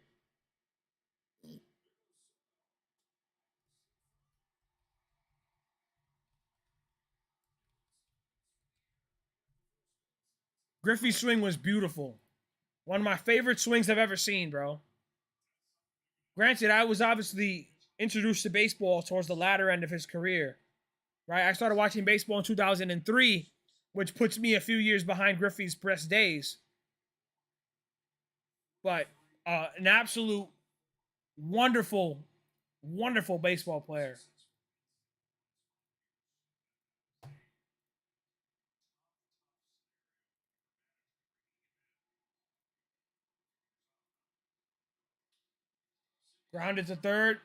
Speaker 1: Griffey's swing was beautiful. One of my favorite swings I've ever seen, bro. Granted, I was obviously introduced to baseball towards the latter end of his career. Right? I started watching baseball in 2003, which puts me a few years behind Griffey's best days. But an absolute wonderful, wonderful baseball player. Grounded to third.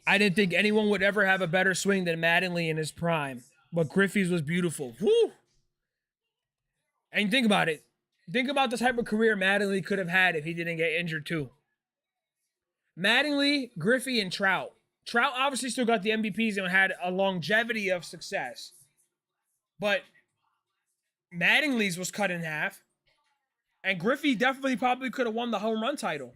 Speaker 1: I didn't think anyone would ever have a better swing than Mattingly in his prime. But Griffey's was beautiful. Woo! And think about it. Think about the type of career Mattingly could have had if he didn't get injured too. Mattingly, Griffey, and Trout. Trout obviously still got the MVPs and had a longevity of success. But Mattingly's was cut in half. And Griffey definitely probably could have won the home run title.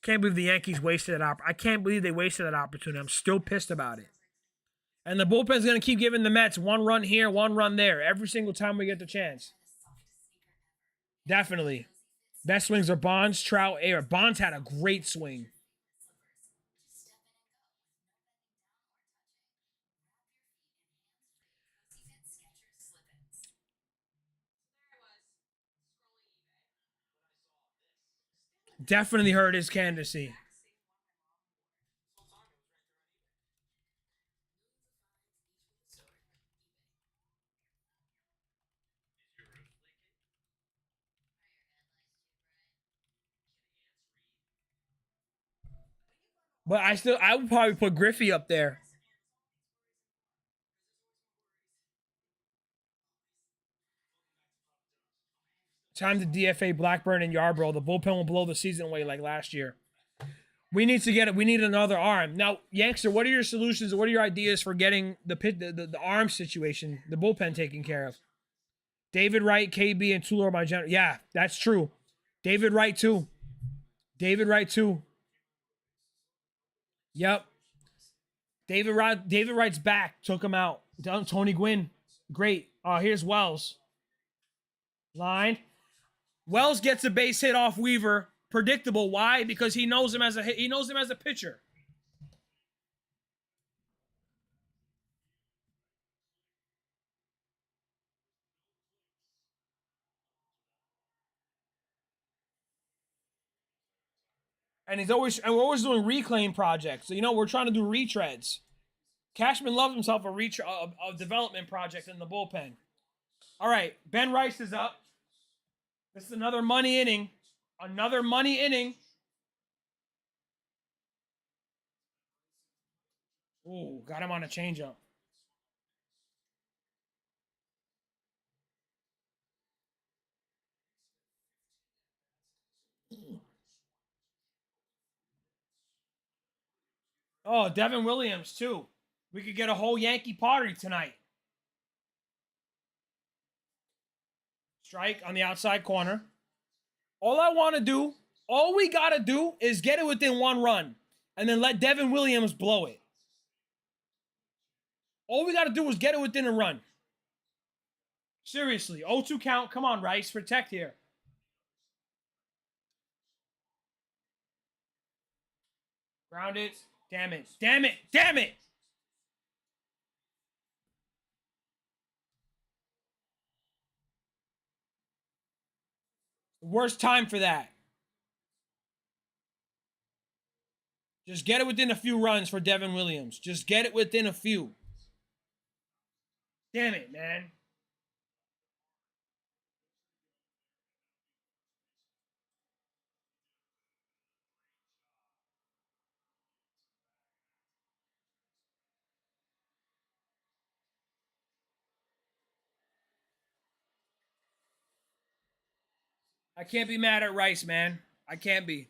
Speaker 1: Can't believe the Yankees wasted that I can't believe they wasted that opportunity. I'm still pissed about it. And the bullpen's going to keep giving the Mets one run here, one run there, every single time we get the chance. Definitely. Best swings are Bonds, Trout, Air. Bonds had a great swing. Definitely hurt his candidacy. But I would probably put Griffey up there. Time to DFA Blackburn and Yarbrough. The bullpen will blow the season away like last year. We need to get it. We need another arm. Now, Yankster, what are your solutions? What are your ideas for getting the arm situation, the bullpen taken care of? David Wright, KB, and Tuller are my general. Yeah, that's true. David Wright, too. David Wright, too. Yep. David Wright's back. Took him out. Tony Gwynn. Great. Here's Wells. Line. Wells gets a base hit off Weaver. Predictable. Why? Because he knows him as a pitcher. And we're always doing reclaim projects. So we're trying to do retreads. Cashman loves himself a development project in the bullpen. All right, Ben Rice is up. This is another money inning. Another money inning. Ooh, got him on a changeup. Oh, Devin Williams, too. We could get a whole Yankee party tonight. Strike on the outside corner. All we got to do is get it within 1 run and then let Devin Williams blow it. All we got to do is get it within a run. Seriously, 0-2 count. Come on, Rice. Protect here. Ground it. Damn it. Damn it. Damn it. Worst time for that. Just get it within a few runs for Devin Williams. Just get it within a few. Damn it, man. I can't be mad at Rice, man. I can't be.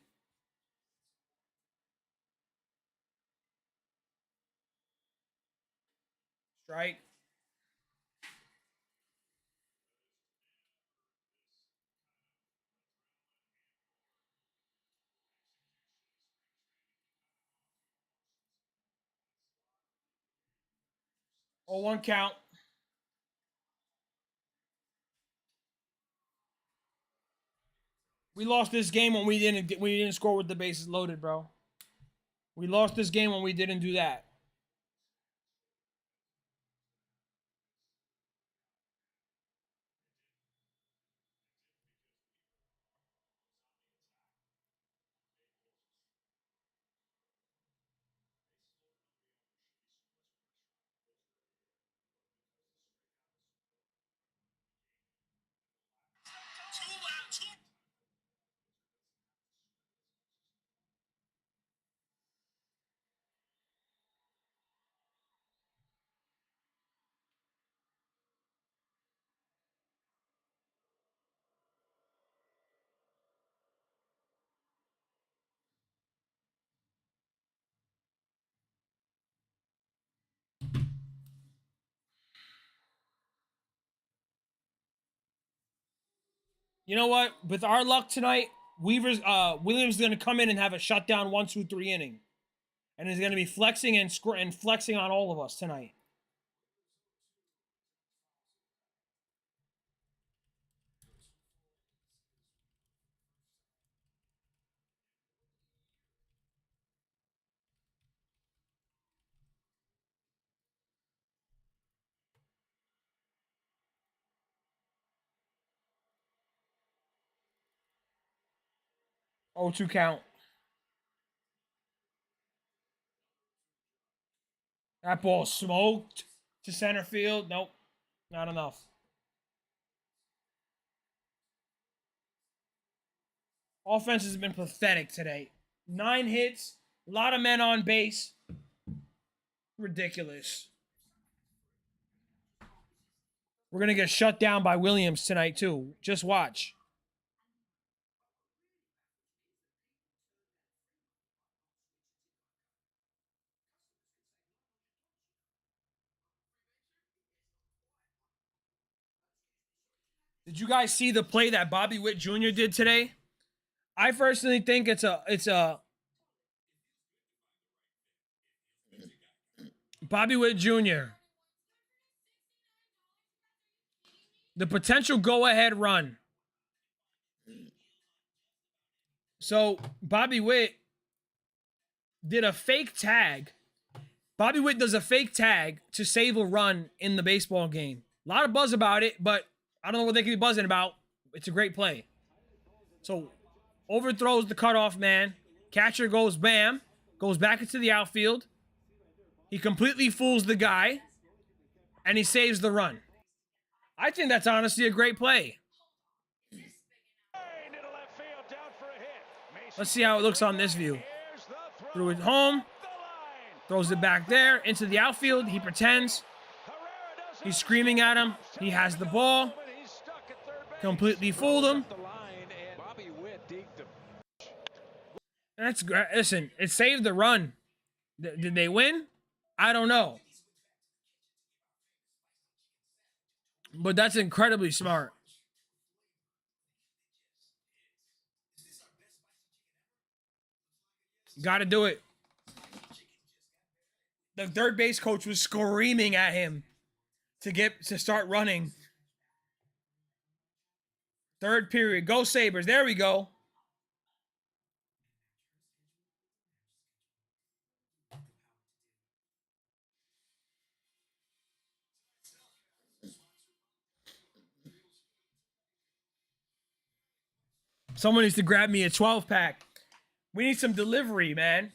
Speaker 1: Strike. Oh, 1 count. We lost this game when we didn't score with the bases loaded, bro. We lost this game when we didn't do that. You know what? With our luck tonight, Williams is going to come in and have a shutdown 1, 2, 3 inning, and he's going to be flexing and flexing on all of us tonight. Oh, 2 count. That ball smoked to center field. Nope, not enough. Offense has been pathetic today. 9 hits, a lot of men on base. Ridiculous. We're going to get shut down by Williams tonight, too. Just watch. Did you guys see the play that Bobby Witt Jr. did today? I personally think it's a Bobby Witt Jr. The potential go-ahead run. So Bobby Witt did a fake tag. Bobby Witt does a fake tag to save a run in the baseball game. A lot of buzz about it, but I don't know what they could be buzzing about. It's a great play. So overthrows the cutoff man. Catcher goes bam. Goes back into the outfield. He completely fools the guy. And he saves the run. I think that's honestly a great play. Let's see how it looks on this view. Threw it home. Throws it back there into the outfield. He pretends. He's screaming at him. He has the ball. Completely fooled him. That's great. Listen, it saved the run. Did they win? I don't know. But that's incredibly smart. Got to do it. The third base coach was screaming at him to start running. Third period. Go Sabres. There we go. Someone needs to grab me a 12-pack. We need some delivery, man.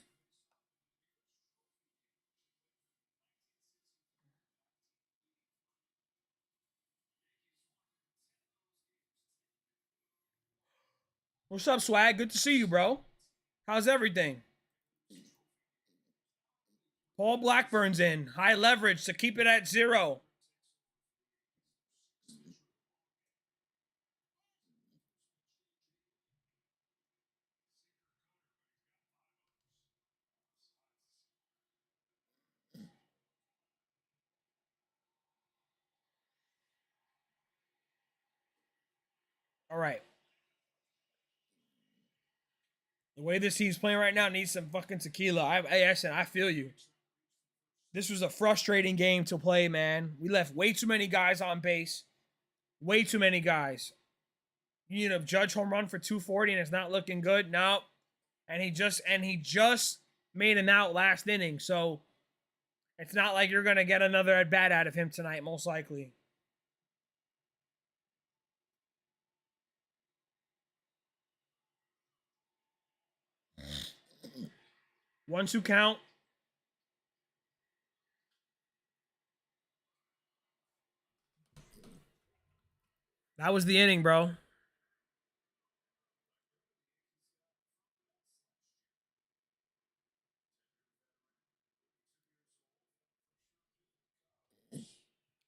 Speaker 1: What's up, Swag? Good to see you, bro. How's everything? Paul Blackburn's in. High leverage to keep it at 0. All right. The way this team's playing right now needs some fucking tequila. I feel you. This was a frustrating game to play, man. We left way too many guys on base. Way too many guys. You know, Judge home run for 240 and it's not looking good. No. And he just made an out last inning. So it's not like you're gonna get another at bat out of him tonight, most likely. 1-2 count. That was the inning, bro.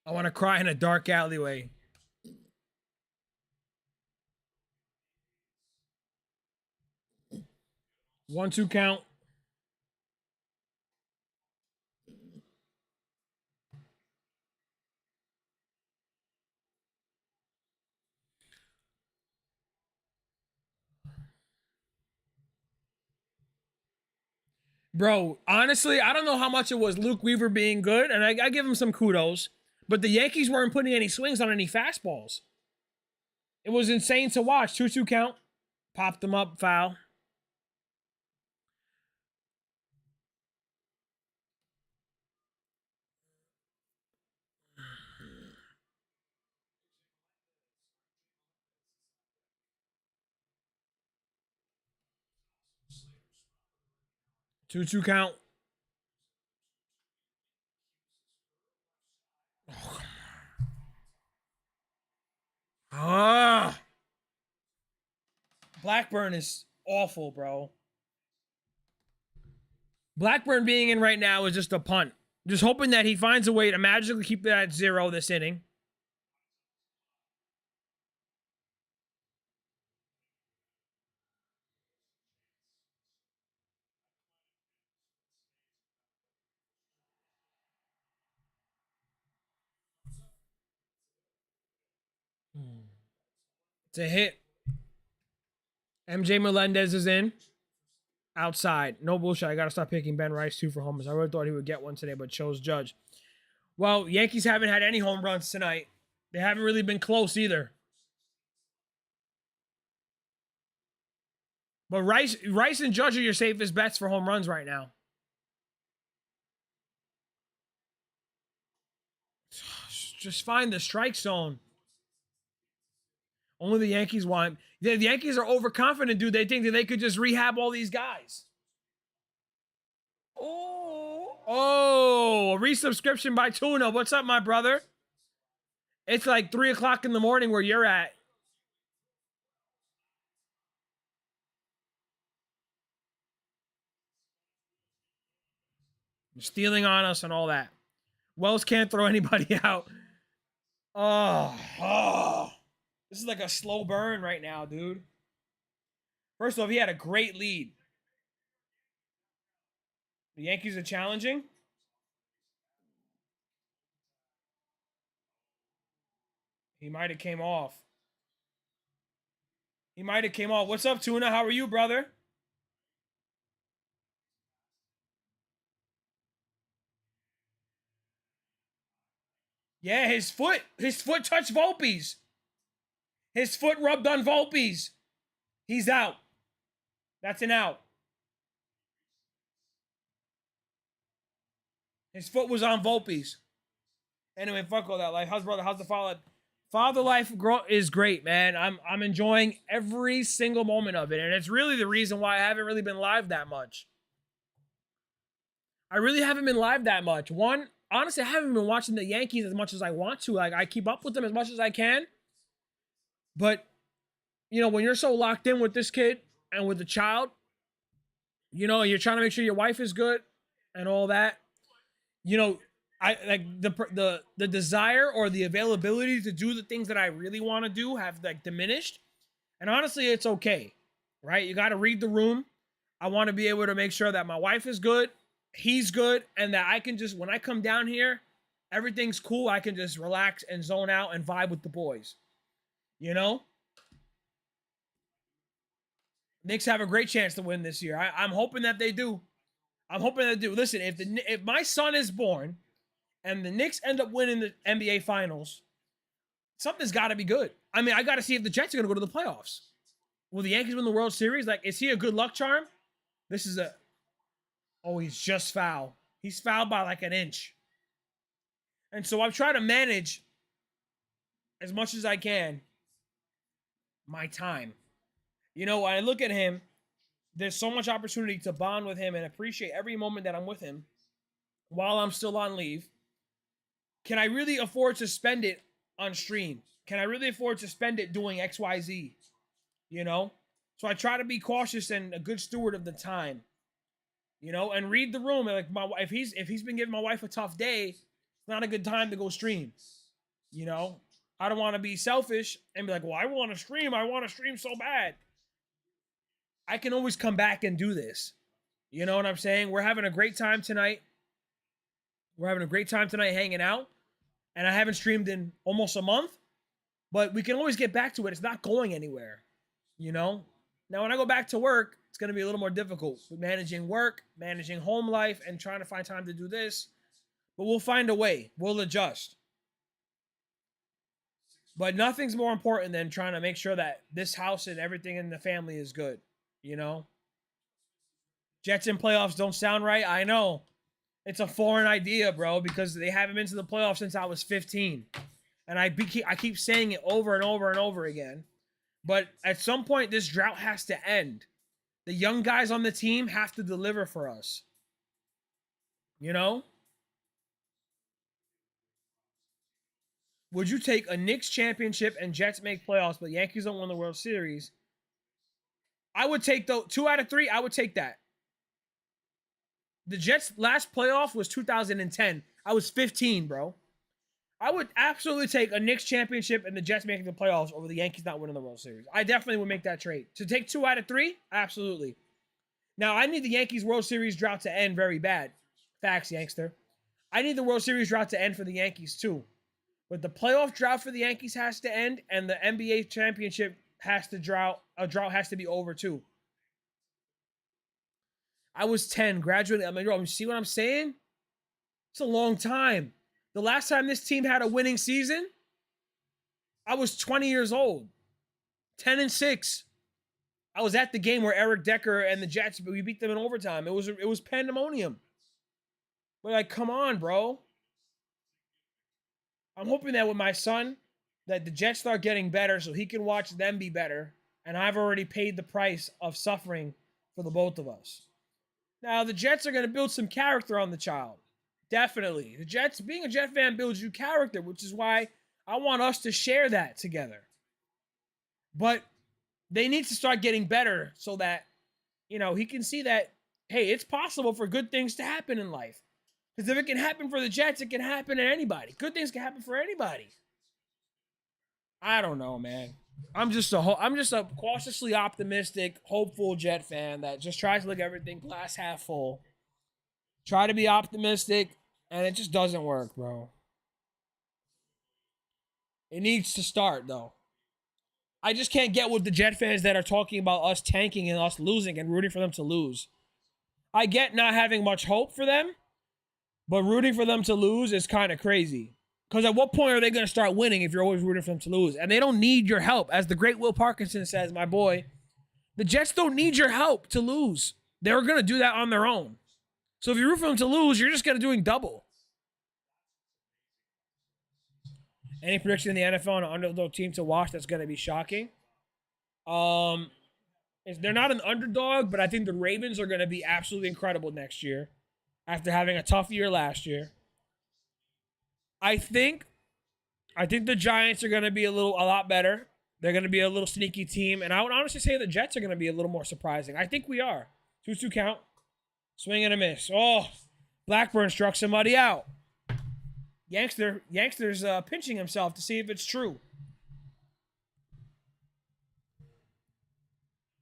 Speaker 1: I want to cry in a dark alleyway. One, two count. Bro, honestly, I don't know how much it was Luke Weaver being good, and I give him some kudos, but the Yankees weren't putting any swings on any fastballs. It was insane to watch. 2-2 count. Popped them up, foul. Two count. Ah. Blackburn is awful, bro. Blackburn being in right now is just a punt. Just hoping that he finds a way to magically keep it at 0 this inning. It's a hit. MJ Melendez is in. Outside. No bullshit. I got to start picking Ben Rice, too, for homers. I really thought he would get one today, but chose Judge. Well, Yankees haven't had any home runs tonight. They haven't really been close either. But Rice and Judge are your safest bets for home runs right now. Just find the strike zone. Only the Yankees want. The Yankees are overconfident, dude. They think that they could just rehab all these guys. Oh, a resubscription by Tuna. What's up, my brother? It's like 3 o'clock in the morning where you're at. Stealing on us and all that. Wells can't throw anybody out. Oh. This is like a slow burn right now, dude. First off, he had a great lead. The Yankees are challenging. He might have came off. What's up, Tuna? How are you, brother? Yeah, his foot touched Volpe's. His foot rubbed on Volpe's. He's out. That's an out. His foot was on Volpe's. Anyway, fuck all that life. How's the father? Father life is great, man. I'm enjoying every single moment of it, and it's really the reason why I haven't really been live that much. I really haven't been live that much. One, honestly, I haven't been watching the Yankees as much as I want to. Like, I keep up with them as much as I can. But, you know, when you're so locked in with this kid and with the child, you know, you're trying to make sure your wife is good and all that. You know, I like the desire or the availability to do the things that I really want to do have like diminished. And honestly, it's okay, right? You got to read the room. I want to be able to make sure that my wife is good, he's good, and that I can just, when I come down here, everything's cool. I can just relax and zone out and vibe with the boys. You know? Knicks have a great chance to win this year. I'm hoping that they do. Listen, if my son is born and the Knicks end up winning the NBA Finals, something's got to be good. I mean, I got to see if the Jets are going to go to the playoffs. Will the Yankees win the World Series? Like, is he a good luck charm? This is a... Oh, he's just foul. He's fouled by like an inch. And so I'm trying to manage as much as I can my time. You know, when I look at him, there's so much opportunity to bond with him and appreciate every moment that I'm with him while I'm still on leave. Can I really afford to spend it on stream? Can I really afford to spend it doing XYZ? You know? So I try to be cautious and a good steward of the time. You know, and read the room. Like, if he's been giving my wife a tough day, it's not a good time to go stream. You know? I don't want to be selfish and be like, well, I want to stream so bad. I can always come back and do this. You know what I'm saying? We're having a great time tonight. Hanging out. And I haven't streamed in almost a month. But we can always get back to it. It's not going anywhere. You know? Now, when I go back to work, it's going to be a little more difficult with managing work, managing home life, and trying to find time to do this. But we'll find a way. We'll adjust. But nothing's more important than trying to make sure that this house and everything in the family is good. You know? Jets in playoffs don't sound right. I know. It's a foreign idea, bro, because they haven't been to the playoffs since I was 15. And I keep saying it over and over and over again. But at some point, this drought has to end. The young guys on the team have to deliver for us. You know? Would you take a Knicks championship and Jets make playoffs, but Yankees don't win the World Series? I would take 2 out of 3. I would take that. The Jets' last playoff was 2010. I was 15, bro. I would absolutely take a Knicks championship and the Jets making the playoffs over the Yankees not winning the World Series. I definitely would make that trade. To take 2 out of 3? Absolutely. Now, I need the Yankees World Series drought to end very bad. Facts, Yankster. I need the World Series drought to end for the Yankees, too. But the playoff drought for the Yankees has to end, and the NBA championship has to drought has to be over too. I was 10, graduated. I mean, you see what I'm saying? It's a long time. The last time this team had a winning season, I was 20 years old. 10-6. I was at the game where Eric Decker and the Jets, we beat them in overtime. It was pandemonium. But like, come on, bro. I'm hoping that with my son, that the Jets start getting better so he can watch them be better. And I've already paid the price of suffering for the both of us. Now, the Jets are going to build some character on the child. Definitely. The Jets, being a Jet fan builds you character, which is why I want us to share that together. But they need to start getting better so that, he can see that, hey, it's possible for good things to happen in life. Because if it can happen for the Jets, it can happen to anybody. Good things can happen for anybody. I don't know, man. I'm just a cautiously optimistic, hopeful Jet fan that just tries to look at everything glass half full. Try to be optimistic, and it just doesn't work, bro. It needs to start, though. I just can't get with the Jet fans that are talking about us tanking and us losing and rooting for them to lose. I get not having much hope for them, but rooting for them to lose is kind of crazy. Because at what point are they going to start winning if you're always rooting for them to lose? And they don't need your help. As the great Will Parkinson says, my boy, the Jets don't need your help to lose. They're going to do that on their own. So if you root for them to lose, you're just going to doing double. Any prediction in the NFL on an underdog team to watch that's going to be shocking? They're not an underdog, but I think the Ravens are going to be absolutely incredible next year after having a tough year last year. I think the Giants are going to be a lot better. They're going to be a little sneaky team. And I would honestly say the Jets are going to be a little more surprising. I think we are. 2-2 count. Swing and a miss. Oh, Blackburn struck somebody out. Yankes pinching himself to see if it's true.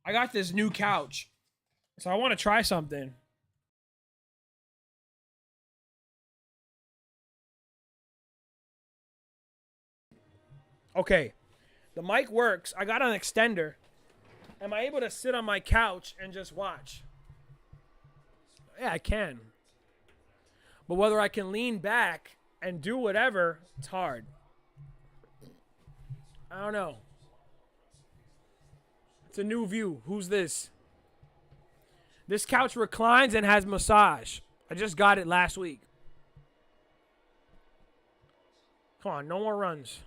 Speaker 1: I got this new couch, so I want to try something. Okay, the mic works. I got an extender. Am I able to sit on my couch and just watch? Yeah, I can. But whether I can lean back and do whatever, it's hard. I don't know. It's a new view. Who's this? This couch reclines and has massage. I just got it last week. Come on, no more runs.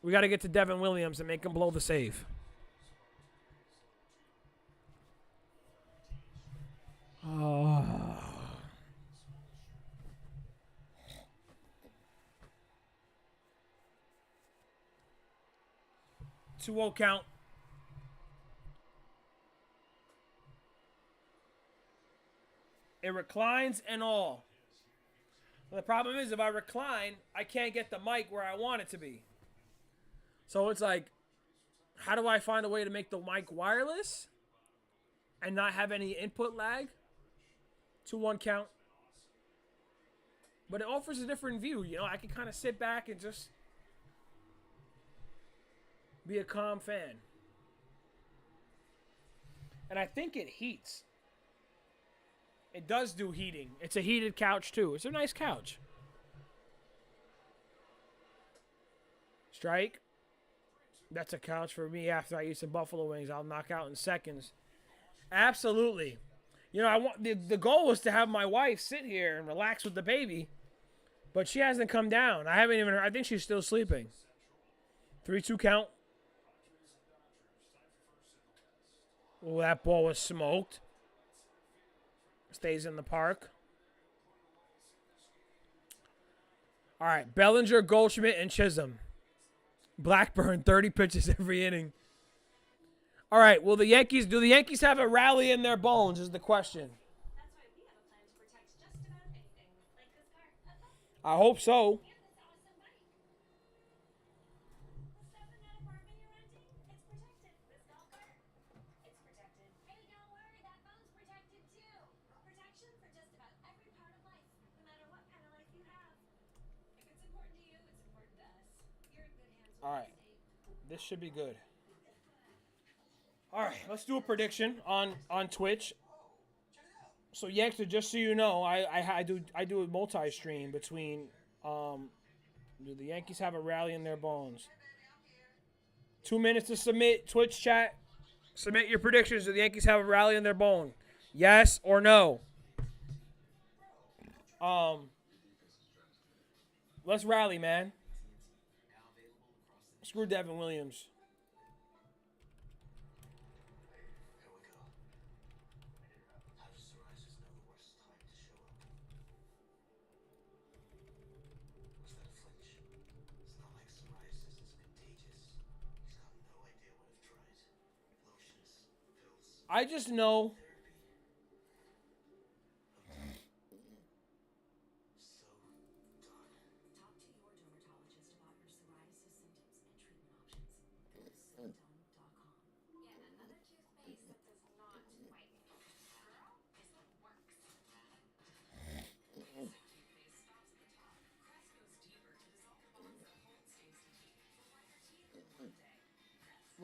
Speaker 1: We got to get to Devin Williams and make him blow the save. Oh. 2-0 count. It reclines and all. But the problem is if I recline, I can't get the mic where I want it to be. So it's like, how do I find a way to make the mic wireless and not have any input lag? 2-1 count. But it offers a different view. I can kind of sit back and just be a calm fan. And I think it heats. It does do heating. It's a heated couch, too. It's a nice couch. Strike. That's a couch for me after I eat some buffalo wings. I'll knock out in seconds. Absolutely. I want the goal was to have my wife sit here and relax with the baby, but she hasn't come down. I think she's still sleeping. 3-2 count. Oh, that ball was smoked. Stays in the park. All right, Bellinger, Goldschmidt, and Chisholm. Blackburn, 30 pitches every inning. All right, do the Yankees have a rally in their bones is the question. I hope so. All right. This should be good. All right, let's do a prediction on Twitch. So Yanks, just so you know, I do a multi-stream between do the Yankees have a rally in their bones? 2 minutes to submit. Twitch chat. Submit your predictions. Do the Yankees have a rally in their bone? Yes or no? Let's rally, man. Screw Devin Williams. I just know.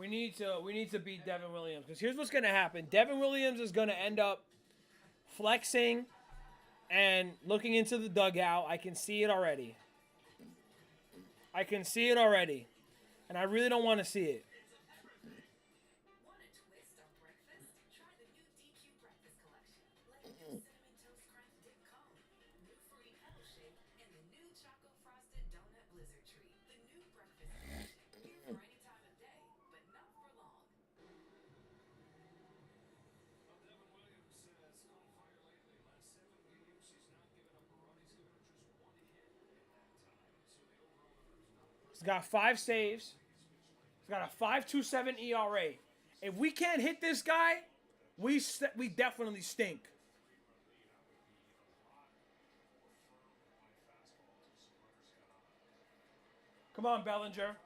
Speaker 1: We need to beat Devin Williams because here's what's gonna happen. Devin Williams is gonna end up flexing and looking into the dugout. I can see it already. And I really don't want to see it. He's got 5 saves. He's got a 5.27 ERA. If we can't hit this guy, we definitely stink. Come on, Bellinger.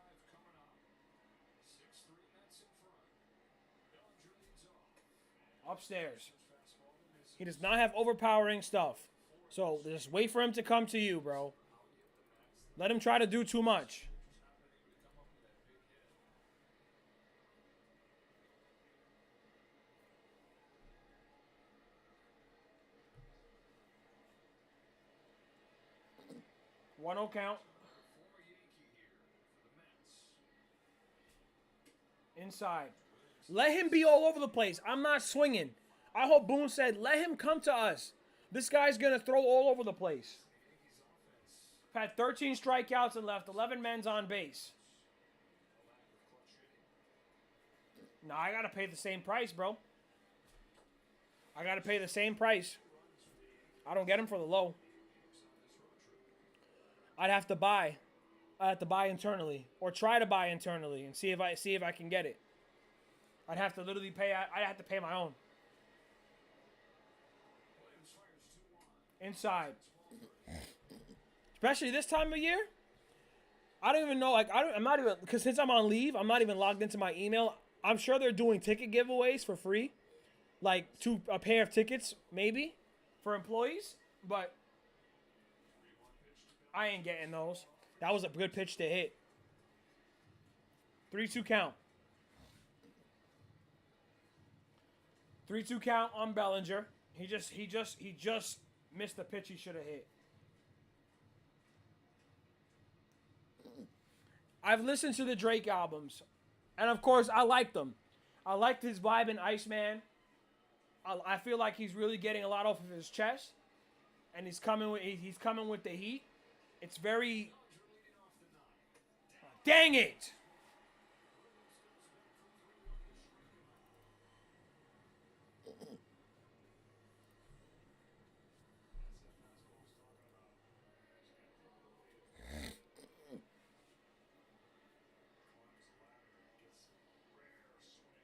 Speaker 1: Upstairs. He does not have overpowering stuff. So just wait for him to come to you, bro. Let him try to do too much. One 0 count. Inside. Let him be all over the place. I'm not swinging. I hope Boone said, let him come to us. This guy's going to throw all over the place. Had 13 strikeouts and left 11 men on base. Nah, I got to pay the same price, bro. I got to pay the same price. I don't get him for the low. I'd have to buy. I have to buy internally or try to buy internally and see if I can get it. I'd have to literally pay. I'd have to pay my own. Inside. Especially this time of year. I don't even know. I'm not even, because since I'm on leave, I'm not even logged into my email. I'm sure they're doing ticket giveaways for free, like a pair of tickets maybe for employees, but I ain't getting those. That was a good pitch to hit. 3-2 count. 3-2 count on Bellinger. He just missed the pitch he should have hit. I've listened to the Drake albums, and of course I liked them. I liked his vibe in Iceman. I feel like he's really getting a lot off of his chest, and he's coming with the heat. It's very. Dang it!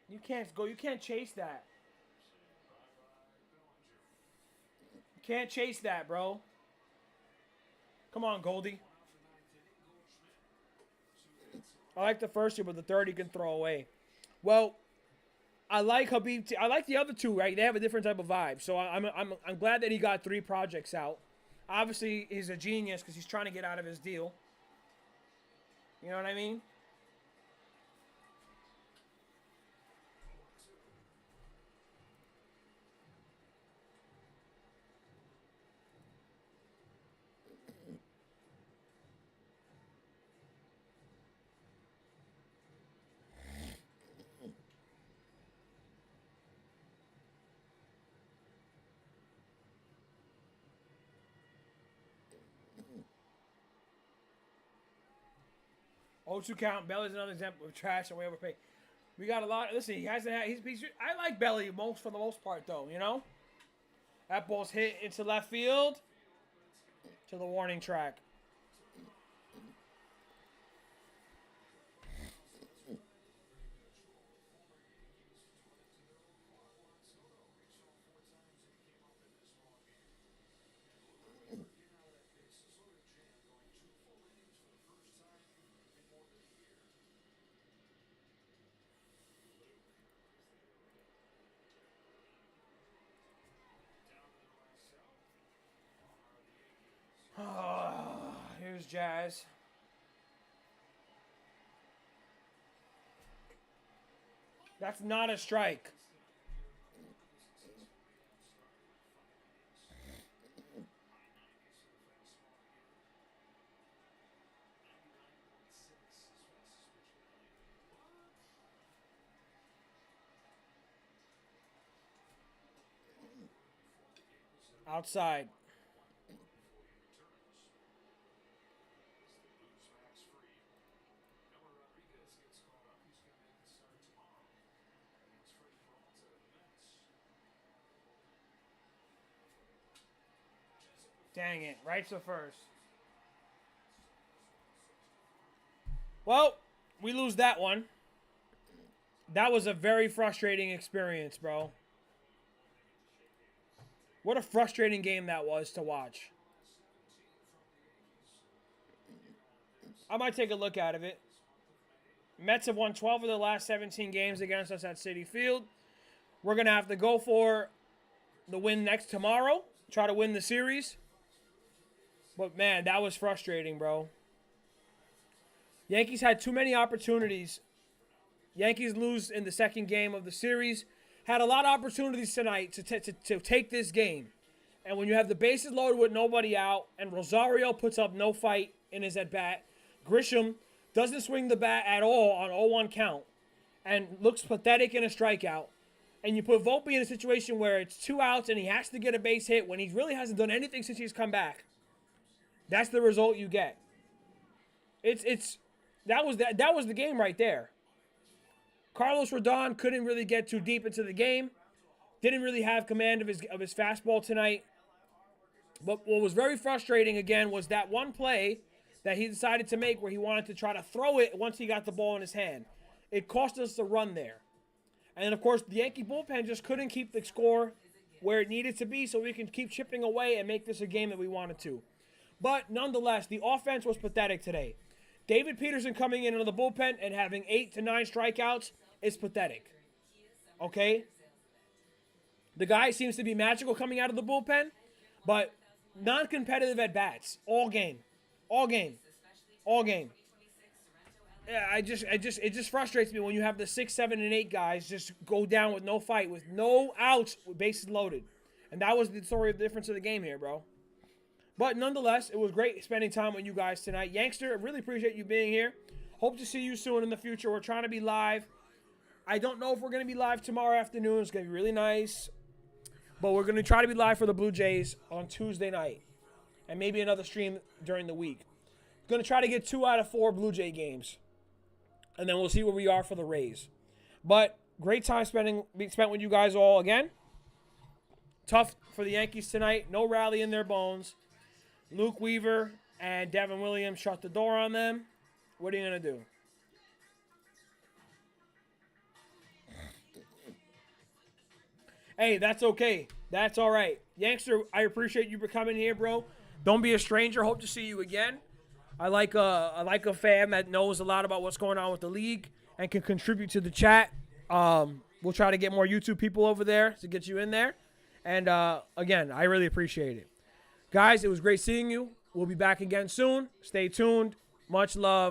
Speaker 1: You can't go. You can't chase that. You can't chase that, bro. Come on, Goldie. I like the first two, but the third he can throw away. Well, I like Habib. I like the other two, right? They have a different type of vibe. So I'm glad that he got 3 projects out. Obviously, he's a genius because he's trying to get out of his deal. You know what I mean? 0-2 count. Belly's another example of trash and we overpay. We got a lot. Listen, he hasn't had. I like Belly for the most part, though. You know, that ball's hit into left field to the warning track. Here's Jazz. That's not a strike. Outside. Dang it. Right to first. Well, we lose that one. That was a very frustrating experience, bro. What a frustrating game that was to watch. I might take a look out of it. Mets have won 12 of their last 17 games against us at Citi Field. We're going to have to go for the win tomorrow. Try to win the series. But, man, that was frustrating, bro. Yankees had too many opportunities. Yankees lose in the second game of the series. Had a lot of opportunities tonight to take this game. And when you have the bases loaded with nobody out and Rosario puts up no fight in his at-bat, Grisham doesn't swing the bat at all on 0-1 count and looks pathetic in a strikeout. And you put Volpe in a situation where it's 2 outs and he has to get a base hit when he really hasn't done anything since he's come back. That's the result you get. That was the game right there. Carlos Rodon couldn't really get too deep into the game. Didn't really have command of his fastball tonight. But what was very frustrating, again, was that one play that he decided to make where he wanted to try to throw it once he got the ball in his hand. It cost us the run there. And then, of course, the Yankee bullpen just couldn't keep the score where it needed to be so we can keep chipping away and make this a game that we wanted to. But nonetheless, the offense was pathetic today. David Peterson coming into the bullpen and having 8 to 9 strikeouts is pathetic. Okay? The guy seems to be magical coming out of the bullpen, but non-competitive at-bats all game. All game. All game. Yeah, it just frustrates me when you have the 6, 7, and 8 guys just go down with no fight, with no outs, with bases loaded. And that was the story of the difference of the game here, bro. But nonetheless, it was great spending time with you guys tonight. Yankster, I really appreciate you being here. Hope to see you soon in the future. We're trying to be live. I don't know if we're going to be live tomorrow afternoon. It's going to be really nice. But we're going to try to be live for the Blue Jays on Tuesday night. And maybe another stream during the week. Going to try to get 2 out of 4 Blue Jay games. And then we'll see where we are for the Rays. But great time being spent with you guys all again. Tough for the Yankees tonight. No rally in their bones. Luke Weaver and Devin Williams shut the door on them. What are you going to do? Hey, that's okay. That's all right. Yankster, I appreciate you for coming here, bro. Don't be a stranger. Hope to see you again. I like a fan that knows a lot about what's going on with the league and can contribute to the chat. We'll try to get more YouTube people over there to get you in there. And, again, I really appreciate it. Guys, it was great seeing you. We'll be back again soon. Stay tuned. Much love.